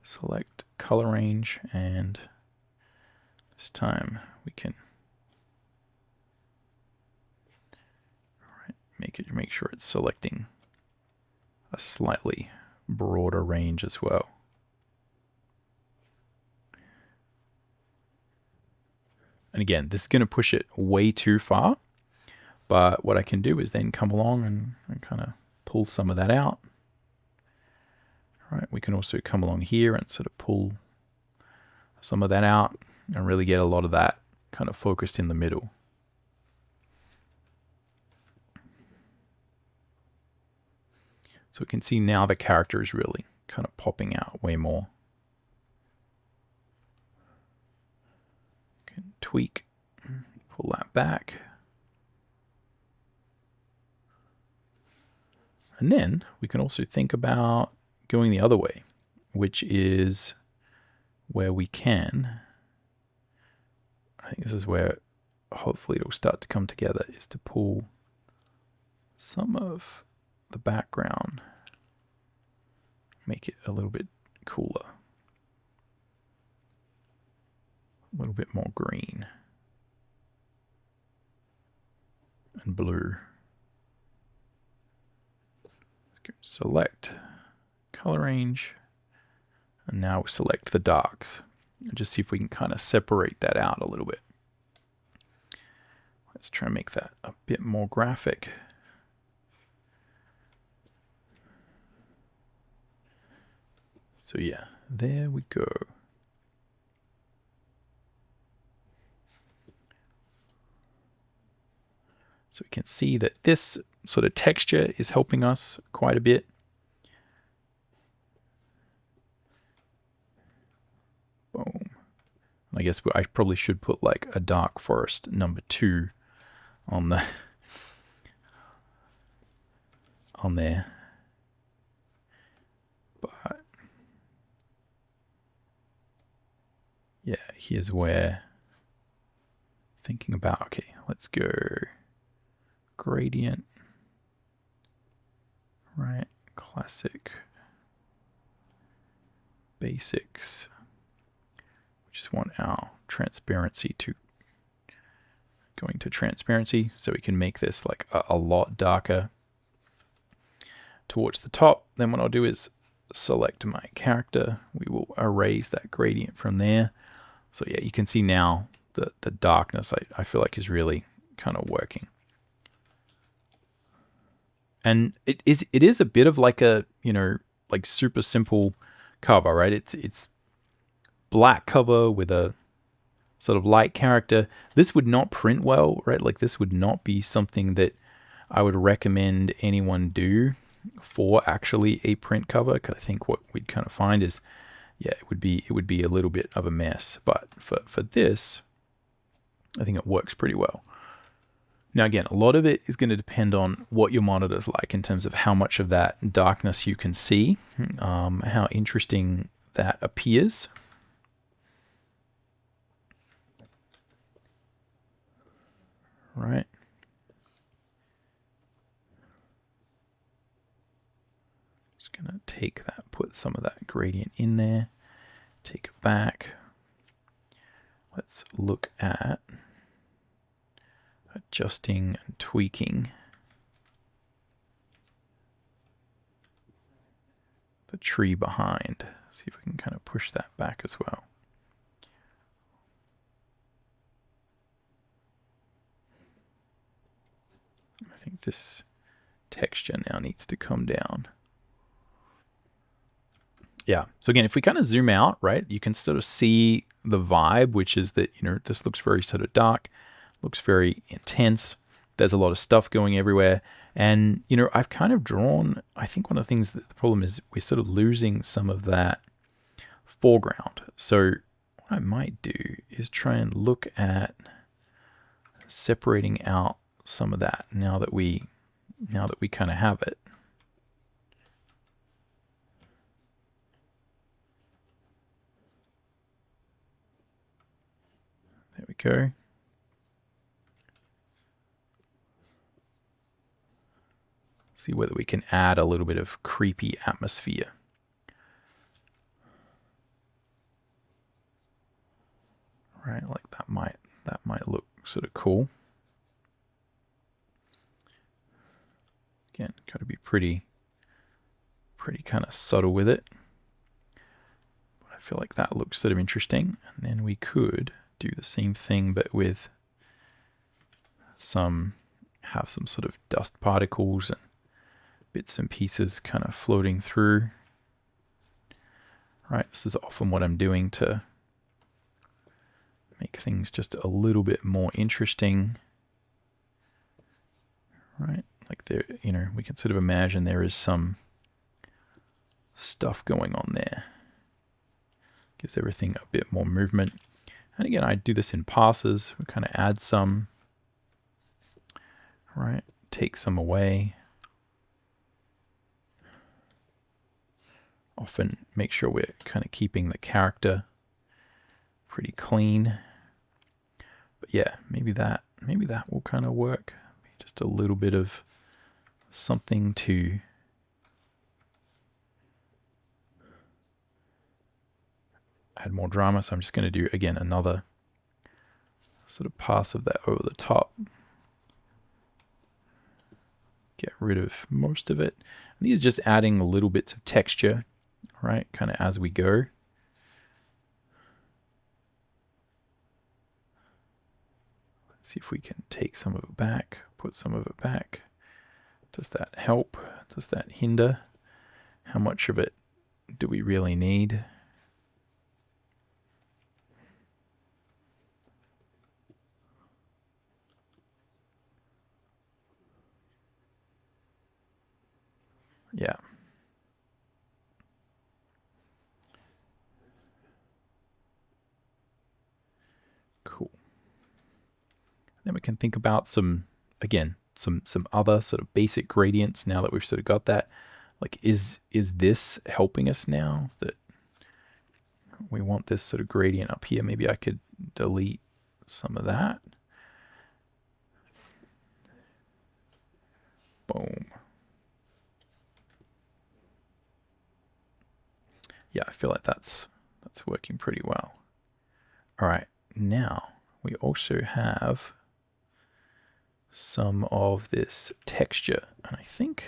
Select color range, and this time we can make sure it's selecting a slightly broader range as well. And again, this is going to push it way too far, but what I can do is then come along and kind of pull some of that out. Right, we can also come along here and sort of pull some of that out and really get a lot of that kind of focused in the middle. So we can see now the character is really kind of popping out way more. Can tweak, pull that back. And then we can also think about going the other way, which is where we can, I think this is where hopefully it'll start to come together, is to pull some of the background, make it a little bit cooler, a little bit more green and blue. Select color range, and now select the darks and just see if we can kind of separate that out a little bit. Let's try and make that a bit more graphic. So yeah, there we go. So we can see that this sort of texture is helping us quite a bit. Boom. I guess I probably should put like a Dark Forest #2 on the on there. But yeah, here's where thinking about, okay, let's go gradient, right? Classic, basics. We just want our transparency to going to transparency, so we can make this like a lot darker towards the top. Then what I'll do is select my character. We will erase that gradient from there. So yeah, you can see now the darkness I feel like is really kind of working. And it is a bit of like a, you know, like super simple cover, right? It's black cover with a sort of light character. This would not print well, right? Like this would not be something that I would recommend anyone do for actually a print cover, because I think what we'd kind of find is, yeah, it would be a little bit of a mess. But for this, I think it works pretty well. Now again, a lot of it is going to depend on what your monitor's like in terms of how much of that darkness you can see, how interesting that appears. Right. Just going to take that, put some of that gradient in there, take it back. Let's look at adjusting and tweaking the tree behind. See if we can kind of push that back as well. I think this texture now needs to come down. Yeah, so again, if we kind of zoom out, right, you can sort of see the vibe, which is that, you know, this looks very sort of dark, looks very intense. There's a lot of stuff going everywhere. And, you know, I've kind of drawn, I think one of the things that the problem is we're sort of losing some of that foreground. So what I might do is try and look at separating out some of that now that we kind of have it. There we go. See whether we can add a little bit of creepy atmosphere. Right, like that might look sort of cool. Again, got to be pretty kind of subtle with it. But I feel like that looks sort of interesting. And then we could do the same thing, but with have some sort of dust particles and bits and pieces kind of floating through. Right, this is often what I'm doing to make things just a little bit more interesting. Right, like there, you know, we can sort of imagine there is some stuff going on there. Gives everything a bit more movement. And again, I do this in passes. We kind of add some, right, take some away. Often make sure we're kind of keeping the character pretty clean. But yeah, maybe that will kind of work. Just a little bit of something to add more drama. So I'm just going to do, again, another sort of pass of that over the top. Get rid of most of it. And these are just adding little bits of texture, right, kind of as we go. Let's see if we can take some of it back, put some of it back. Does that help? Does that hinder? How much of it do we really need? Yeah. Cool. Then we can think about some other sort of basic gradients now that we've sort of got that. Like, is this helping us now that we want this sort of gradient up here? Maybe I could delete some of that. Boom. Yeah, I feel like that's working pretty well. All right, now we also have some of this texture, and I think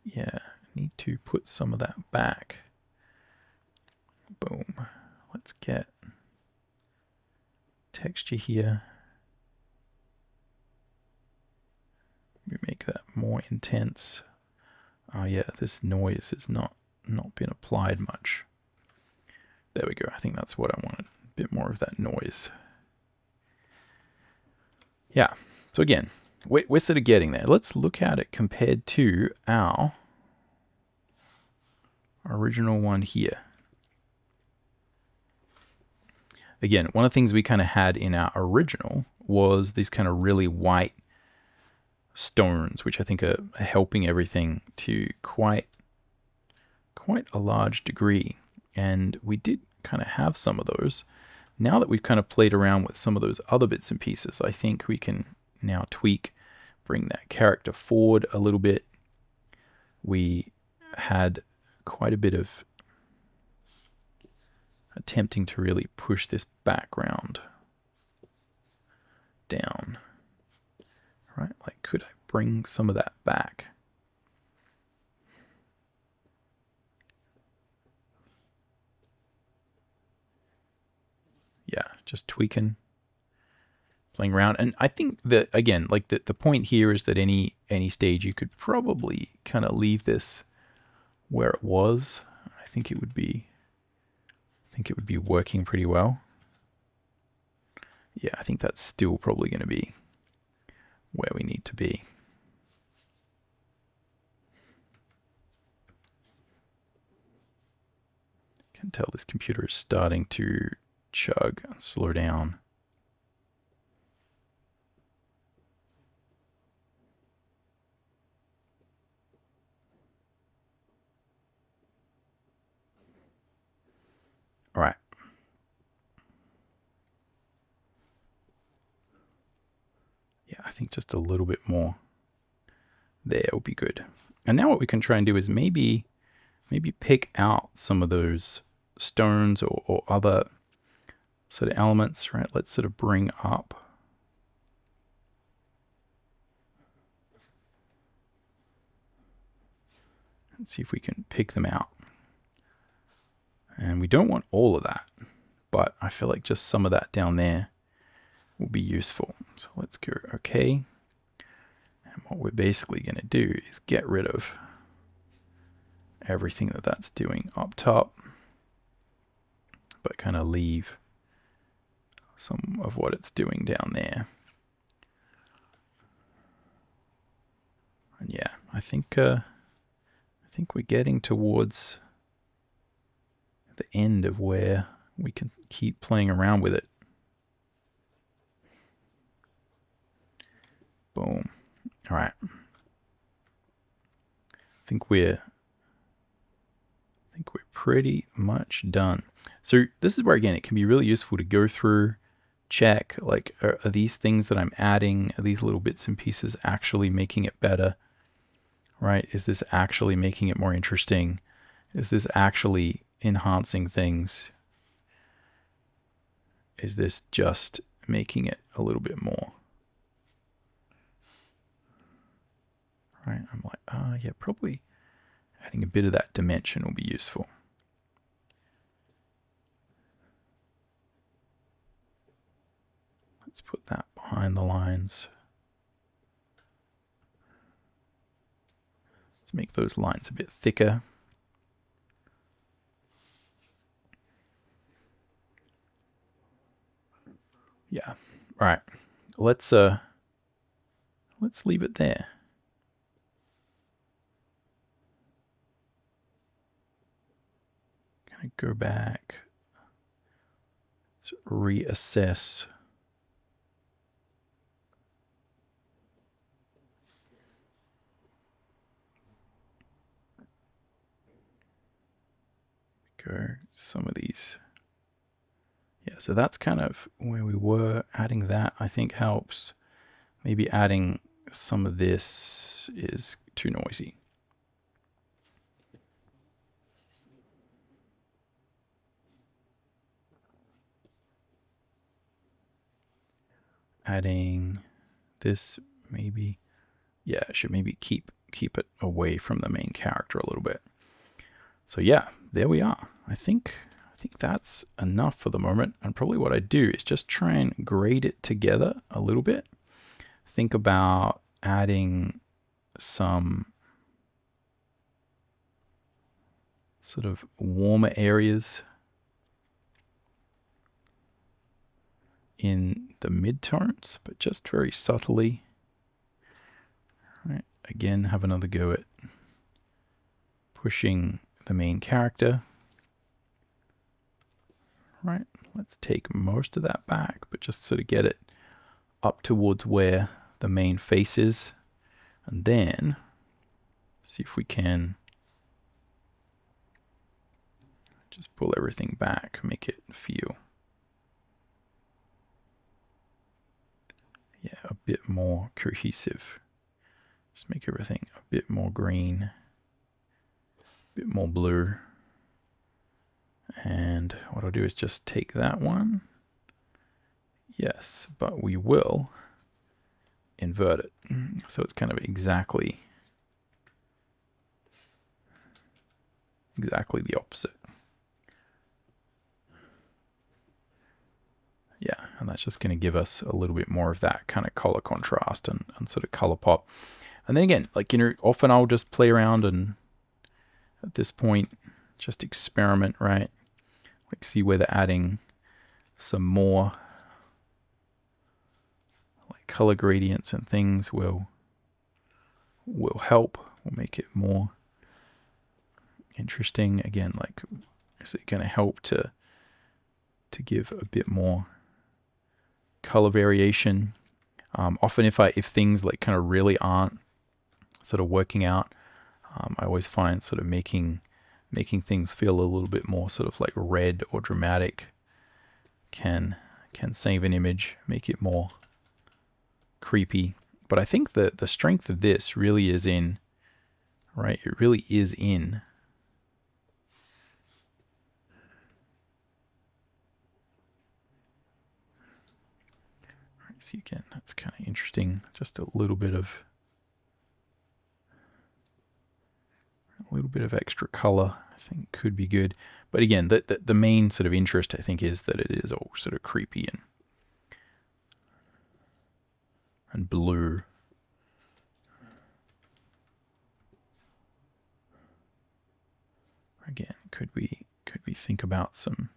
yeah, I need to put some of that back. Boom. Let's get texture here. We make that more intense. Oh yeah, this noise has not been applied much. There we go. I think that's what I wanted. A bit more of that noise. Yeah. So again, we're sort of getting there. Let's look at it compared to our original one here. Again, one of the things we kind of had in our original was these kind of really white stones, which I think are helping everything to quite a large degree. And we did kind of have some of those. Now that we've kind of played around with some of those other bits and pieces, I think we can now tweak, bring that character forward a little bit. We had quite a bit of attempting to really push this background down. Right? Like, could I bring some of that back? Yeah, just tweaking, playing around. And I think that, again, like the point here is that any stage you could probably kind of leave this where it was, I think it would be working pretty well. Yeah, I think that's still probably going to be where we need to be. I can tell this computer is starting to chug and slow down. All right. Yeah, I think just a little bit more there will be good. And now what we can try and do is maybe pick out some of those stones or other sort of elements, right? Let's sort of bring up. And see if we can pick them out. And we don't want all of that, but I feel like just some of that down there will be useful. So let's go OK. And what we're basically going to do is get rid of everything that's doing up top, but kind of leave some of what it's doing down there. And yeah, I think we're getting towards the end of where we can keep playing around with it. Boom. All right. I think we're pretty much done. So this is where, again, it can be really useful to go through, check, like, are these things that I'm adding, are these little bits and pieces actually making it better, right? Is this actually making it more interesting? Is this actually enhancing things? Is this just making it a little bit more? Right, I'm like, yeah, probably adding a bit of that dimension will be useful. Let's put that behind the lines. Let's make those lines a bit thicker. Yeah. All right. Let's leave it there. Kind of go back. Let's reassess. Go some of these. Yeah, so that's kind of where we were. Adding that, I think, helps. Maybe adding some of this is too noisy. Adding this, maybe. Yeah, I should maybe keep it away from the main character a little bit. So yeah, there we are. I think that's enough for the moment. And probably what I do is just try and grade it together a little bit. Think about adding some sort of warmer areas in the midtones, but just very subtly. Right. Again, have another go at pushing the main character. Right, let's take most of that back, but just sort of get it up towards where the main face is, and then see if we can just pull everything back, make it feel, yeah, a bit more cohesive. Just make everything a bit more green, a bit more blue. And what I'll do is just take that one. Yes, but we will invert it. So it's kind of exactly the opposite. Yeah, and that's just going to give us a little bit more of that kind of color contrast and sort of color pop. And then again, like, you know, often I'll just play around and at this point, just experiment, right? Like see whether adding some more like color gradients and things will help, will make it more interesting. Again, like, is it going to help to give a bit more color variation? Often if things like kind of really aren't sort of working out, I always find sort of making things feel a little bit more sort of like red or dramatic can save an image, make it more creepy. But I think that the strength of this really is in, right? It really is in see again, that's kind of interesting. Just a little bit of extra color, I think, could be good. But again, the main sort of interest, I think, is that it is all sort of creepy and blue. Again, could we think about some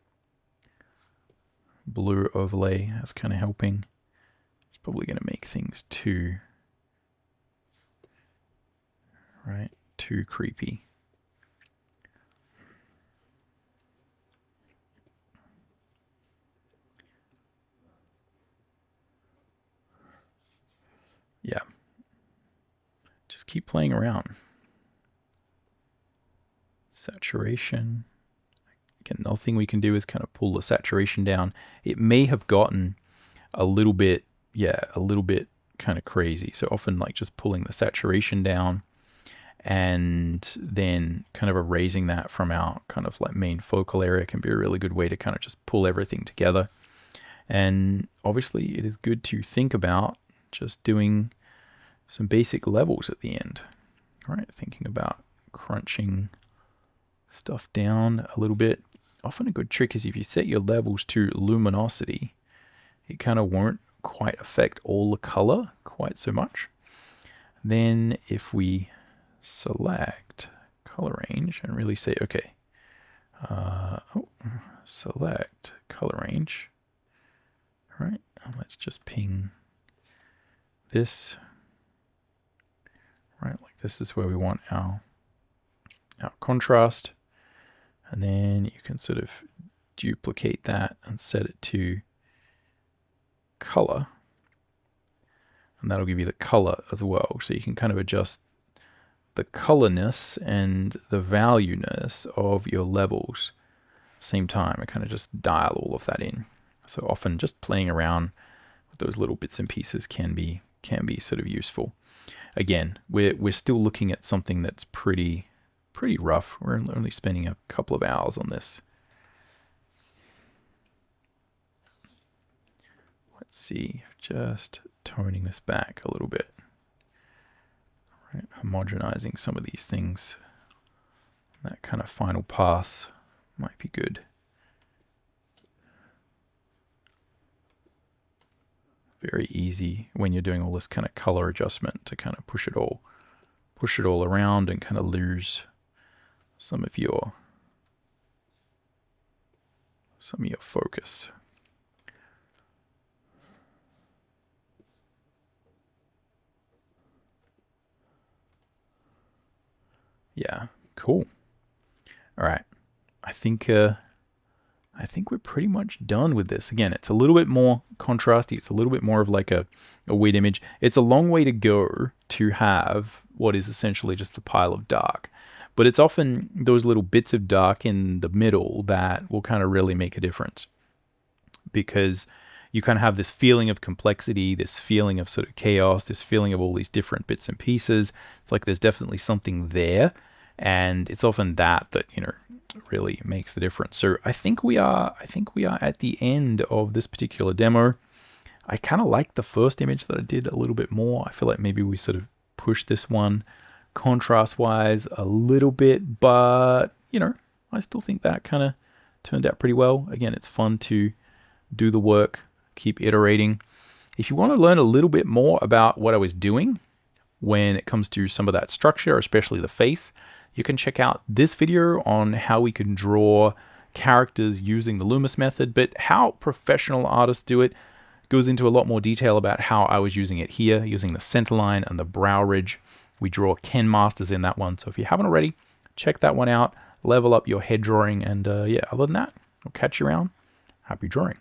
blue overlay as kind of helping? It's probably going to make things too creepy. Yeah. Just keep playing around. Saturation. Again, another thing we can do is kind of pull the saturation down. It may have gotten a little bit kind of crazy. So often like just pulling the saturation down and then kind of erasing that from our kind of like main focal area can be a really good way to kind of just pull everything together. And obviously it is good to think about just doing some basic levels at the end, right? Thinking about crunching stuff down a little bit. Often a good trick is if you set your levels to luminosity, it kind of won't quite affect all the color quite so much. Then if we select color range and really say, okay, select color range, all right, and let's just ping this, right, like this is where we want our contrast, and then you can sort of duplicate that and set it to color, and that'll give you the color as well, so you can kind of adjust the colorness and the valueness of your levels at the same time and kind of just dial all of that in. So often just playing around with those little bits and pieces can be sort of useful. Again, we're still looking at something that's pretty rough. We're only spending a couple of hours on this. Let's see, just toning this back a little bit. Right, homogenizing some of these things. That kind of final pass might be good. Very easy when you're doing all this kind of color adjustment to kind of push it all around and kind of lose some of your focus. Yeah, cool. All right, I think we're pretty much done with this. Again, it's a little bit more contrasty. It's a little bit more of like a weird image. It's a long way to go to have what is essentially just a pile of dark. But it's often those little bits of dark in the middle that will kind of really make a difference. Because you kind of have this feeling of complexity, this feeling of sort of chaos, this feeling of all these different bits and pieces. It's like there's definitely something there. And it's often that really makes the difference. So I think we are at the end of this particular demo. I kind of like the first image that I did a little bit more. I feel like maybe we sort of pushed this one contrast wise a little bit, but I still think that kind of turned out pretty well. Again, it's fun to do the work, keep iterating. If you want to learn a little bit more about what I was doing when it comes to some of that structure, especially the face, you can check out this video on how we can draw characters using the Loomis method, but how professional artists do it goes into a lot more detail about how I was using it here, using the centerline and the brow ridge. We draw Ken Masters in that one, so if you haven't already, check that one out, level up your head drawing, and yeah, other than that, I'll catch you around. Happy drawing.